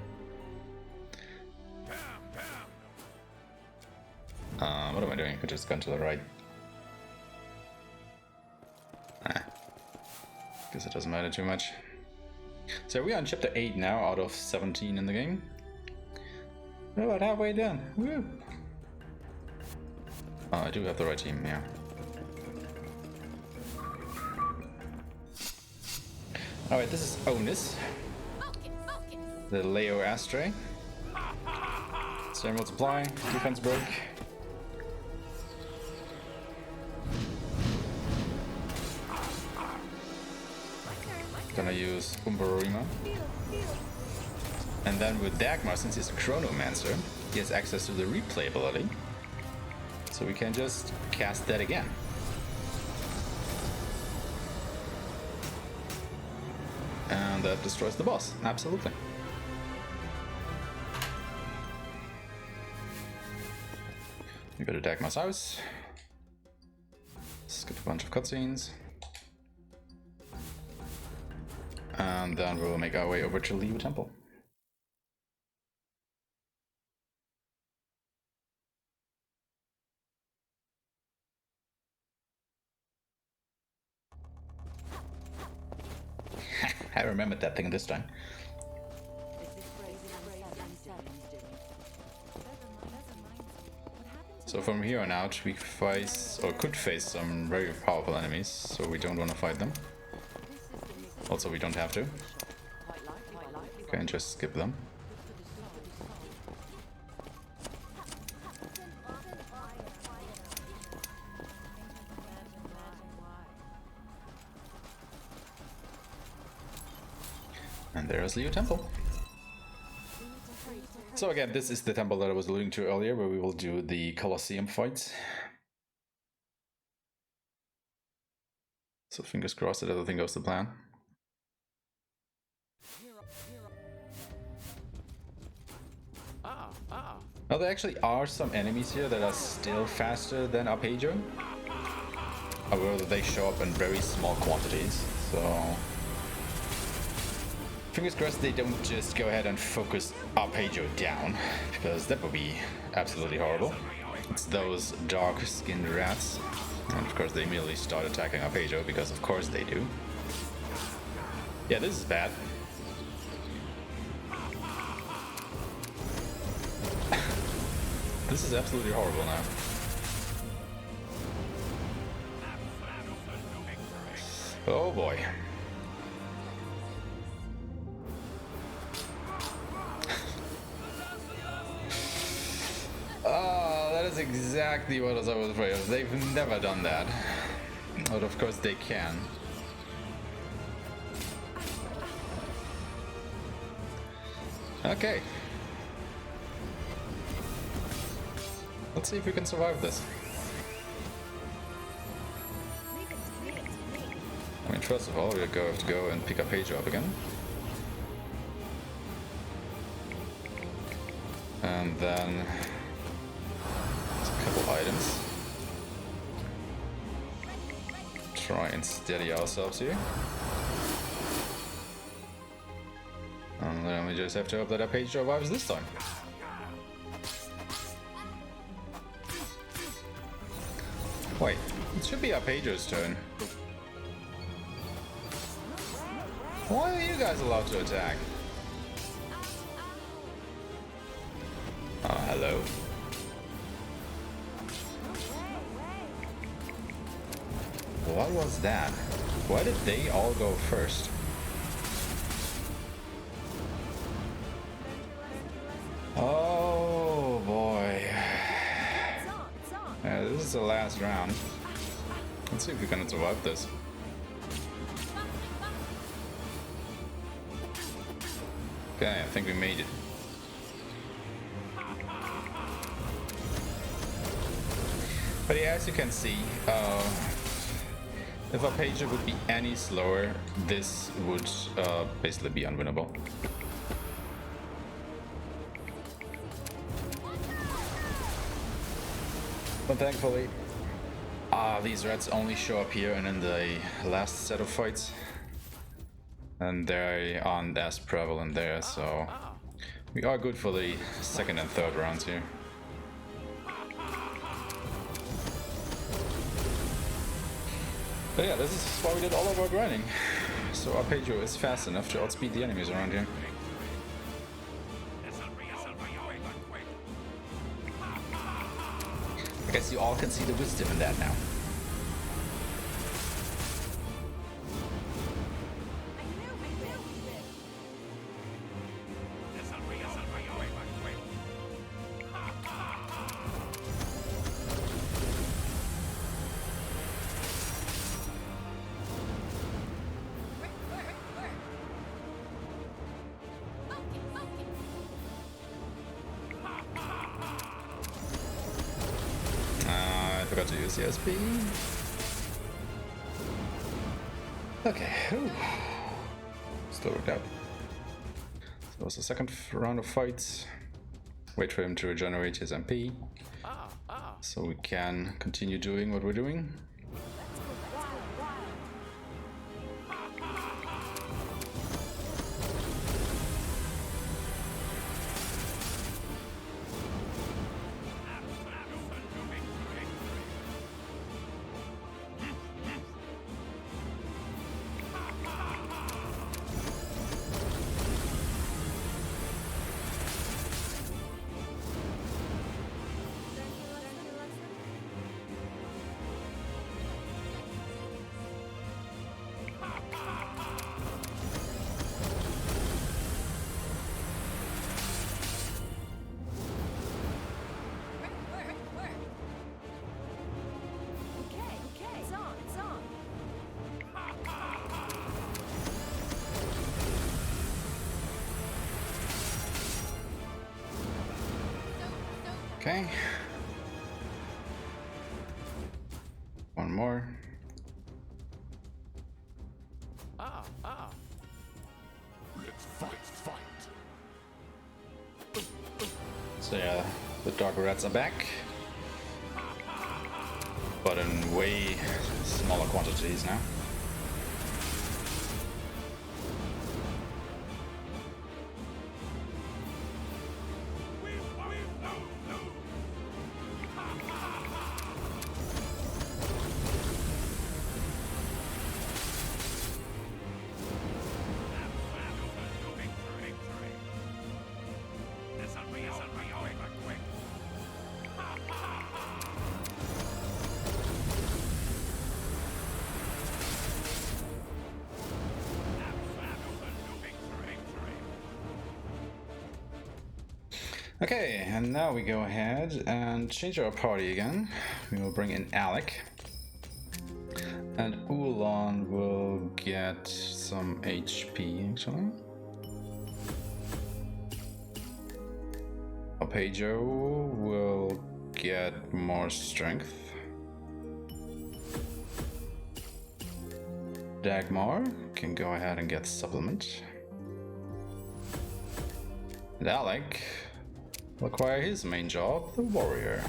What am I doing? I could just gone to the right. Guess it doesn't matter too much. So we're on chapter 8 now out of 17 in the game. We're about halfway done. Woo! Oh, I do have the right team, yeah. Alright, this is Onus. The Leo Astray. Same multiply, defense break. Gonna use Umbrarima. And then with Dagmar, since he's a Chronomancer, he has access to the replay ability. So we can just cast that again. And that destroys the boss, absolutely. We go to Dagmar's house. Skip a bunch of cutscenes. And then we'll make our way over to Libra Temple. I remembered that thing this time. So from here on out, we face, or could face, some very powerful enemies, so we don't want to fight them. Also, we don't have to. Can just skip them. And there's Libra Temple. So again, this is the temple that I was alluding to earlier, where we will do the Colosseum fights. So fingers crossed that everything goes to plan. Now there actually are some enemies here that are still faster than Arpeggio. However, they show up in very small quantities, so... Fingers crossed they don't just go ahead and focus Arpeggio down, because that would be absolutely horrible. It's those dark-skinned rats. And of course they immediately start attacking Arpeggio, because of course they do. Yeah, this is bad. This is absolutely horrible now. Oh boy. Oh, that is exactly what I was afraid of. They've never done that. But of course they can. Okay. Let's see if we can survive this. I mean, first of all, we're going to go and pick up Arpeggio up again. And then a couple items. Try and steady ourselves here. And then we just have to hope that Arpeggio survives this time. Wait, it should be Arpeggio's turn. Why are you guys allowed to attack? Oh, hello. What was that? Why did they all go first? Oh boy. Yeah, this is the last round. Let's see if we can survive this. Okay, I think we made it. But yeah, as you can see, if Arpeggio would be any slower, this would basically be unwinnable. But thankfully, these rats only show up here and in the last set of fights. And they aren't as prevalent there, so we are good for the second and third rounds here. But yeah, this is why we did all of our grinding. So Arpeggio is fast enough to outspeed the enemies around here. I guess you all can see the wisdom in that now. I forgot to use the SP. Okay, whew. Still worked out. So that was the second round of fights. Wait for him to regenerate his MP, so we can continue doing what we're doing. Okay. One more. Let's fight. So yeah, the dog rats are back. But in way smaller quantities now. Okay, and now we go ahead and change our party again. We will bring in Alec. And Ulan will get some HP, actually. Arpeggio will get more strength. Dagmar can go ahead and get supplement. And Alec will acquire his main job, the warrior.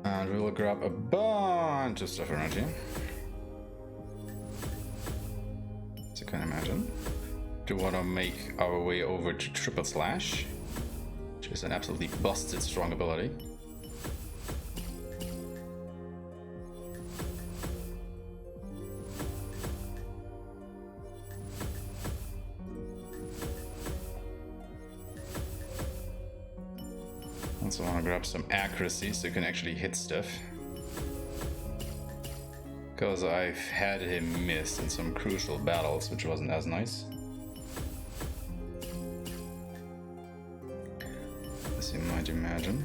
And we will grab a bunch of stuff around here. As you can imagine. Do want to make our way over to Triple Slash, which is an absolutely busted strong ability. Also want to grab some accuracy so you can actually hit stuff. Because I've had him miss in some crucial battles, which wasn't as nice. As you might imagine.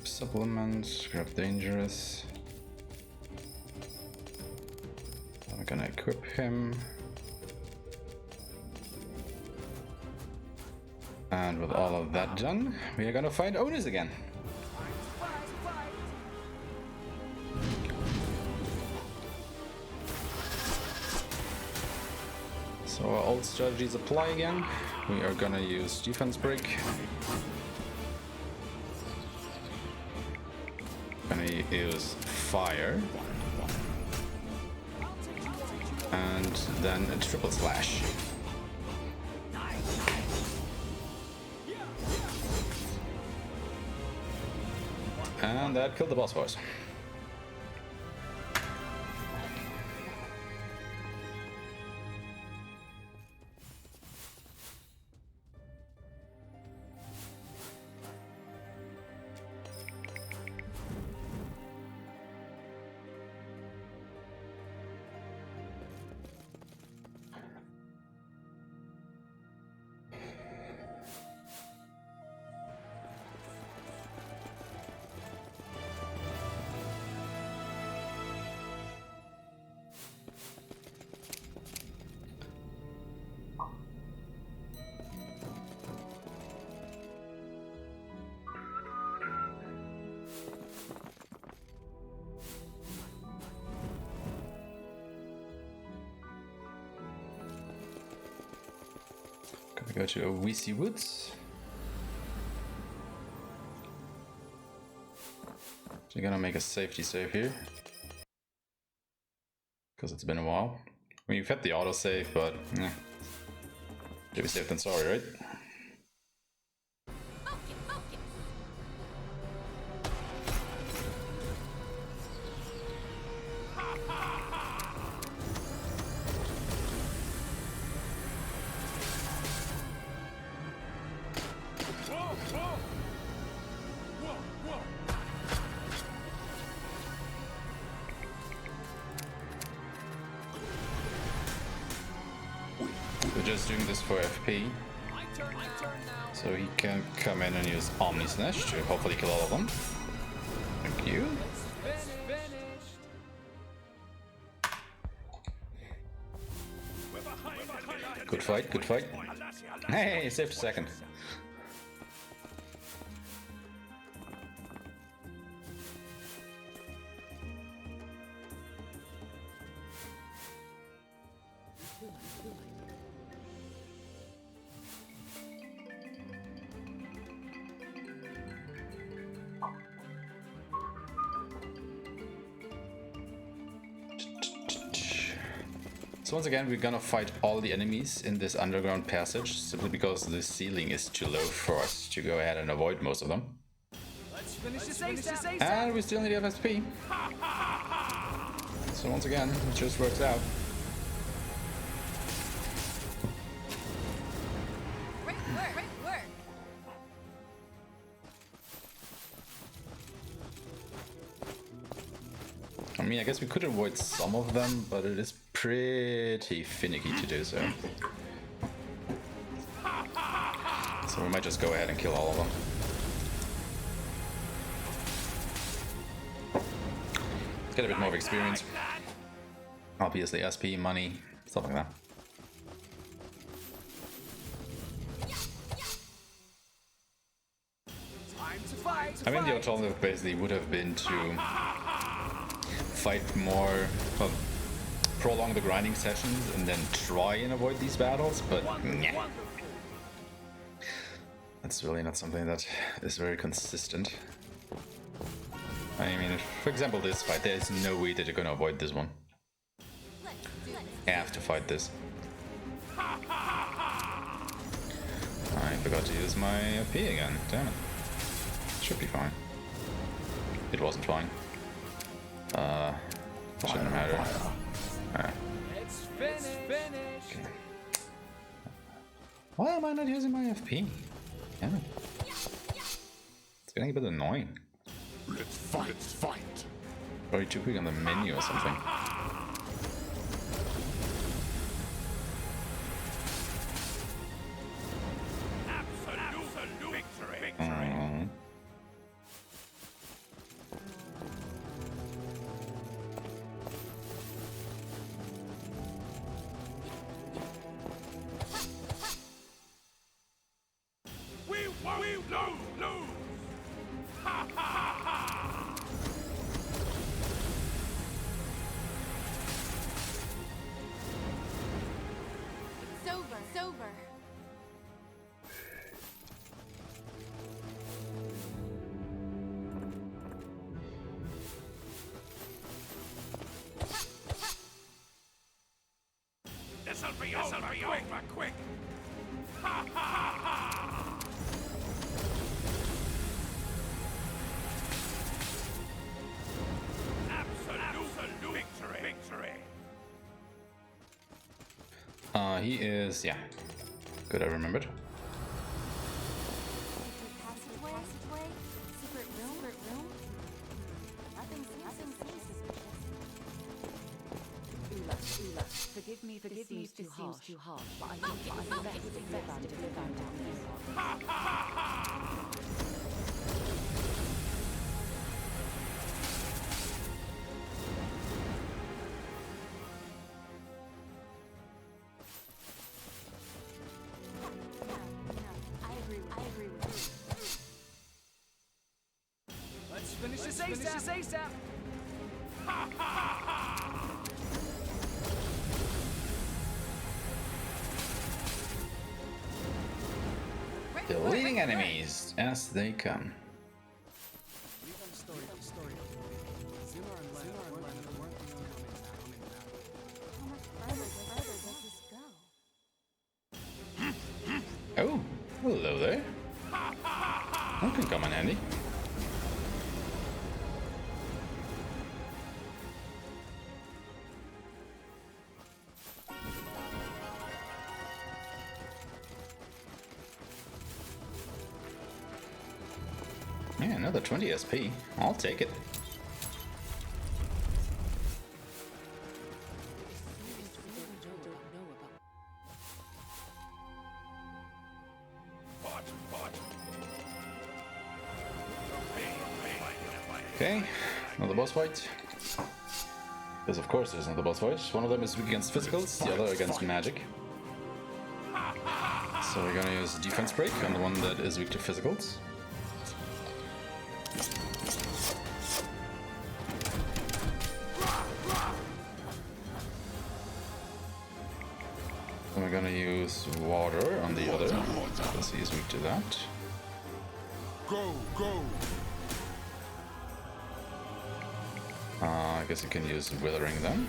Supplements, grab dangerous. I'm gonna equip him. And with all of that done, we are gonna find Onis again. So our old strategies apply again. We are gonna use defense break. Gonna use fire. And then a triple slash. And that killed the boss boys. Gonna go to Owisi Woods. So you're gonna make a safety save here. Because it's been a while. I mean, you've hit the autosave, but eh. Better be safe than sorry, right? We're just doing this for FP, so he can come in and use Omni Slash to hopefully kill all of them. Thank you. Good fight, good fight. Hey, saved a second. So once again, we're gonna fight all the enemies in this underground passage, simply because the ceiling is too low for us to go ahead and avoid most of them. Let's finish this ASAP. And we still need FSP. So once again, it just works out. Great work. I mean, I guess we could avoid some of them, but it is pretty finicky to do so. So we might just go ahead and kill all of them. Let's get a bit more of experience. Obviously SP, money, stuff like that. Time to fight. I mean, the alternative basically would have been to fight more, well, prolong the grinding sessions and then try and avoid these battles, but nah. That's really not something that is very consistent. I mean, for example, this fight, there's no way that you're gonna avoid this one. I have to fight this. I forgot to use my FP again, damn it. Should be fine. It wasn't fine. Shouldn't matter. It's finished. Okay. Why am I not using my FP? Damn it. It's getting a bit annoying. Let's fight. Probably too quick on the menu or something. Absolute victory. We lose. Ha ha ha. It's over. This'll be over quick. Ha ha ha. Absolute victory. He is, yeah. Good, I remembered. Passageway? Secret room? Nothing seems suspicious. Ula, forgive me if this seems too harsh, but I think it's best to live down here. I agree with you. Let's finish this ASAP. Deleting enemies as they come. How much further does this go? Oh, hello there. That can come in handy. Yeah, another 20 SP. I'll take it. Okay, another boss fight. Because of course there's another boss fight. One of them is weak against physicals, the other against magic. So we're gonna use defense break on the one that is weak to physicals. And we're gonna use water on the other, because he is weak to that. Go, go. I guess you can use withering then.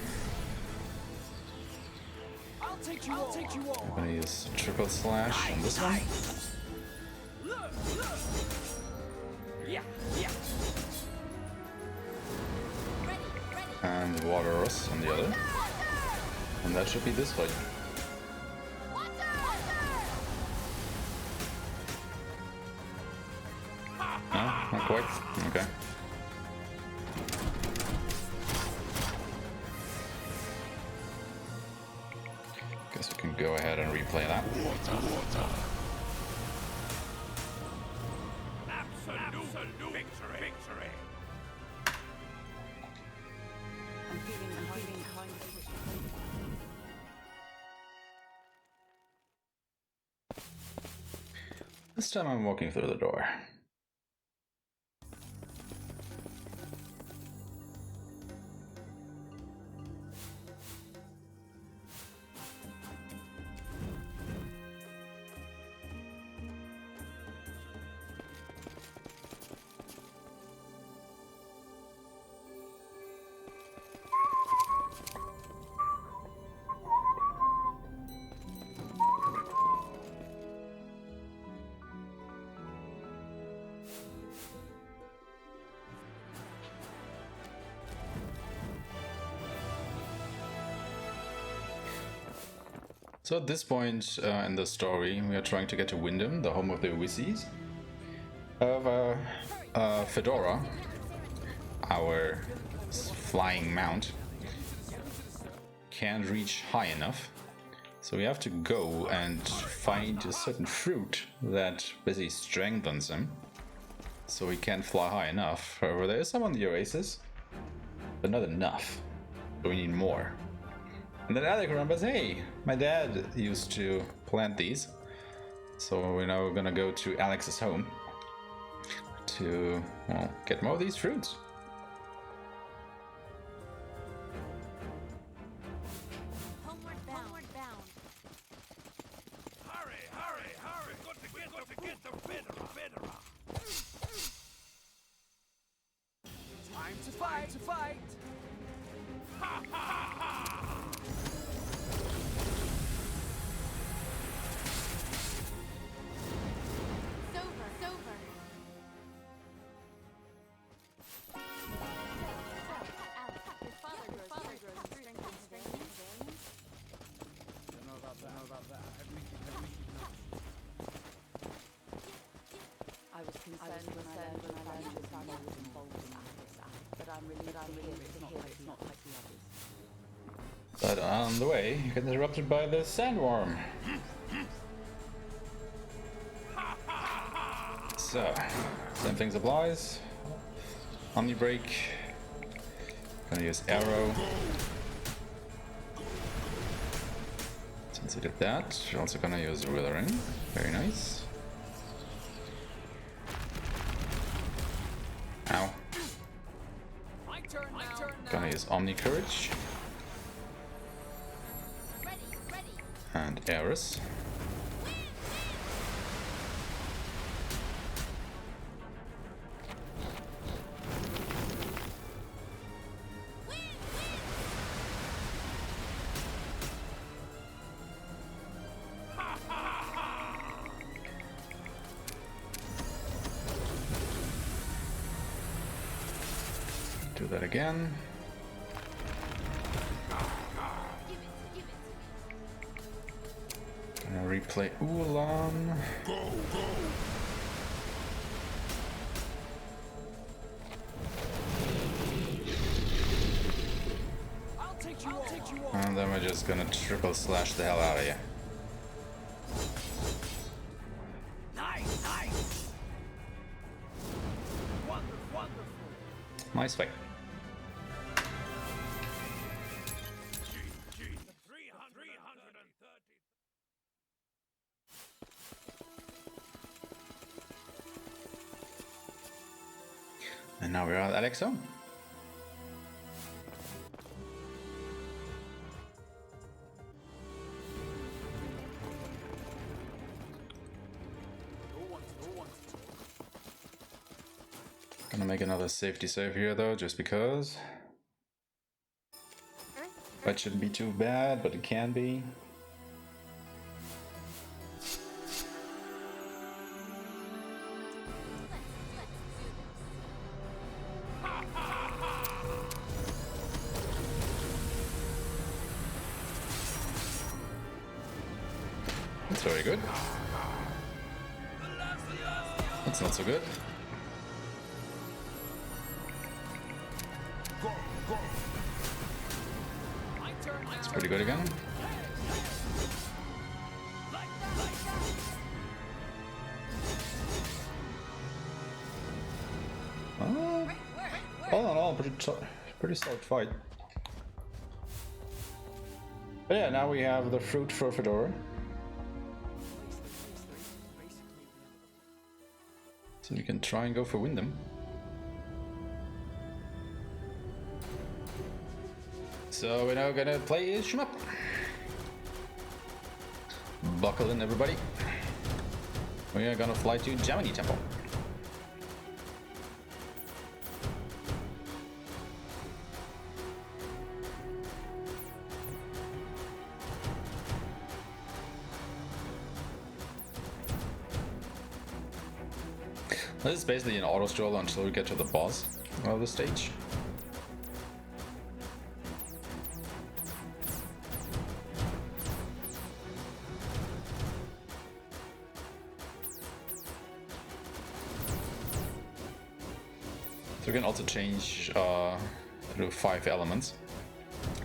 I'll take you all. I'm gonna use triple slash on this one. Yeah. And water us on the other. And that should be this fight. No, not quite. Okay. Guess we can go ahead and replay that. Absolute victory. I'm feeling kind of pushed. This time I'm walking through the door. So at this point in the story, we are trying to get to Wyndham, the home of the Wizzies, of Fedora, our flying mount, can't reach high enough. So we have to go and find a certain fruit that basically strengthens him, so he can't fly high enough. However, there is some on the oasis, but not enough, so we need more. And then Alec remembers, hey, my dad used to plant these. So we're now gonna go to Alex's home to, well, get more of these fruits. Homeward bound. Hurry. We've got to get the Fedora. Time to fight. Sober. Your father grows strength in his veins. Don't know about that. I was concerned when I learned your family was involved in Artisan, but I'm relieved to hear it's not like the others. But on the way, you get interrupted by the sandworm. So, same things applies. Omni break. Gonna use arrow. Since I did that, we're also gonna use withering. Very nice. Ow. My turn now. Gonna use Omni Courage. Ready. And Eris. Do that again. Give it. Gonna replay Ulan. I'll take you all. And then we're just gonna triple slash the hell out of you. Nice. Wonderful. Nice fight. 330. And now we're at Alexo. Gonna make another safety save here though, just because. That shouldn't be too bad, but it can be. That's very good. That's not so good. It's pretty good again. All in all, pretty solid fight. But yeah, now we have the fruit for Fedora. So we can try and go for Wyndham. So we're now gonna play Aeshmah. Buckle in, everybody. We are gonna fly to Omni Temple. This is basically an auto stroll until we get to the boss of the stage. So we can also change through 5 elements,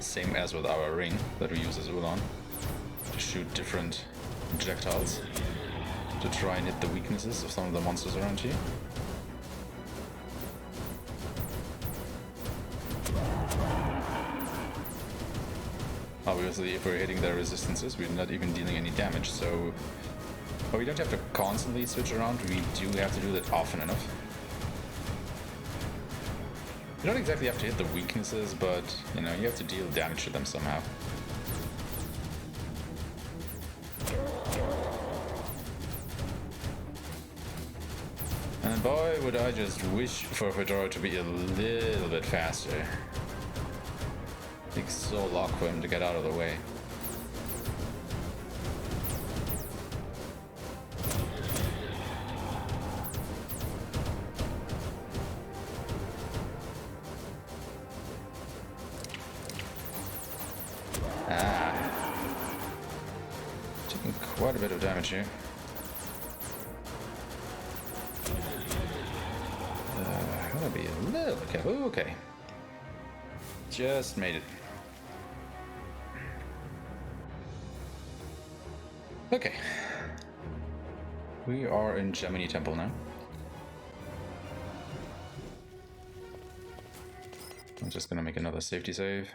same as with our ring that we use as Ulan, to shoot different projectiles to try and hit the weaknesses of some of the monsters around here. Obviously, if we're hitting their resistances, we're not even dealing any damage, so... But we don't have to constantly switch around, we do have to do that often enough. You don't exactly have to hit the weaknesses, but, you know, you have to deal damage to them somehow. And boy, would I just wish for Fedora to be a little bit faster. It takes so long for him to get out of the way. Taking quite a bit of damage here. Gotta be a little bit careful. Okay. Just made it. Okay. We are in Omni Temple now. I'm just gonna make another safety save.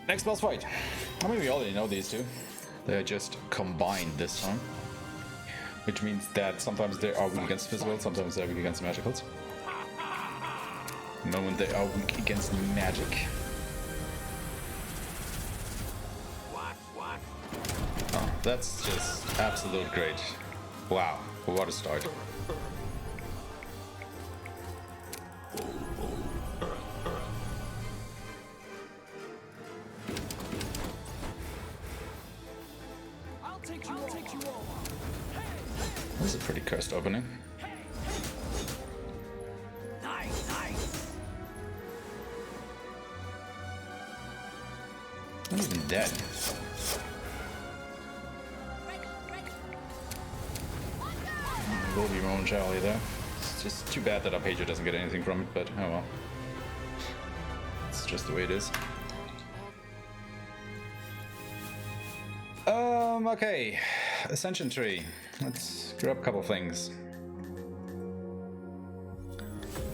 Next boss fight. I mean, we already know these two. They're just combined this time. Which means that sometimes they are weak against physical, sometimes they're weak against magicals. The moment they are weak against magic. Oh, that's just absolute great. Wow, what a start. This is a pretty cursed opening. Not even dead. Will be momentarily there. It's just too bad that Arpeggio doesn't get anything from it, but oh well. It's just the way it is. Okay. Ascension tree. Let's grab a couple things.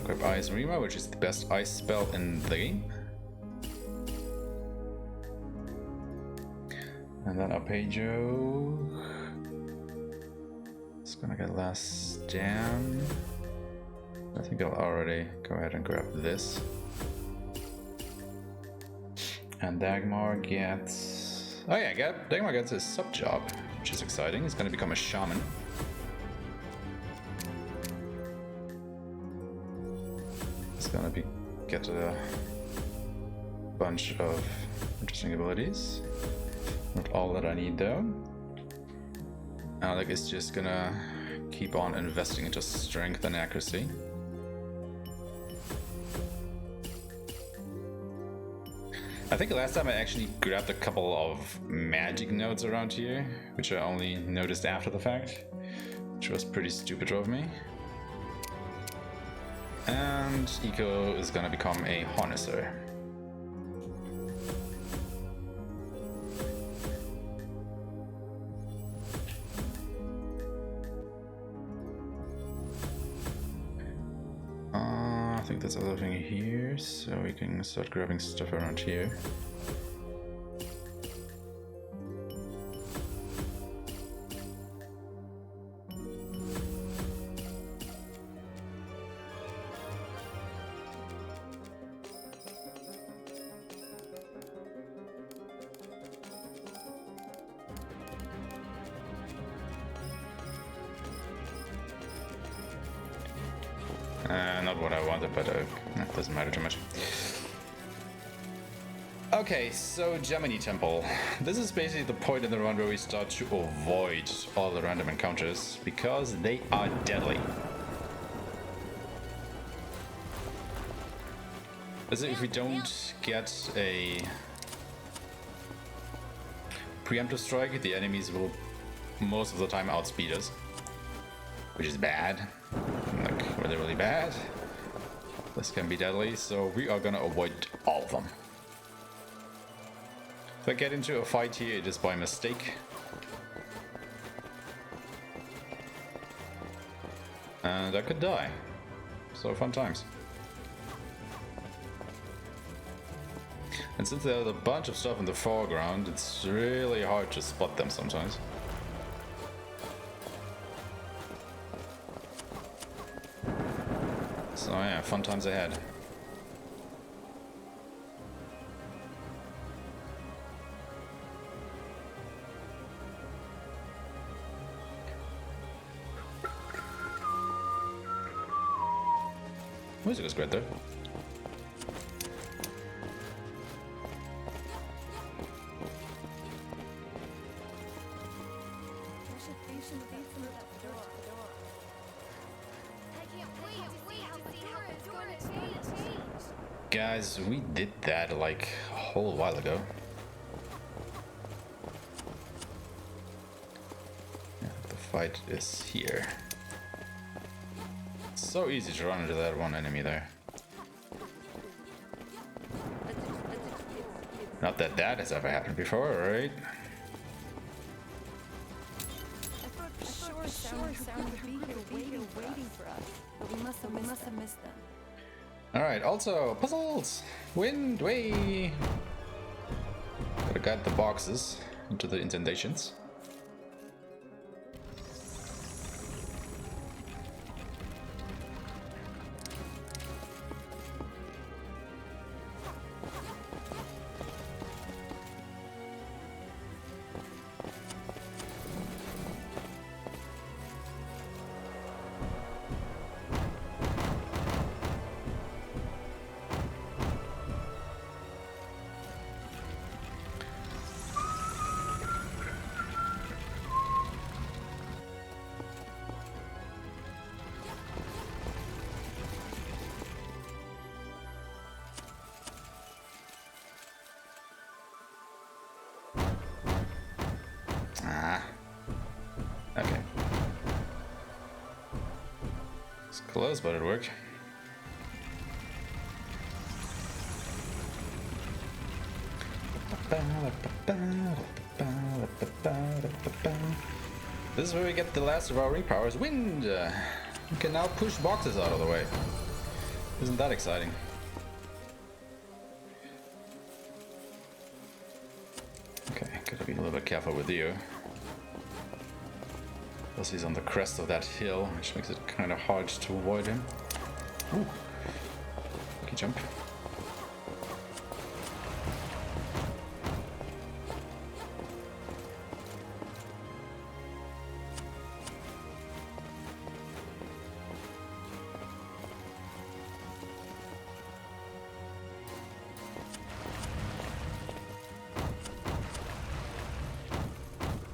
Grab Ice Rima, which is the best ice spell in the game. And then Arpeggio. It's gonna get less jam. I think I'll already go ahead and grab this. And Dagmar gets... Oh yeah, Dagmar gets a sub job, which is exciting. He's gonna become a shaman. He's gonna get a bunch of interesting abilities. Not all that I need though. Alec is just gonna keep on investing into strength and accuracy. I think last time I actually grabbed a couple of magic nodes around here, which I only noticed after the fact, which was pretty stupid of me. And Eco is gonna become a harnesser. I think that's everything here, so we can start grabbing stuff around here. Not what I wanted, but it doesn't matter too much. Okay, so Gemini Temple. This is basically the point in the run where we start to avoid all the random encounters, because they are deadly. As if we don't get a preemptive strike, the enemies will most of the time outspeed us, which is bad. Like, really, really bad. This can be deadly, so we are gonna avoid all of them. If I get into a fight here, it is by mistake. And I could die. So fun times. And since there's a bunch of stuff in the foreground, it's really hard to spot them sometimes. So yeah, fun times ahead. Music is great though. Guys, we did that like a whole while ago. Yeah, the fight is here. It's so easy to run into that one enemy there. Not that that has ever happened before, right? Waiting for us, but we must have missed them. Alright, also, puzzles! Wind, way! Gotta guide the boxes into the indentations. Okay. It's close, but it worked. This is where we get the last of our ring powers. Wind! We can now push boxes out of the way. Isn't that exciting? Okay, Gotta be a little bit careful with you. Plus he's on the crest of that hill, which makes it kind of hard to avoid him. Ooh. Lucky jump.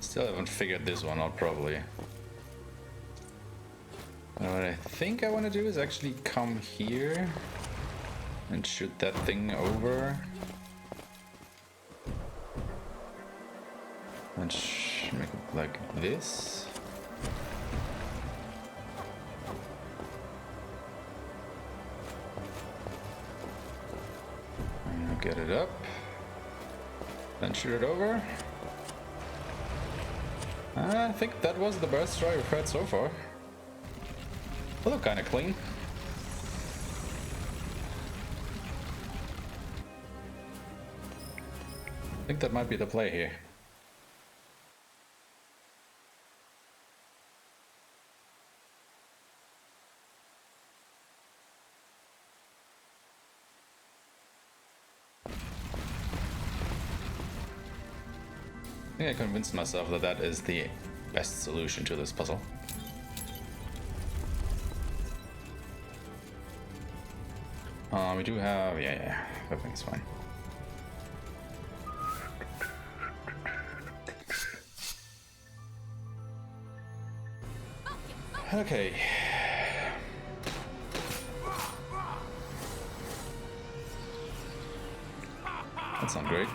Still haven't figured this one out properly. What I think I want to do is actually come here and shoot that thing over. And make it like this. And get it up. Then shoot it over. I think that was the best try we've had so far. They look kind of clean. I think that might be the play here. I think I convinced myself that that is the best solution to this puzzle. We do have, yeah, everything's fine. Okay. That's not great.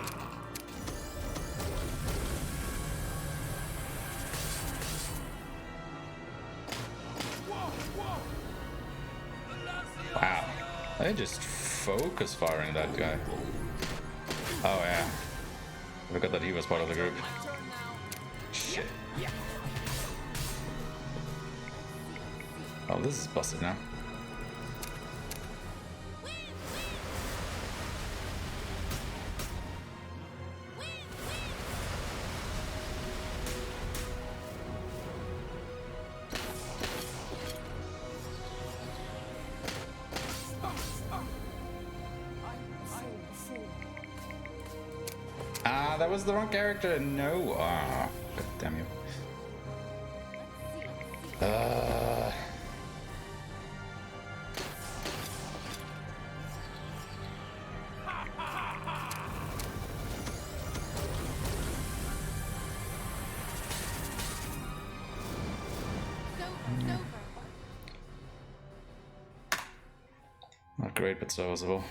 Wow. I just focus firing that guy. Oh yeah. I forgot that he was part of the group. Shit. Oh, this is busted now. Ah, that was the wrong character. No. Ah, god damn you. Not great, but serviceable.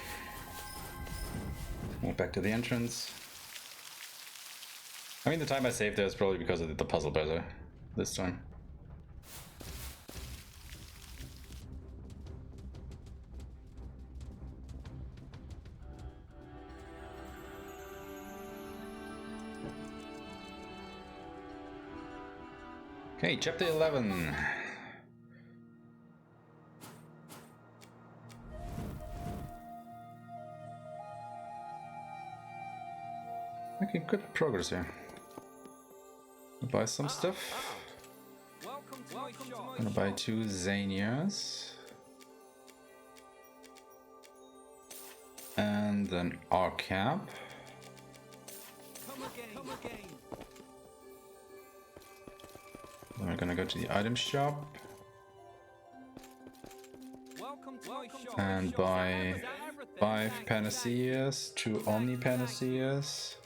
Move back to the entrance. I mean, the time I saved there is probably because I did the puzzle better this time. Okay, chapter 11. Okay, good progress here. Buy some stuff. Gonna buy 2 Xanias. And an Arcap. Then we're gonna go to the item shop. And buy 5 Panaceas, 2 Omni Panaceas.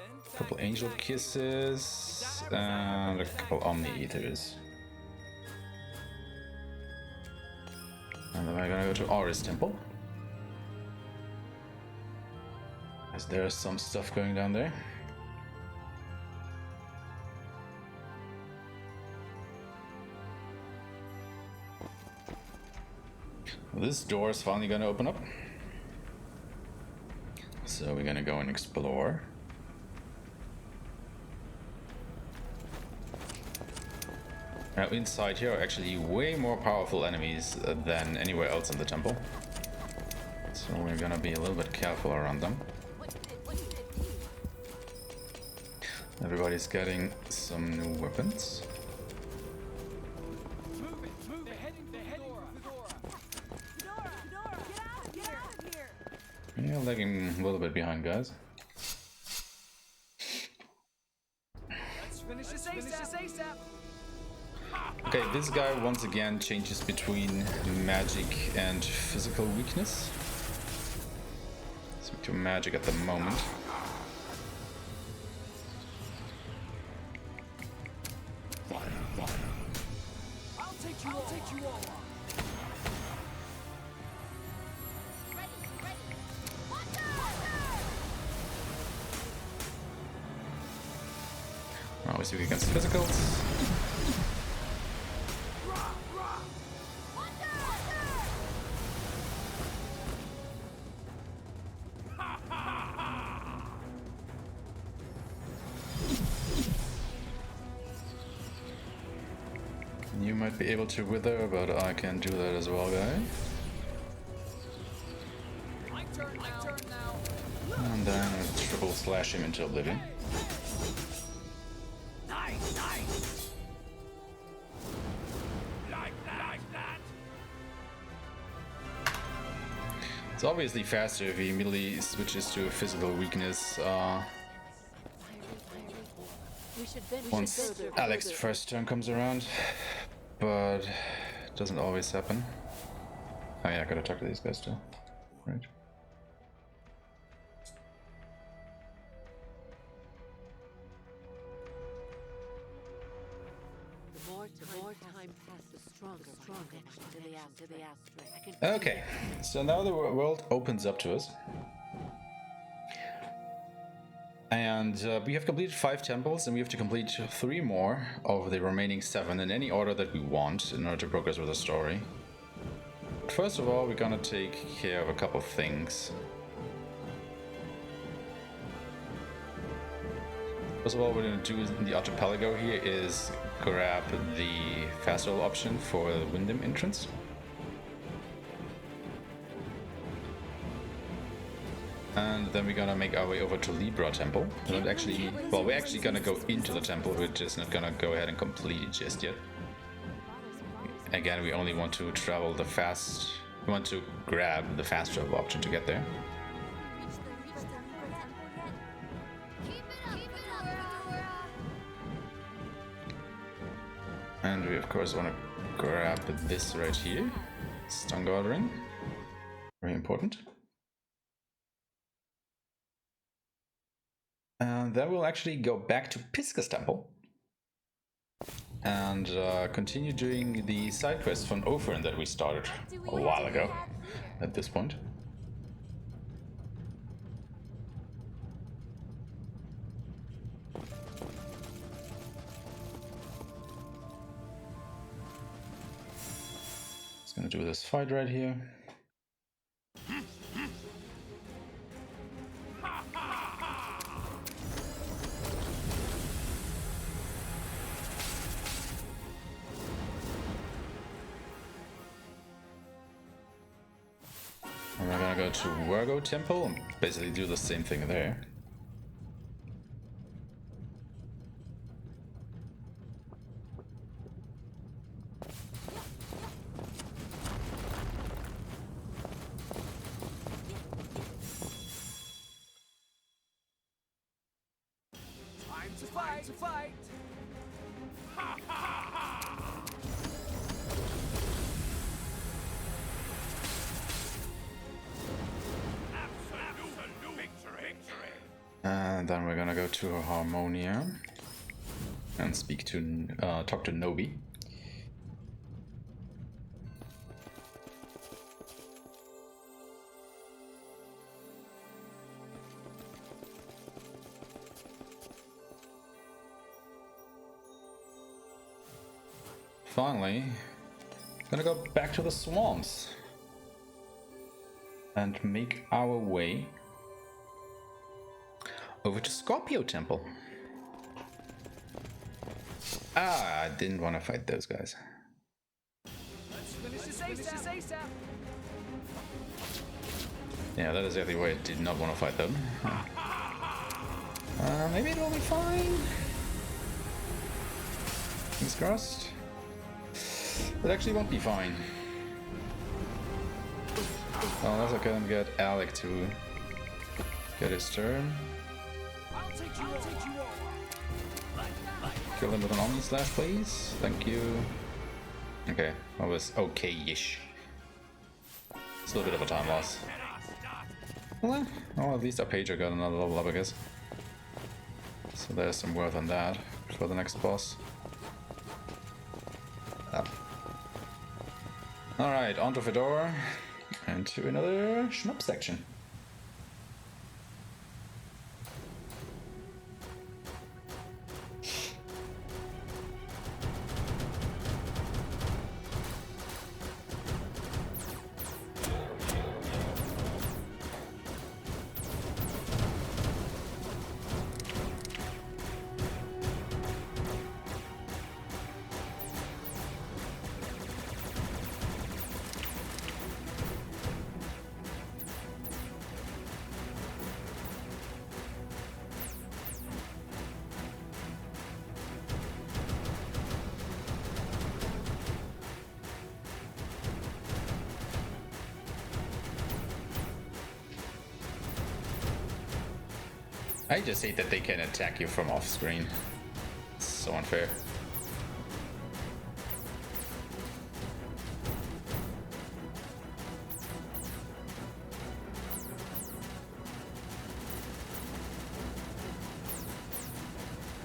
A couple Angel Kisses, and a couple Omni Ethers. And then we're gonna go to Artisan Temple. As there's some stuff going down there. This door is finally gonna open up. So we're gonna go and explore. Now inside here are actually way more powerful enemies than anywhere else in the temple. So we're gonna be a little bit careful around them. Everybody's getting some new weapons. Move it, move it. They're heading for Fedora. Fedora, get out of here. Yeah, lagging a little bit behind, guys. Let's finish this ASAP. Okay, this guy once again changes between magic and physical weakness. Switch to magic at the moment. I'll take you all on. Ready. Always weak against physicals. You might be able to wither, but I can do that as well, guy. My turn now. And then I'll triple slash him into oblivion. Nice. Like that. It's obviously faster if he immediately switches to a physical weakness once Alex's first turn comes around, but it doesn't always happen. Oh yeah, I gotta talk to these guys still. Right. The more time passes, the stronger connection to the Astria. Okay, so now the world opens up to us. And we have completed 5 temples, and we have to complete 3 more of the remaining 7 in any order that we want in order to progress with the story. But first of all, we're gonna take care of a couple of things. First of all, what we're gonna do in the archipelago here is grab the fast travel option for the Wyndham entrance. And then we're gonna make our way over to Libra Temple. We're actually gonna go into the temple, we're just not gonna go ahead and complete it just yet. Again, we only want to travel we want to grab the fast travel option to get there. And we of course want to grab this right here, Stun Guard Ring, very important. And then we'll actually go back to Pisca's Temple and continue doing the side quest from Ophrin that we started a while ago at this point. Just gonna do this fight right here. And we're gonna go to Virgo Temple and basically do the same thing there. Time to fight. Absolute victory. And then we're gonna go to Harmonia and talk to Nobi. Finally, gonna go back to the swamps and make our way over to Scorpio Temple. I didn't want to fight those guys. Let's finish this ASAP. Yeah, that is exactly why I did not want to fight them. Maybe it'll be fine. Fingers crossed. It actually won't be fine. Unless I can get Alec to get his turn. I'll take you all. Kill him with an Omni Slash, please. Thank you. Okay, that was okay-ish. It's a little bit of a time loss. Well, at least our pager got another level up, I guess. So there's some worth on that for the next boss. Alright, on to Fedora. And to another shmup section. I just hate that they can attack you from off screen. It's so unfair.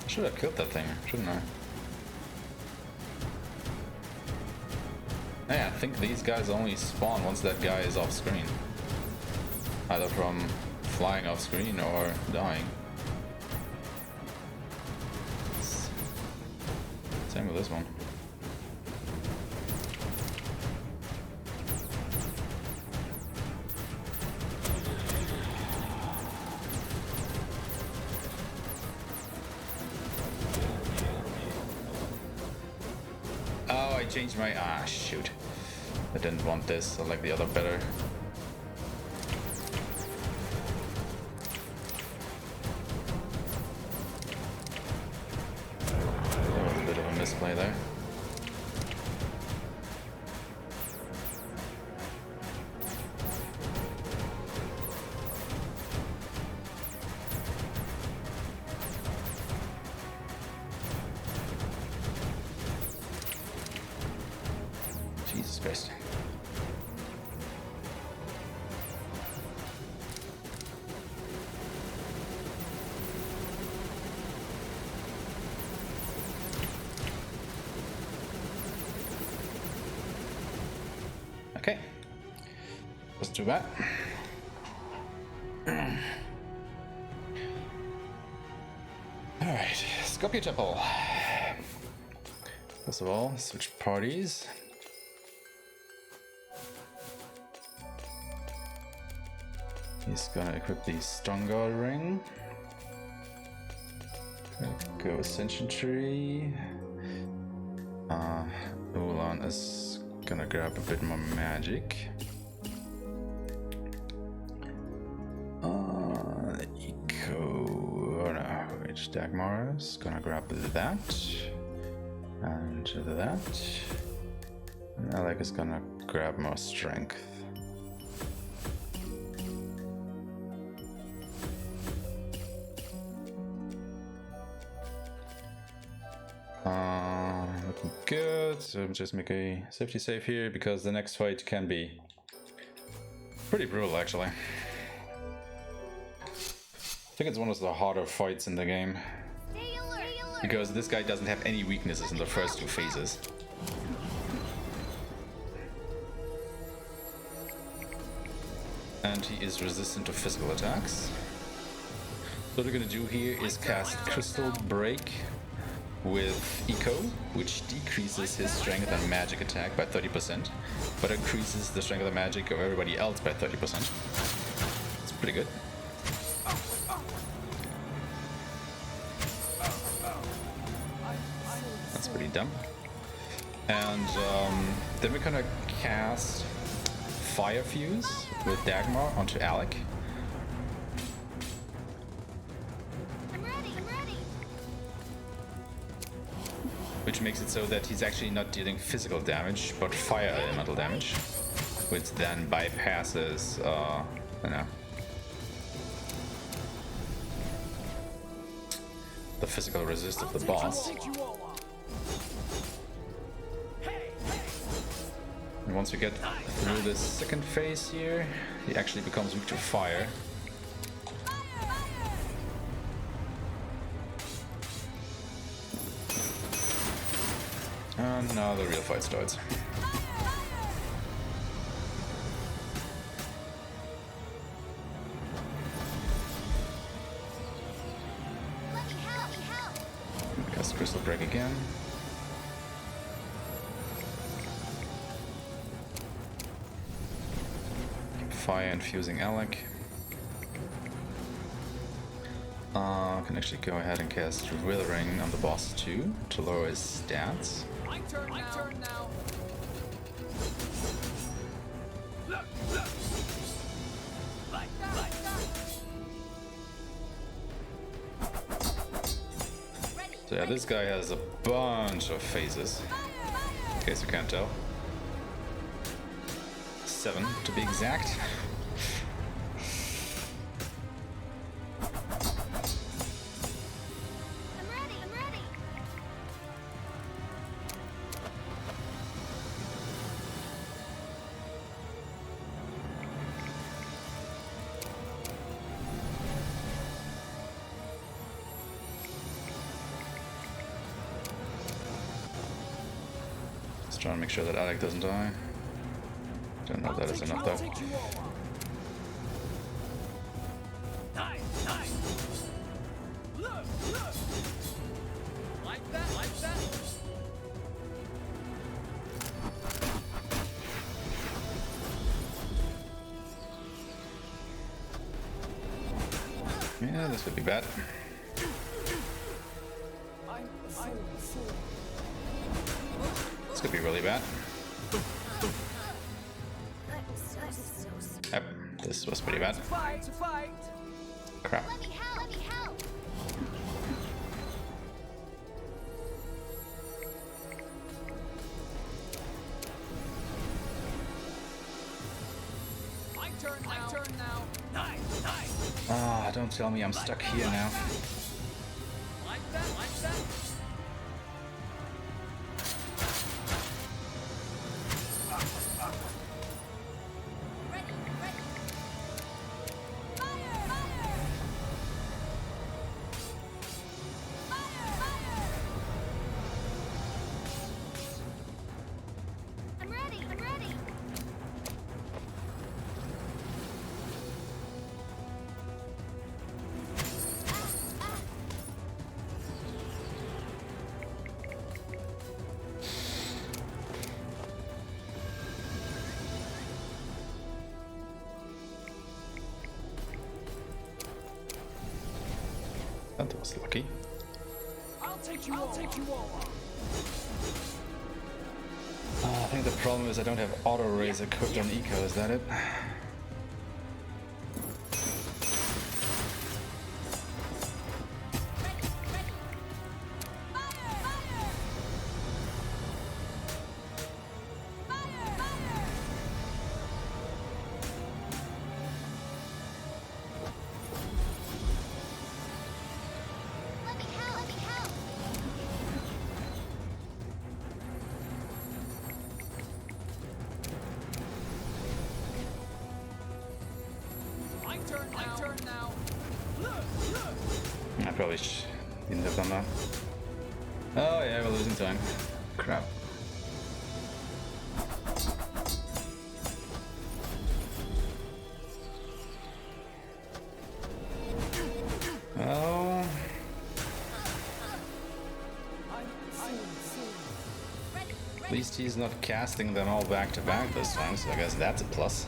I should have killed that thing, shouldn't I? Yeah, I think these guys only spawn once that guy is off screen. Either from flying off screen or dying. Same with this one. Oh, I changed my... Ah, shoot. I didn't want this. I like the other better. Misplay there. Jesus Christ. Okay, let's do that. Alright, Scorpio Temple. First of all, switch parties. He's gonna equip the Stone Guard ring. Go Ascension Tree. Ulan is gonna grab a bit more magic. Dagmar is gonna grab that and that. And Alec is gonna grab more strength. Looking good. So just make a safety save here because the next fight can be pretty brutal actually. I think it's one of the harder fights in the game because this guy doesn't have any weaknesses in the first two phases. And he is resistant to physical attacks. So what we're gonna do here is cast Crystal Break with Eco, which decreases his strength and magic attack by 30%, but increases the strength of the magic of everybody else by 30%. It's pretty good. That's pretty dumb. And then we're gonna cast Fire Fuse with Dagmar onto Alec. which makes it so that he's actually not dealing physical damage, but fire elemental damage, which then bypasses, you know, the physical resist of the boss. And once we get through this second phase here, he actually becomes weak to fire. And now the real fight starts. Cast Crystal Break again. Fire infusing Alec. Can actually go ahead and cast Withering on the boss too to lower his stats. My turn now. Like that. So yeah, this guy has a bunch of phases, in case you can't tell. 7 to be exact. I'm ready. Just trying to make sure that Alec doesn't die. Don't know if that is enough though. Nice. Look. Like that. Yeah, this would be bad. This could be really bad. Yep, this was pretty bad. Fight. Crap. Let me help. My turn now. Nice. Ah, don't tell me I'm stuck here now. Like that. I'm ready. That was lucky. I'll take you all on. I think the problem is I don't have auto raise equipped on eco, is that it? Let me help. My turn now. Look. I probably didn't have done that. Oh yeah, we're losing time. Crap. Oh. At least he's not casting them all back to back this time, so I guess that's a plus.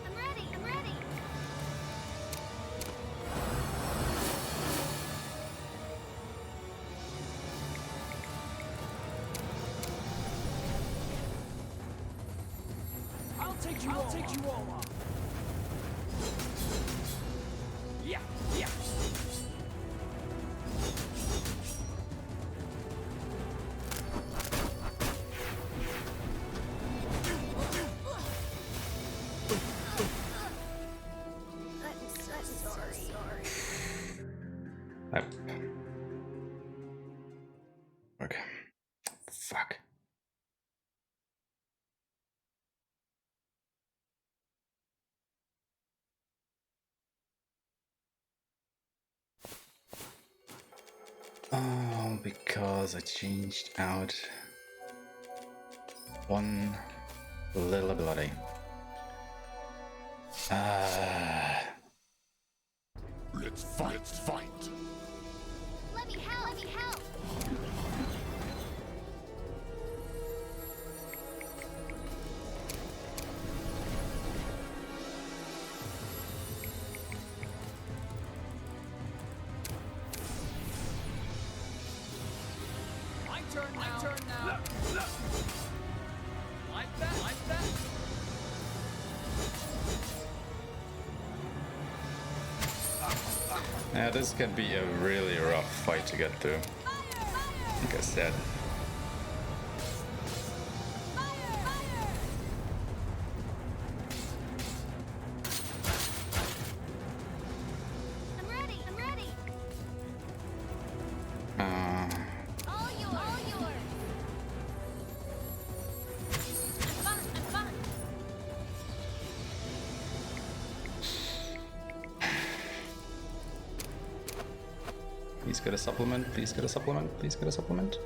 I'm ready. take you all on. Yeah, yeah. I'm so sorry. Okay. Fuck. Oh, because I changed out one little ability. Let's fight. Let's fight. Let me help. Let me help. My turn now. Like that, like that. Yeah, this can be a really rough fight to get through. Like I said. I'm ready. I'm ready. Uh, All yours. All yours. I'm fine. please get a supplement, please get a supplement, please get a supplement.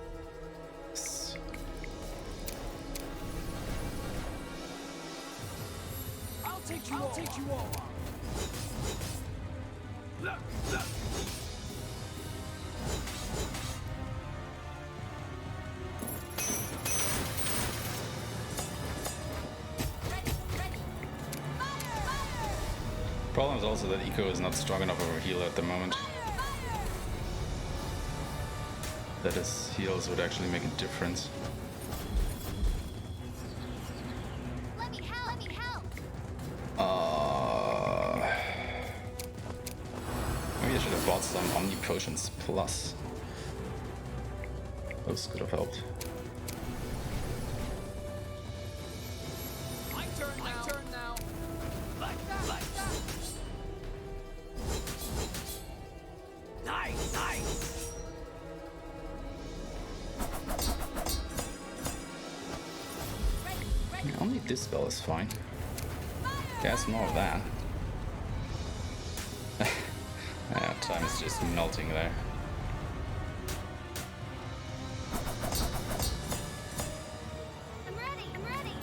Yes. I'll take you all on. Problem is also that Eco is not strong enough of a healer at the moment. That his heals would actually make a difference. Let me help. Let me help. Maybe I should have bought some Omni Potions Plus. Those could have helped. My turn now. Like that, like that. Nice, nice. Yeah, only this spell is fine. Guess more of that. Yeah, time is just melting there. I'm ready. I'm ready.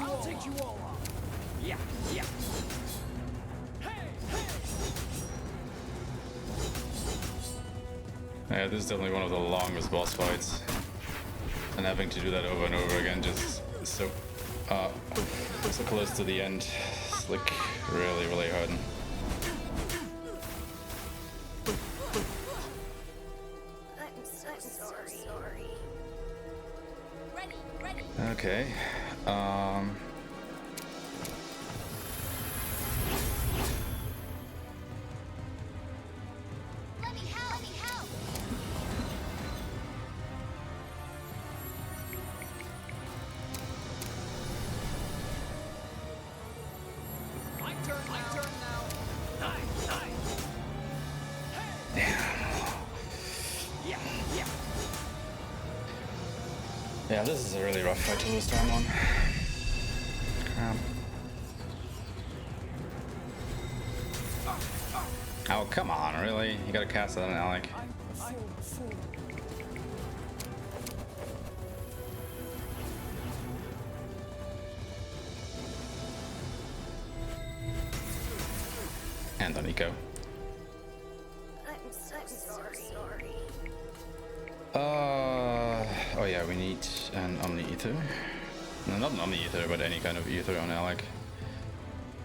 I'll take you all on. Yeah, yeah. Hey, hey. Yeah, this is definitely one of the longest boss fights. And having to do that over and over again just so close to the end. It's like really, really hurting. I'm so sorry. Ready. Ready. Okay. Let me help. Let me help. My turn now. Nice, nice. Hey. Yeah, yeah. Yeah, this is a really rough fight to lose time on. Crap. Oh, come on, really? You gotta cast that on Alec. I'm full. And on Eco. I'm so sorry. Oh yeah, we need an Omni Ether. No, not an Omni Ether, but any kind of Ether on Alec.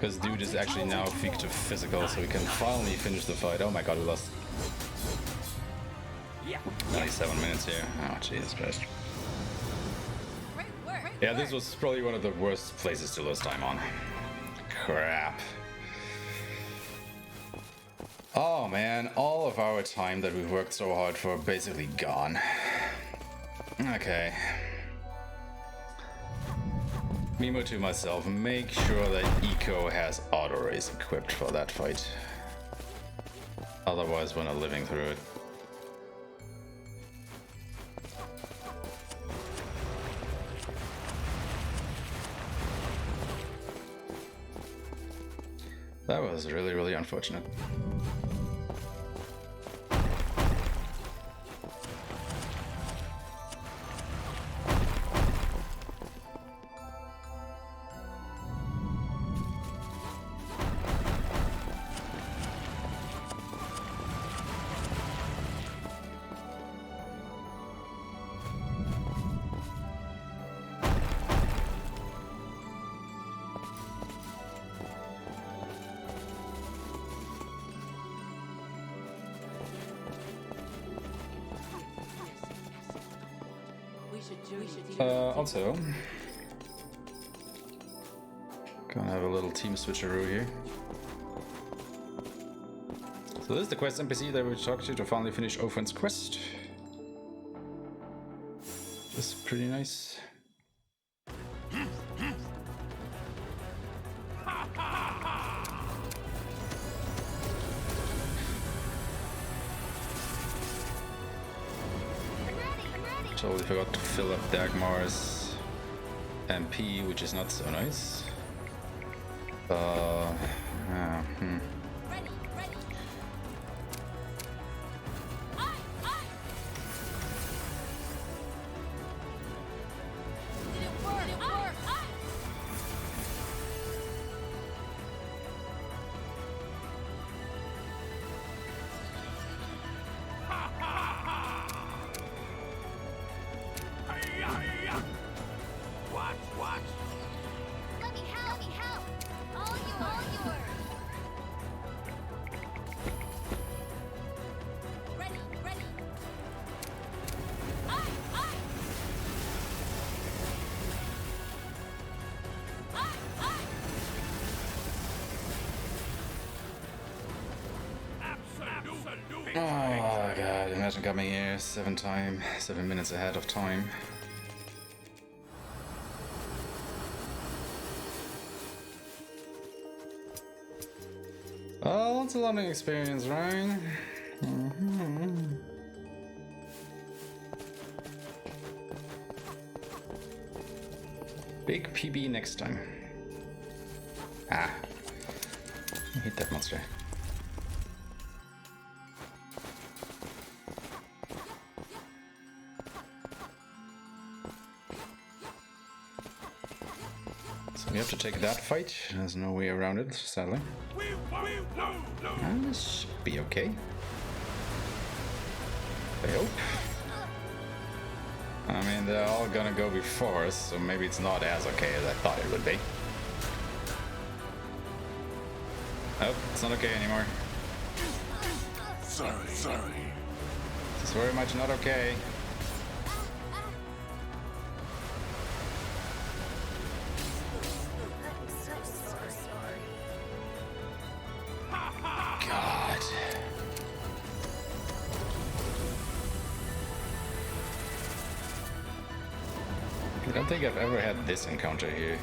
Because dude is actually now weak to physical, so we can finally finish the fight. Oh my god, we lost 97 minutes here. Oh, Jesus Christ. Yeah, this was probably one of the worst places to lose time on. Crap. Oh man, all of our time that we've worked so hard for basically gone. Okay. Memo to myself, make sure that Eco has auto race equipped for that fight. Otherwise we're not living through it. That was really, really unfortunate. Also, gonna have a little team switcheroo here. So this is the quest NPC that we talked to finally finish Ophan's quest. This is pretty nice. Totally forgot to fill up Dagmar's MP, which is not so nice. Oh god, imagine coming here 7 minutes ahead of time. Oh, it's a learning experience, right? Big PB next time. Ah. Hit that monster. We have to take that fight. There's no way around it, sadly. This should be okay. I hope. I mean, they're all gonna go before us, so maybe it's not as okay as I thought it would be. Oh, it's not okay anymore. Sorry. It's very much not okay. I don't think I've ever had this encounter here.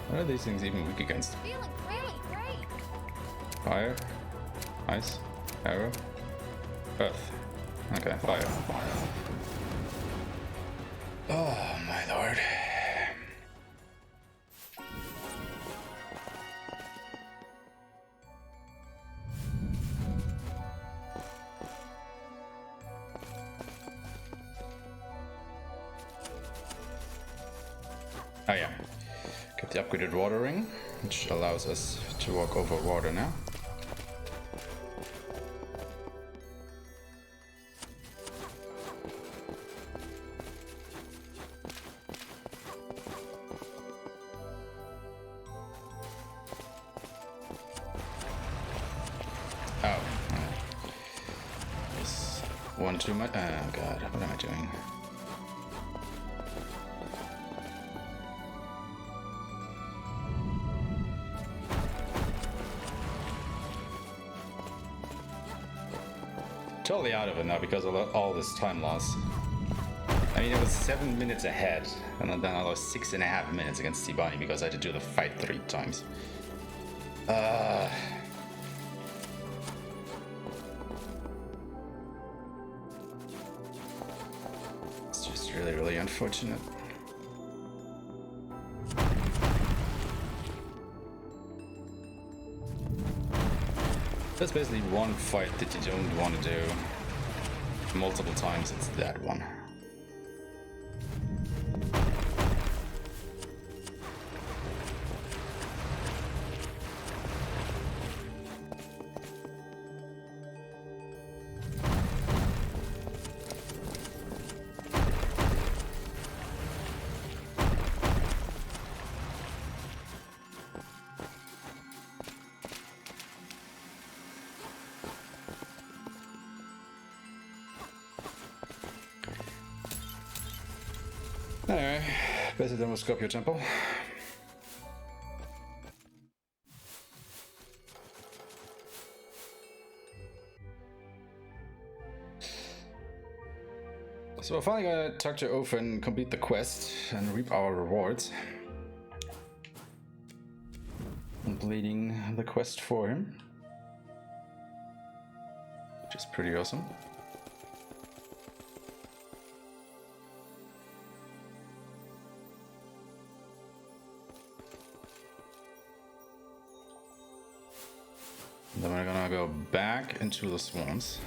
What are these things even weak against? Fire, ice, arrow, earth. Okay, fire. Oh my lord. Oh yeah, get the upgraded water ring, which allows us to walk over water now. one too much. Oh god, what am I doing? Totally out of it now because of all this time loss. I mean, it was 7 minutes ahead, and then I lost 6.5 minutes against T-Bunny because I had to do the fight 3 times. It's just really, really unfortunate. There's basically one fight that you don't want to do multiple times, it's that one. Anyway, better than with Scorpio Temple. So we're finally gonna talk to Oath and complete the quest and reap our rewards. Completing the quest for him, which is pretty awesome. Then we're gonna go back into the swamps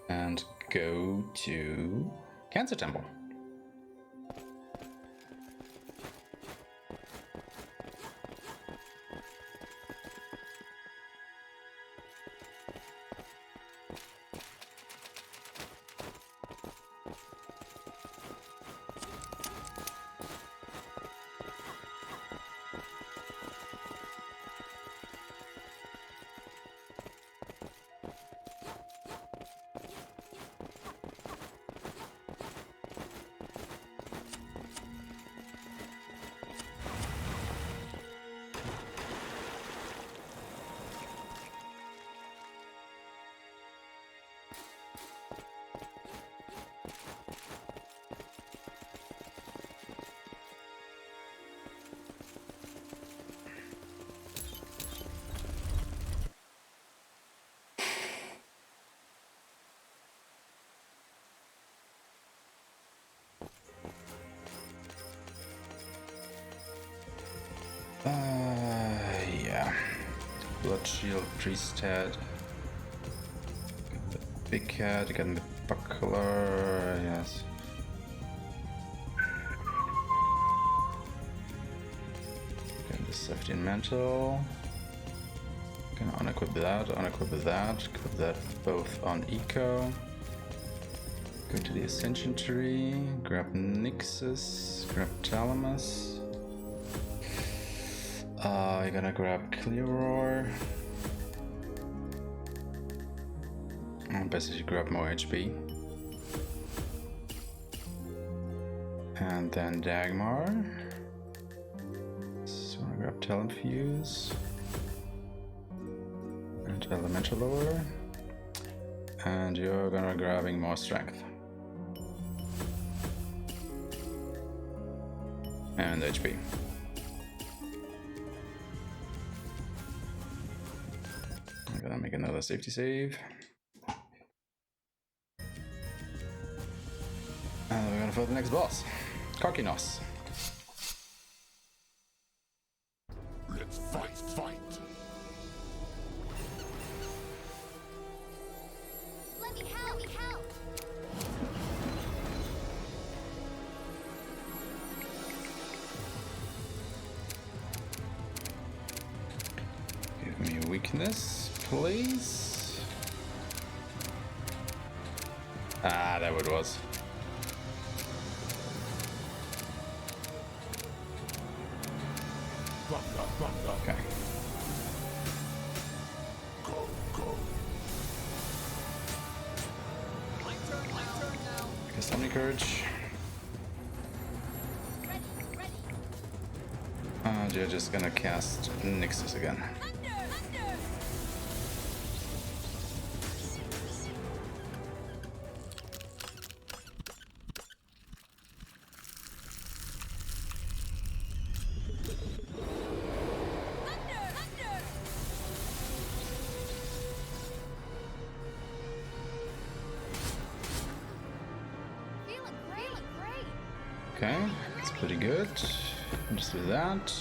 and go to Cancer Temple. Yeah. Blood shield, priest head. Get the big head, getting the buckler, yes. Get the Seftian mantle. Gonna unequip that, equip that both on eco. Go to the Ascension tree, grab Nixus, grab Talamus. You're gonna grab Clear Roar. And basically grab more HP. And then Dagmar. So I'm gonna grab Talonfuse. And Elemental Lower. And you're gonna grabbing more Strength. And HP. I'm gonna make another safety save. And we're gonna fight the next boss, Karkinos. Let's fight. Let me help. Give me weakness, please. Ah, that what it was. Thunder. Okay. Go. courage. And you're just gonna cast Nixus again. Okay, that's pretty good. Just do that.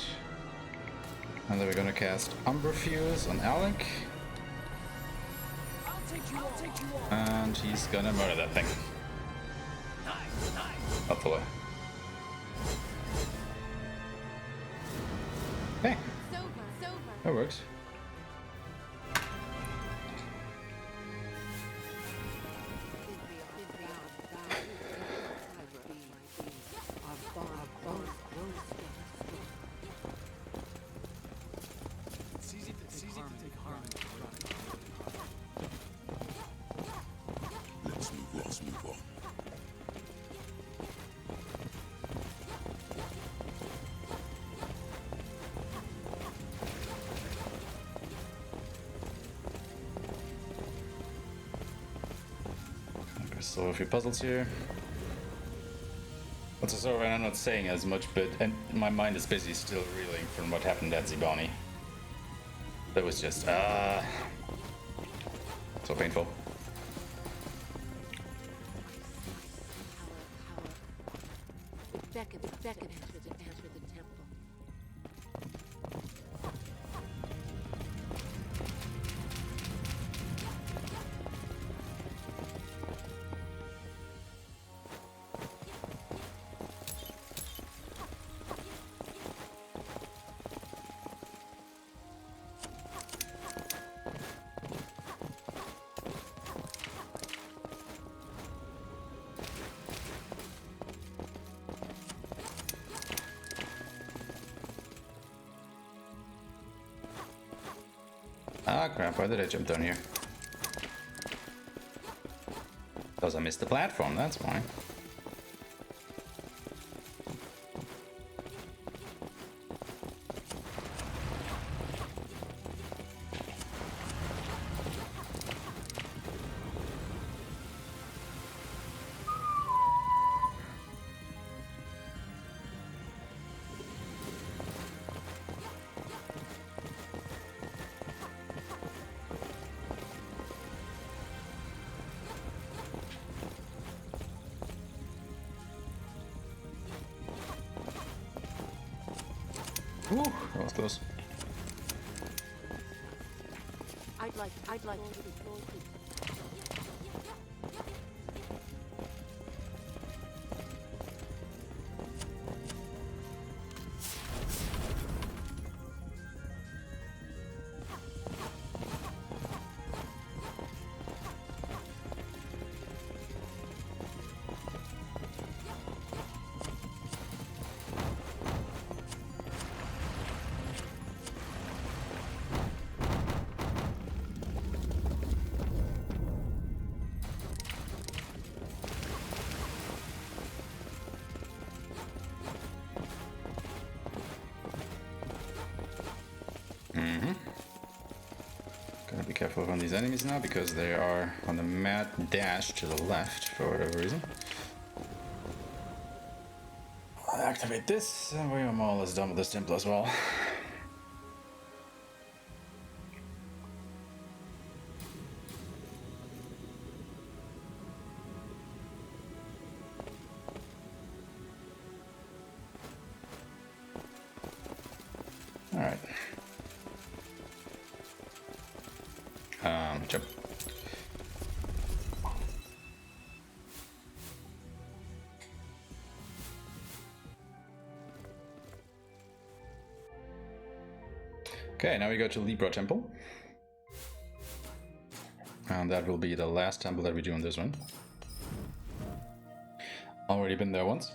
And then we're gonna cast Umberfuse on Alec. And he's gonna murder that thing. Hopefully. Okay, that works. Let's move on. Okay, so a few puzzles here. What's a sorry, I'm not saying as much, but my mind is busy still reeling from what happened at Zibani. That was just so painful. Beckon enter the temple. Ah crap, why did I jump down here? Because I missed the platform, that's why. Whew, that was close. I'd like to be Gotta be careful around these enemies now because they are on the mad dash to the left for whatever reason. I'll activate this and we are more or less done with this temple as well. Alright. Jump. Okay, now we go to Libra Temple. And that will be the last temple that we do on this one. Already been there once.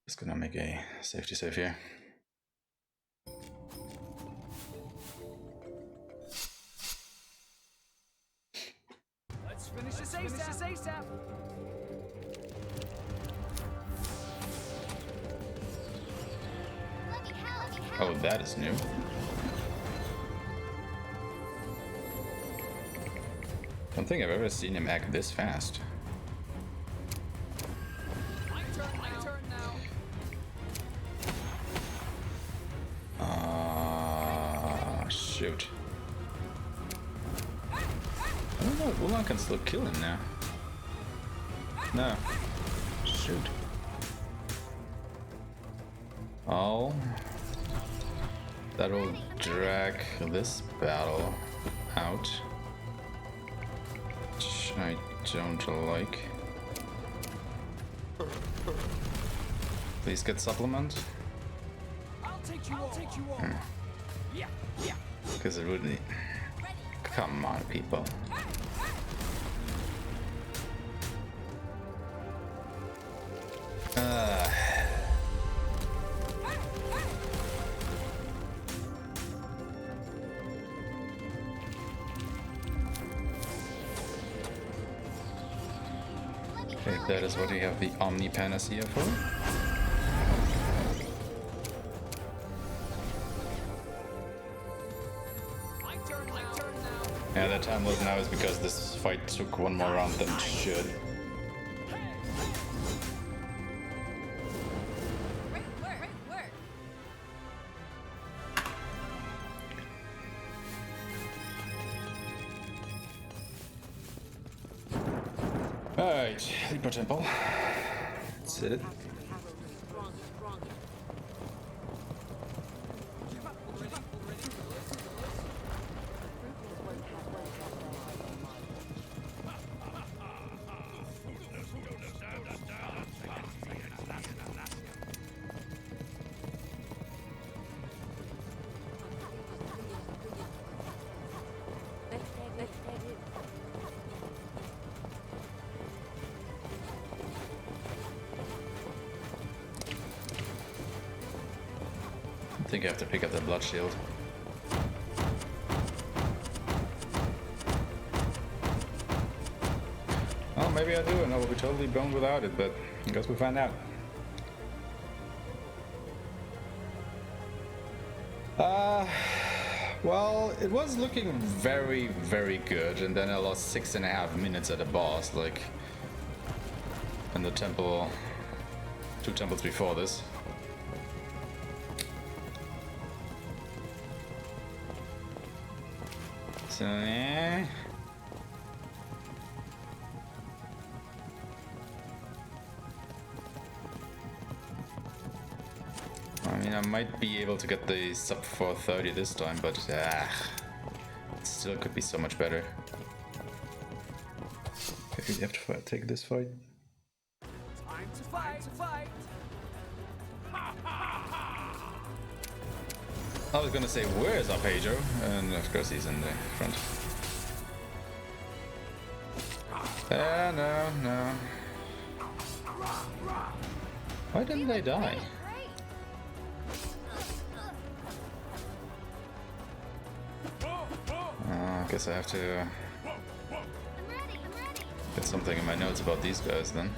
Just gonna make a safety save here. finish this ASAP. Oh, that is new. Don't think I've ever seen him act this fast. My turn now. Shoot. I don't know, Wulan can still kill him now. No. Shoot. Oh. That will drag this battle out. Which I don't like. Please get supplement. I'll take you all. Yeah. Because it would need. Come on, people. Okay, that is what we have the Omni Panacea for. My turn now. Yeah, that time was now is because this fight took one more round than it should. Great work. Alright, Libra Temple. That's it. I think I have to pick up the blood shield. Well, maybe I do, and I will be totally boned without it, but I guess we'll find out. Well, it was looking very, very good, and then I lost 6.5 minutes at the boss, like in the temple, 2 temples before this. So, yeah. I mean, I might be able to get the sub 430 this time, but it still could be so much better. Okay, we have to take this fight. Time to fight. I was gonna say, where's Arpeggio? And of course he's in the front. No. Why didn't they die? I guess I have to get something in my notes about these guys then.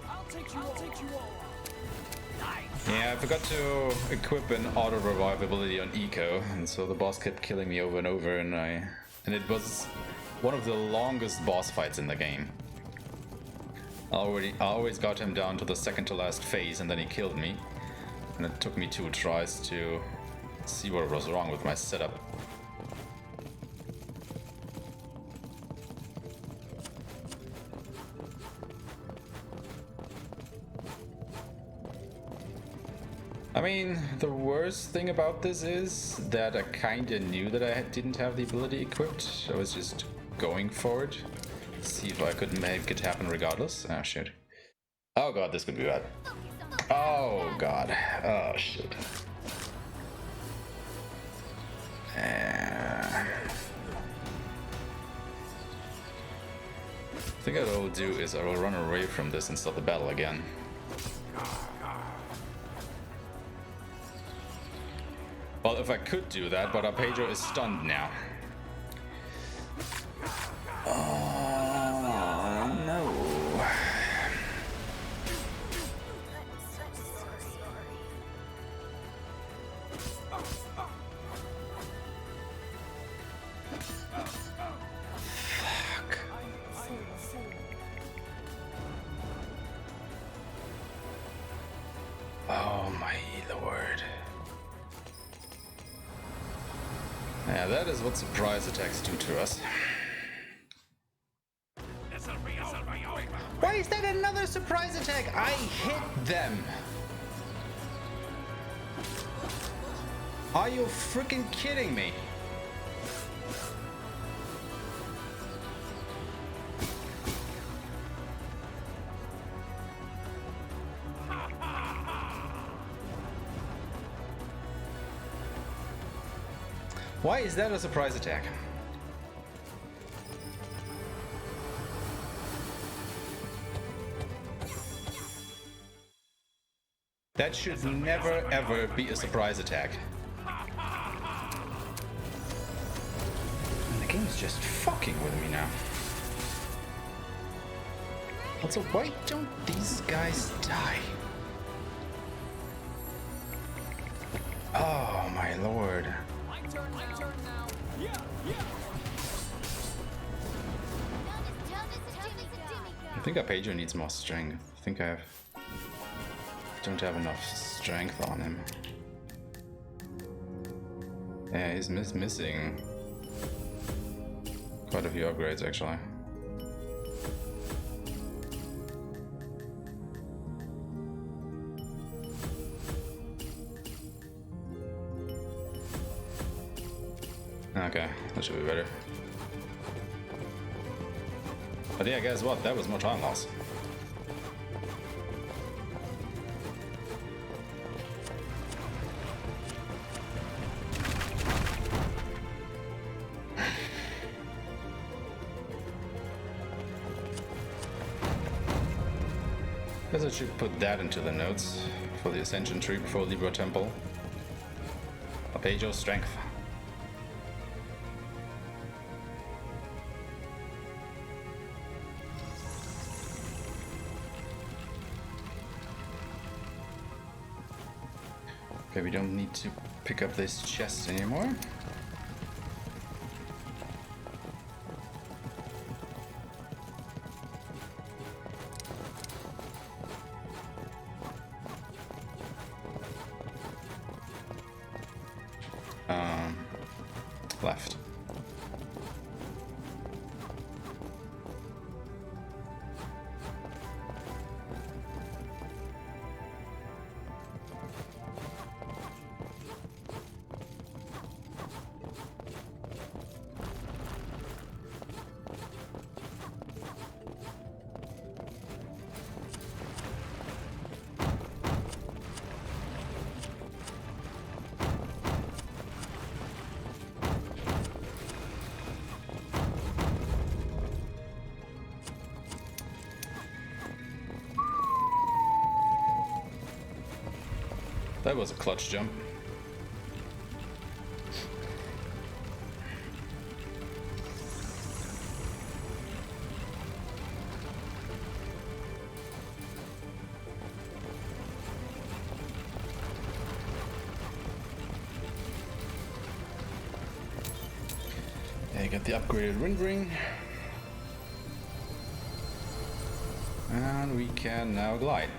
I'll take you all. Yeah, I forgot to equip an auto revive ability on Eco, and so the boss kept killing me over and over, and it was one of the longest boss fights in the game. I always got him down to the second to last phase, and then he killed me. And it took me 2 tries to see what was wrong with my setup. I mean, the worst thing about this is that I kinda knew that I didn't have the ability equipped. I was just going for it. See if I could make it happen regardless. Ah, shit. Oh god, this could be bad. Oh god. Oh shit. I think what I will do is I will run away from this and start the battle again. Well, if I could do that, but Arpeggio is stunned now. Oh, no. Fuck. Oh my lord. Yeah, that is what surprise attacks do to us. Why is that another surprise attack? I hit them. Are you freaking kidding me? Why is that a surprise attack? That should never ever be a surprise attack. And the game's just fucking with me now. Also, why don't these guys die? Oh my lord. My turn now. Yeah. I think Arpeggio needs more strength. I think don't have enough strength on him. Yeah, he's missing quite a few upgrades actually. Okay, that should be better. But yeah, guess what? That was more time loss. Guess I should put that into the notes for the Ascension tree before Libra Temple. Arpeggio strength. Okay, we don't need to pick up this chest anymore. Left. That was a clutch jump. Yeah, got the upgraded wind ring. And we can now glide.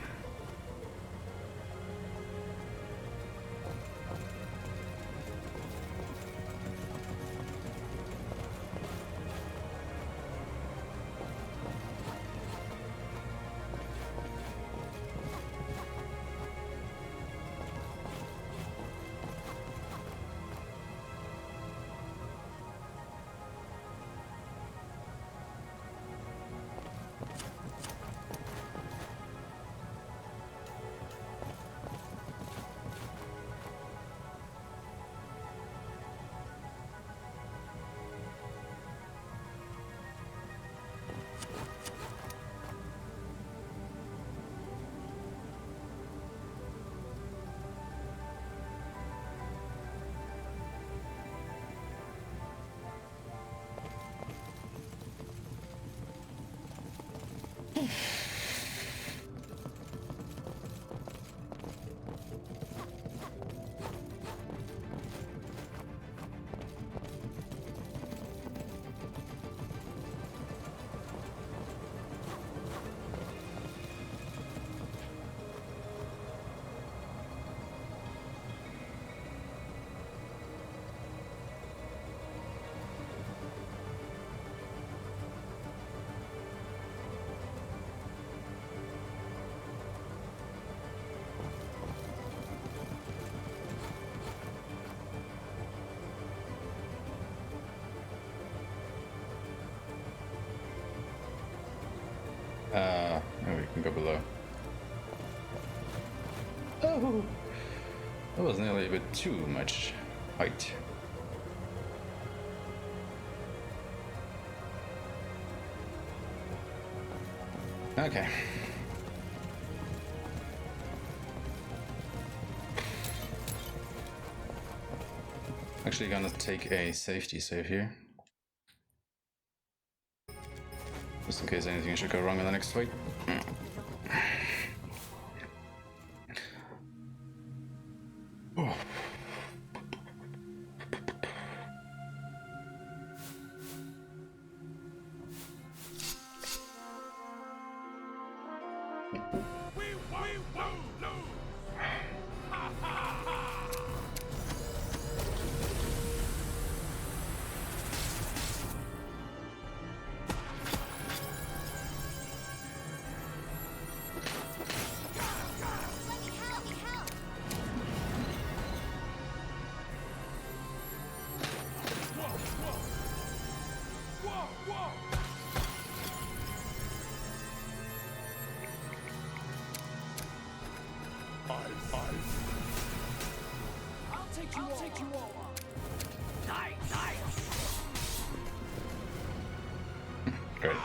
Oh, we can go below. Oh, that was nearly a bit too much height. Okay. Actually gonna take a safety save here. Just in case anything should go wrong in the next fight. Oh. We won't lose! Ha ha ha! I'll take you all on. Nice! Great.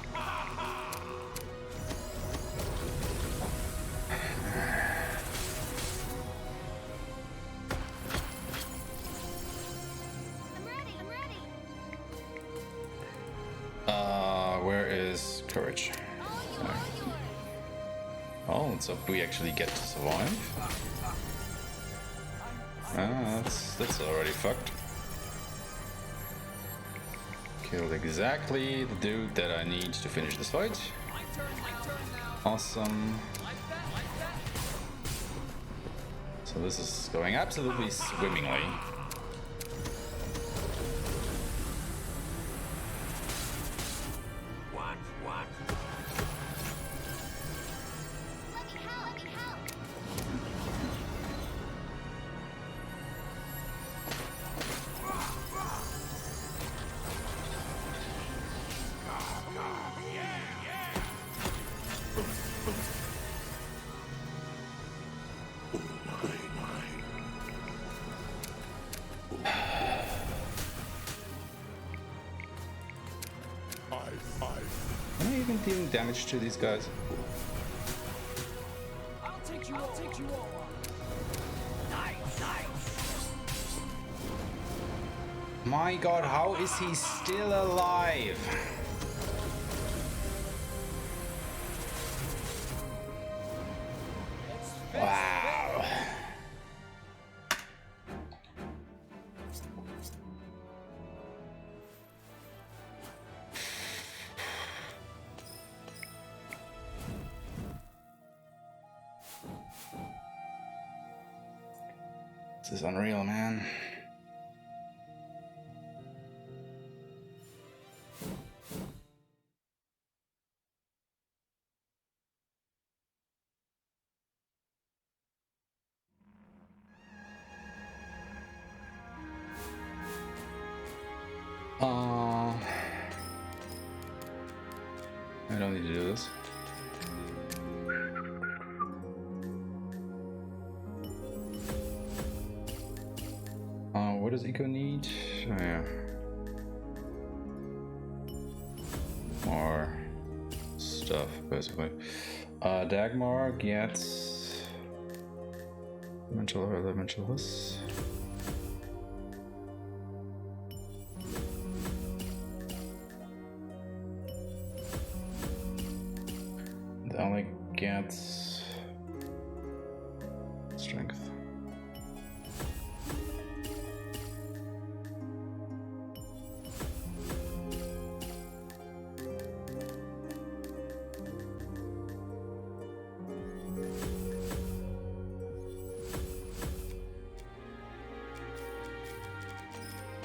I'm ready. Where is courage? Oh, let's hope we actually get to survive. Ah, that's already fucked. Killed exactly the dude that I need to finish this fight. My turn now. Awesome. Like that. So this is going absolutely swimmingly. What? Let me help. Am I even dealing damage to these guys? I'll take you all on. My god, how is he still alive? Wow. This is unreal, man. I don't need to do this. What does Eco need? Oh, yeah. More stuff, basically. Dagmar gets elementalist.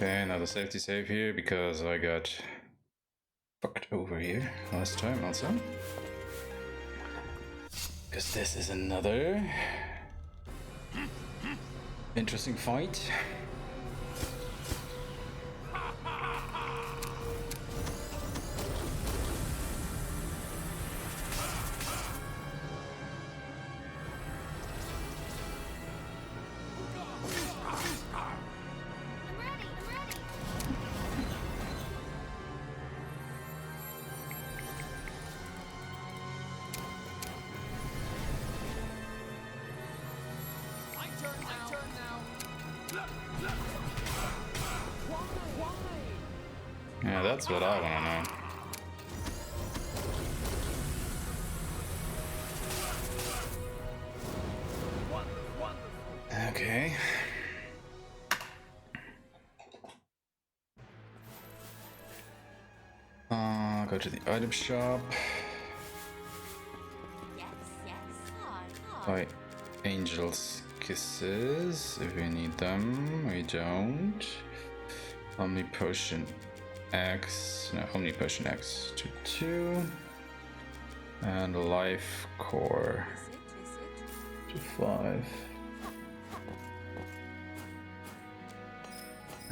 Okay, another safety save here because I got fucked over here last time also. Because this is another interesting fight. Yeah, that's what I want to know. Okay. Go to the item shop. Buy Angel's Kisses if we need them. We don't. Omni Potion X. No, Omni Potion X to 2. And Life Core to 5.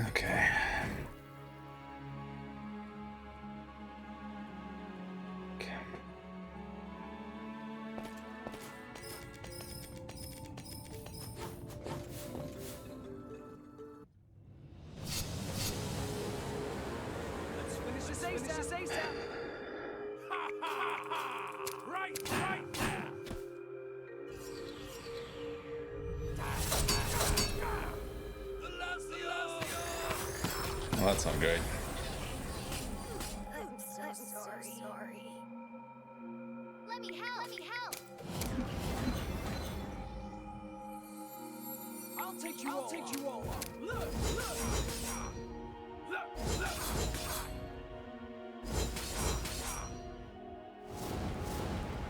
Okay. Well, that's not great. I'm so sorry. Let me help. I'll take you all. Look.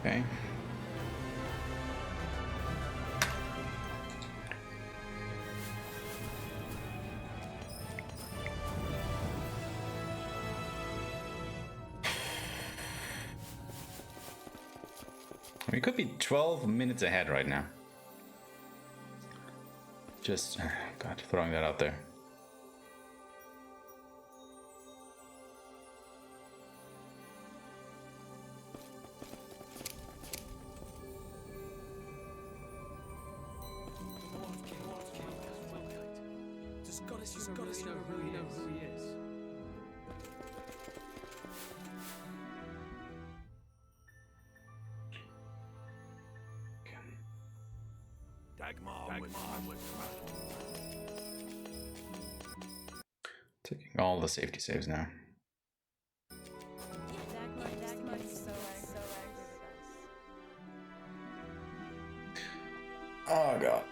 Okay. We could be 12 minutes ahead right now. Just, God, throwing that out there. Just gotta see who he is. Taking all the safety saves now. Oh god.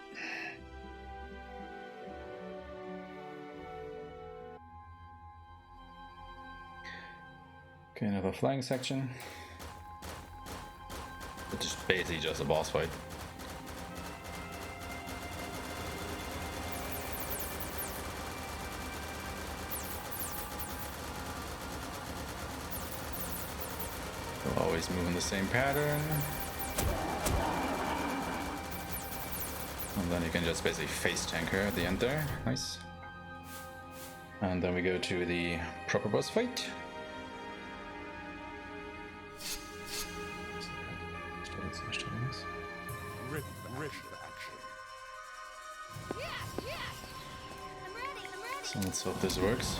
Okay, another flying section. Which is basically just a boss fight. We'll always move in the same pattern. And then you can just basically face tank her at the end there. Nice. And then we go to the proper boss fight. So let's hope this works.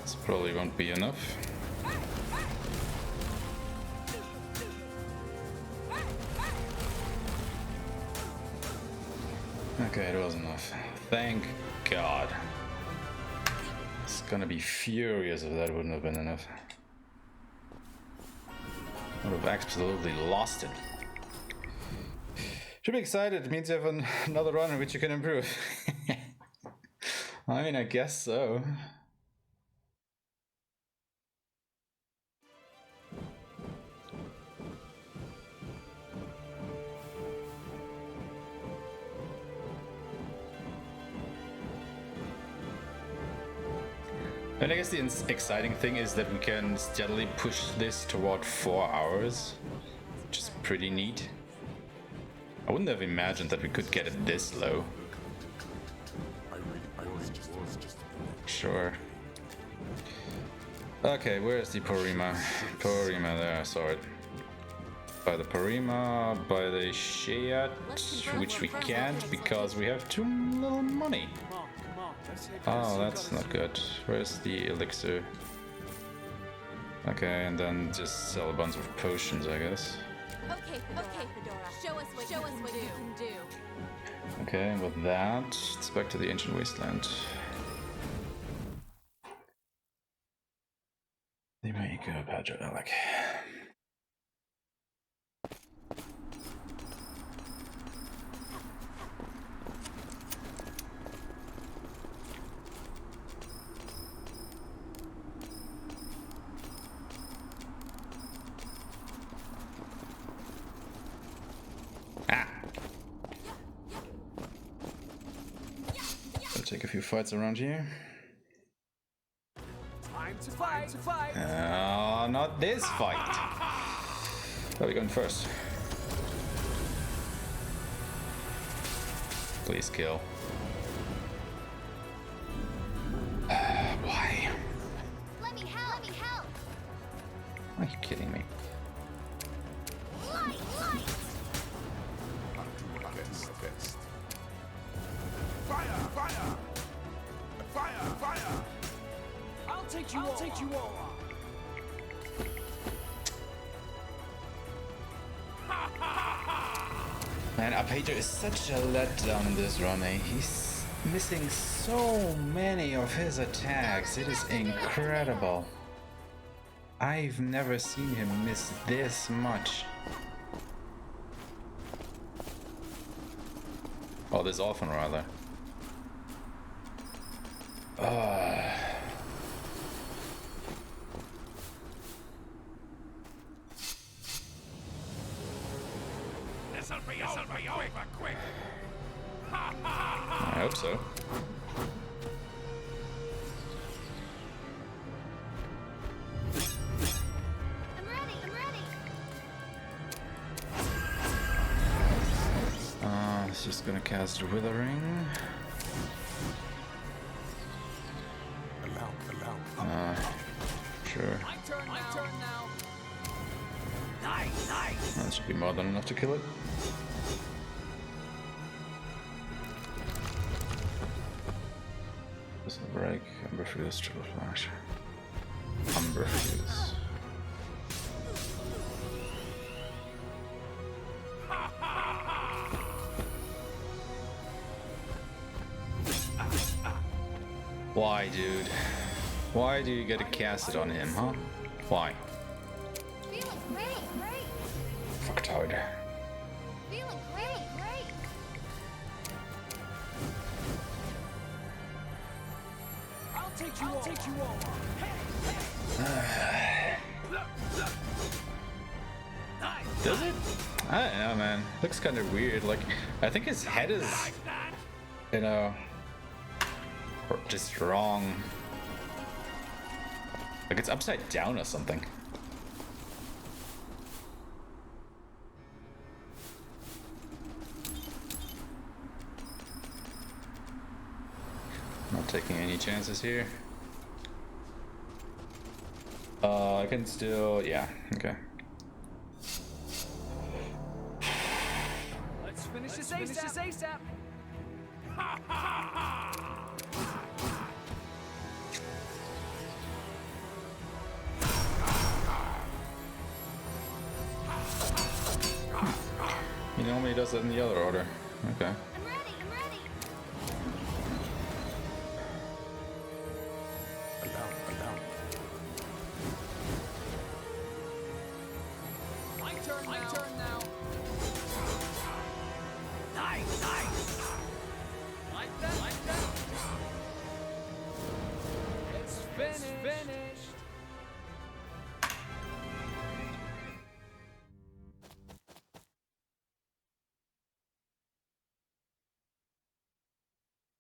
This probably won't be enough. Okay, it was enough. Thank God. It's gonna be furious if that wouldn't have been enough. Would have absolutely lost it. Should be excited. It means you have another run in which you can improve. I mean, I guess so. And I guess the exciting thing is that we can steadily push this toward 4 hours, which is pretty neat. I wouldn't have imagined that we could get it this low. Sure. Okay, where's the Porima? Porima, there, I saw it. By the Porima, by the Sheat, which we can't because we have too little money. Oh, that's not good. Where's the elixir? Okay, and then just sell a bunch of potions, I guess. Okay, Fedora. Show us what you can do. Okay, and with that, it's back to the ancient wasteland. There you go, Padre Alec. Take a few fights around here. Time to fight. Not this fight. Where are we going first? Please kill. Why? Let me help. Are you kidding me? Light. Fire! I'll take you all on. Man, Pedro is such a letdown in this run, eh? He's missing so many of his attacks. It is incredible. I've never seen him miss this much. Oh, this often, rather. This'll be over quick. I hope so. I'm ready. It's just gonna cast Withering. Sure. My turn now. Nice. That should be more than enough to kill it. Pistol break, Umber Fuse, Triple Flash. Umber Fuse. Why, dude? Why do you get to cast it on him, huh? Why? Feeling great. Fucktard. Feeling great. I'll take you all on. Does it? I don't know, man. Looks kind of weird. Like, I think his head is, you know, just wrong. Like it's upside down or something. Not taking any chances here. I can still, yeah, okay. Let's finish this ASAP. He normally does it in the other order. Okay. I'm ready. My turn now. finished.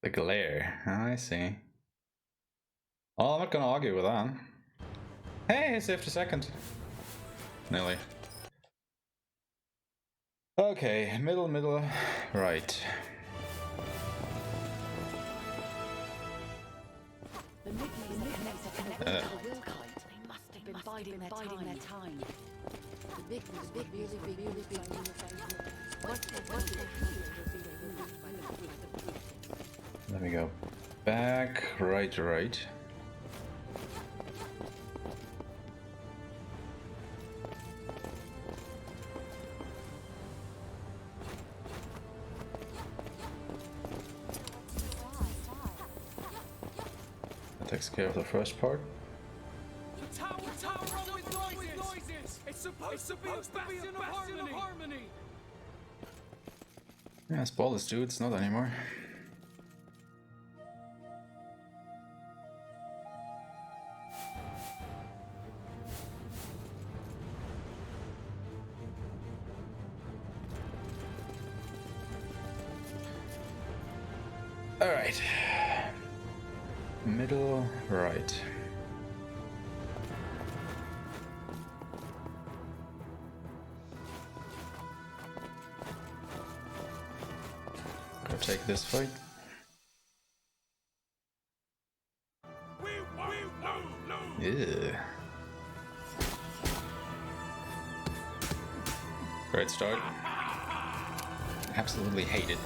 The glare. I see. Oh, I'm not gonna argue with that. Hey, I saved a second. Nearly. Okay, middle, right. The Midleys are connected to the will kite. They must have been biding their time. The Midleys were really big What they Let me go back, right. That takes care of the first part. The tower with noises. It's supposed to be a bastion of harmony. Yeah, spoilers, dude. It's not anymore. All right. Middle, right. Go take this fight. Yeah. Great start. Absolutely hate it.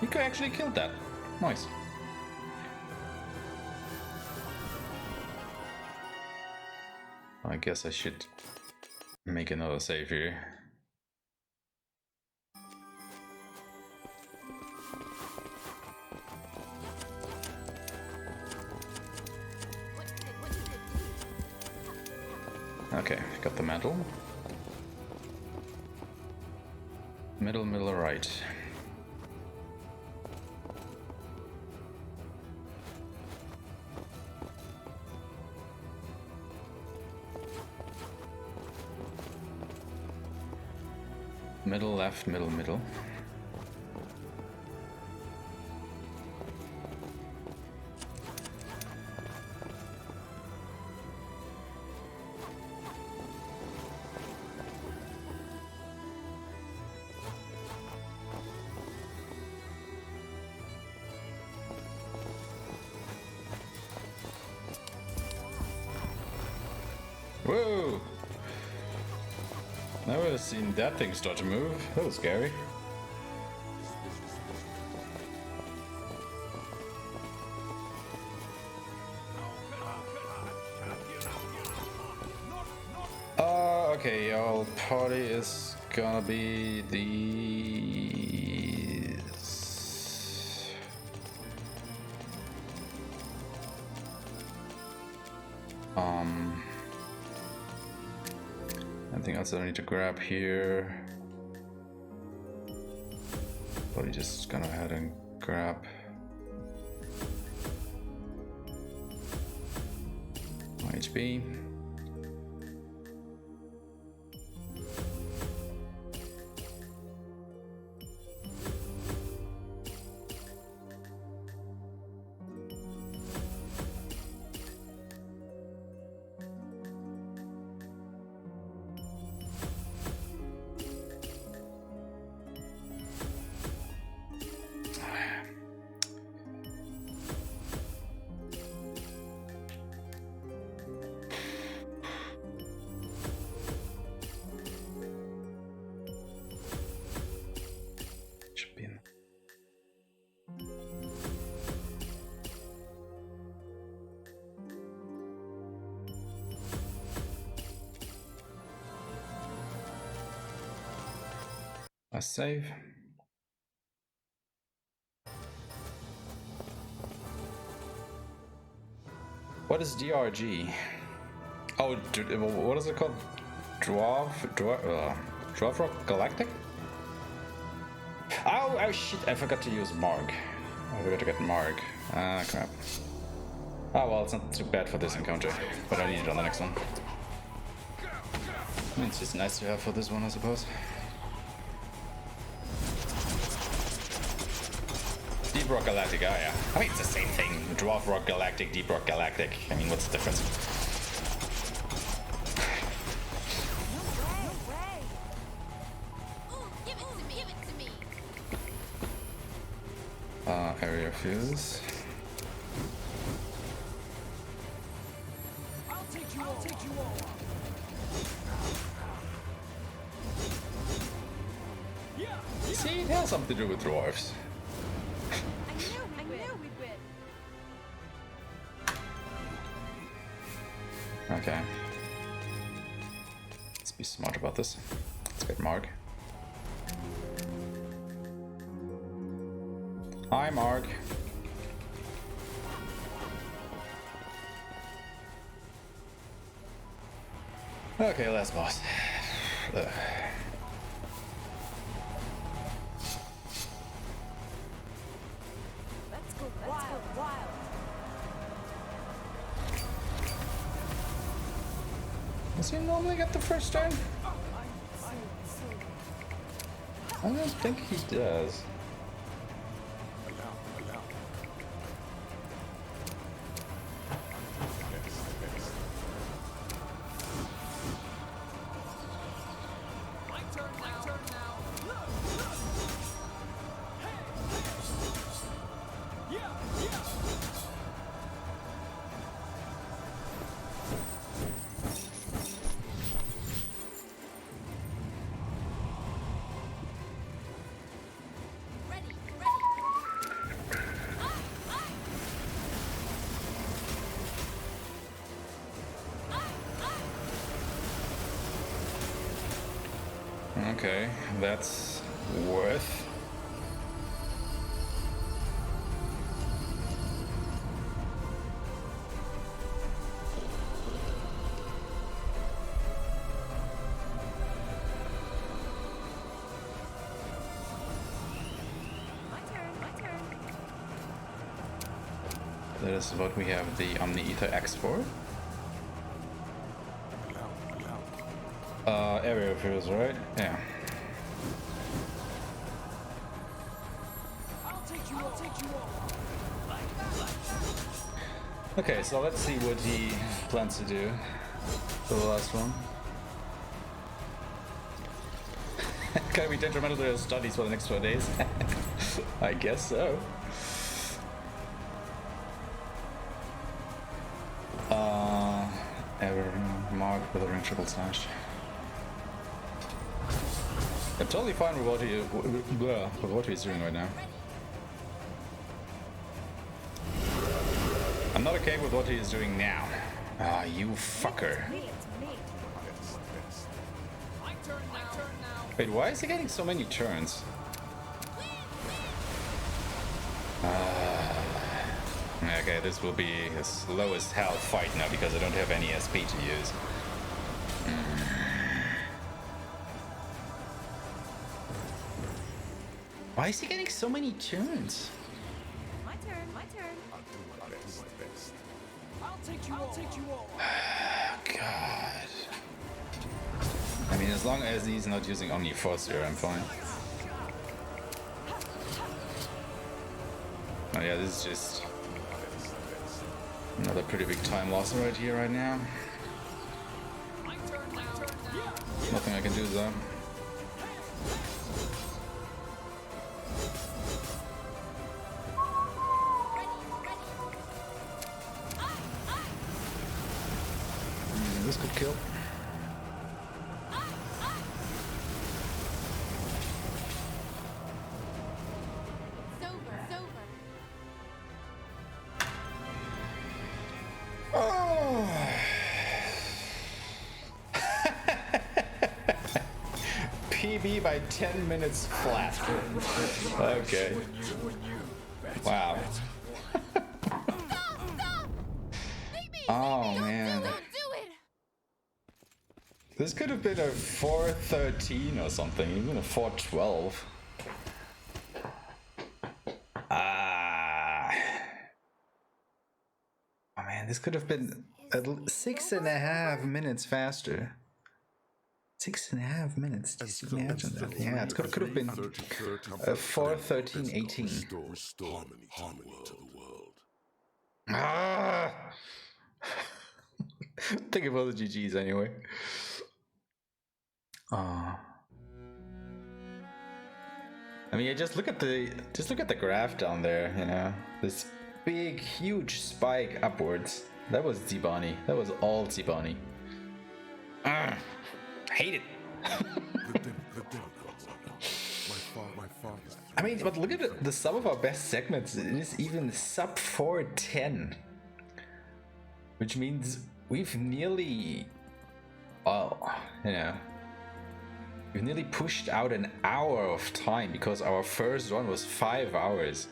You could actually kill that. Nice. I guess I should make another save here. Okay, got the mantle. Middle, right. Middle, left, middle. Whoa! Never seen that thing start to move. That was scary. Okay, y'all. Party is gonna be these. Anything else that I need to grab here? Probably just gonna head and grab my HP. A save. What is DRG? Oh, what is it called? Dwarf? Dwarf Rock Galactic? Oh shit, I forgot to use Marg. I forgot to get Marg. Ah, crap. Oh well, it's not too bad for this encounter, but I need it on the next one. I mean, it's just nice to have for this one, I suppose. Deep Rock Galactic, oh yeah. I mean, it's the same thing. Dwarf Rock Galactic, Deep Rock Galactic. I mean, what's the difference? Area fuse. I'll take you all. Yeah. See, it has something to do with dwarves. I knew we'd win. Okay. Let's be smart about this. Let's get Marg. Hi, Marg. Okay, last boss. Ugh. Let's go wild. Does he normally get the first turn? I don't think he does. Okay, that's worth. My turn. That is what we have the Omni Ether X for. Area feels right? Yeah. I'll take you all. Okay, so let's see what he plans to do for the last one. Can be detrimental to his studies for the next 4 days? I guess so. Ever marked with a ring triple slash. I'm totally fine with what he's doing right now. I'm not okay with what he is doing now. Ah, you fucker. It's me. My turn now. Wait, why is he getting so many turns? Okay, this will be a slow as hell fight now because I don't have any SP to use. Why is he getting so many turns? My turn. I'll do my best. I'll take you all. God. I mean, as long as he's not using Omni Force here, I'm fine. Oh yeah, this is just another pretty big time loss right here, right now. My turn now. Nothing I can do though. This could kill. Oh. PB by 10 minutes flat. Okay. Wow. Oh man. This could have been a 4:13 or something, even a 4:12. Oh man, this could have been 6.5 minutes faster. 6.5 minutes. Just imagine that. Yeah, it could have been a 4:13:18. Harmony to the world. Think about the GGs anyway. I mean, just look at the graph down there. You know, this big, huge spike upwards. That was Zibani. That was all Zibani. Hate it. I mean, but look at the sum of our best segments. It is even sub 4:10, which means we've nearly, we've nearly pushed out an hour of time because our first run was 5 hours.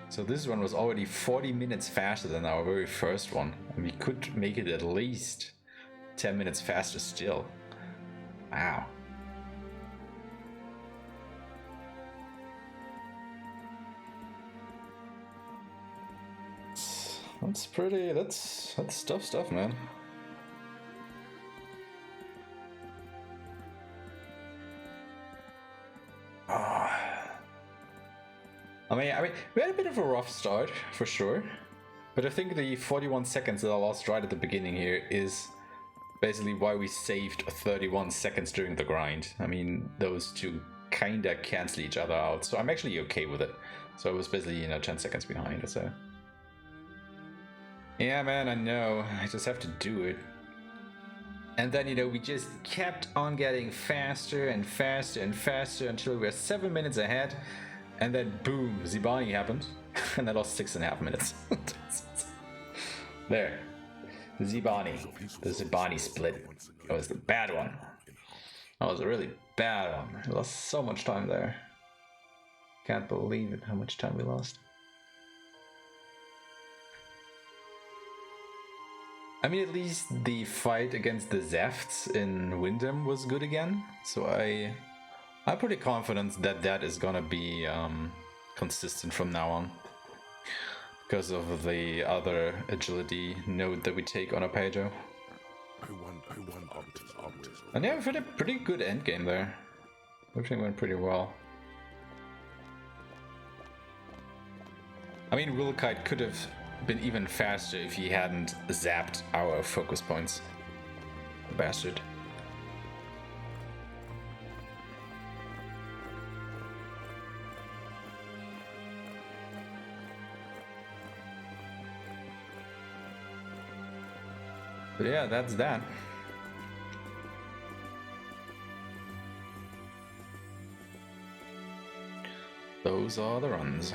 So this one was already 40 minutes faster than our very first one, and we could make it at least 10 minutes faster still. Wow. That's pretty, that's tough stuff, man. I mean, we had a bit of a rough start, for sure. But I think the 41 seconds that I lost right at the beginning here is basically why we saved 31 seconds during the grind. I mean, those two kinda cancel each other out, so I'm actually okay with it. So I was basically, 10 seconds behind, so... Yeah, man, I know. I just have to do it. And then, we just kept on getting faster and faster and faster until we were 7 minutes ahead. And then, boom, Zibani happened. And I lost 6.5 minutes. There. The Zibani split. That was the bad one. That was a really bad one. I lost so much time there. Can't believe it, how much time we lost. I mean, at least the fight against the Zefts in Windham was good again, so I'm pretty confident that that is gonna be consistent from now on, because of the other agility node that we take on Arpeggio. And yeah, we've had a pretty good endgame there. Everything went pretty well. I mean, Willkite could have been even faster if he hadn't zapped our focus points. Bastard. But yeah, that's that. Those are the runs.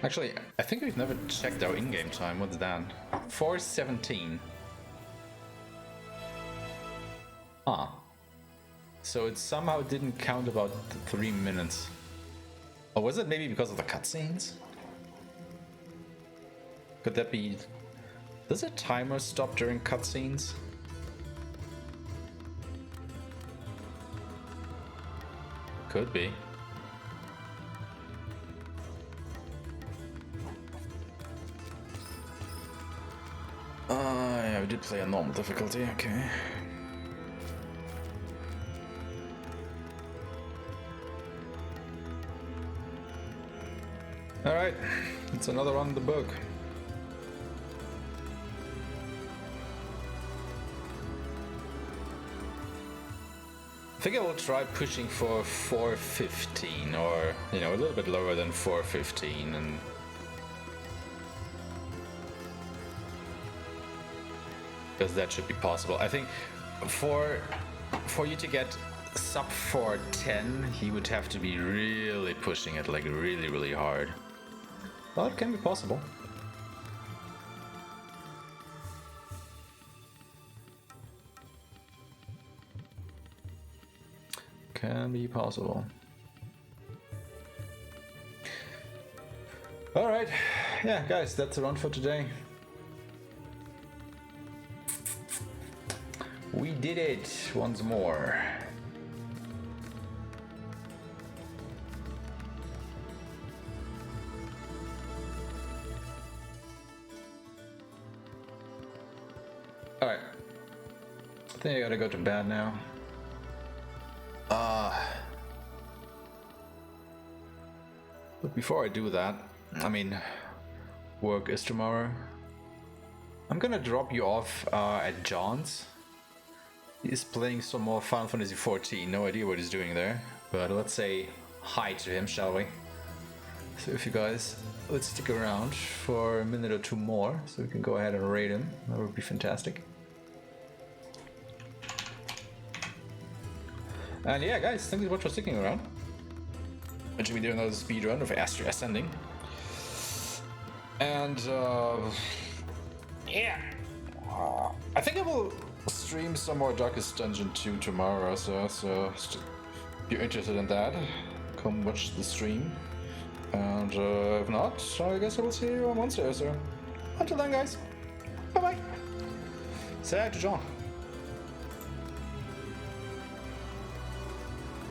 Actually, I think we've never checked our in-game time. What's that? 4:17. So it somehow didn't count about 3 minutes. Or was it maybe because of the cutscenes? Could that be... Does a timer stop during cutscenes? Could be. Yeah, we did play a normal difficulty, okay. Alright, it's another run in the book. I think I will try pushing for 4:15, or, a little bit lower than 4:15, and... because that should be possible. I think for you to get sub 4:10, he would have to be really pushing it, like really, really hard. Well, it can be possible. Can be possible. Alright, yeah guys, that's the run for today. We did it once more. Alright. I think I gotta go to bed now. But before I do that, I mean, work is tomorrow. I'm gonna drop you off at John's. He's playing some more Final Fantasy XIV. No idea what he's doing there, but let's say hi to him, shall we? So if you guys, let's stick around for a minute or two more, so we can go ahead and raid him. That would be fantastic. And yeah, guys, thank you so much for sticking around. I'm gonna be doing another speedrun of Astria Ascending. And yeah, I think I will stream some more Darkest Dungeon 2 tomorrow. So if you're interested in that, come watch the stream. And if not, I guess I will see you on Wednesday. So until then, guys, bye bye. Say hi to John.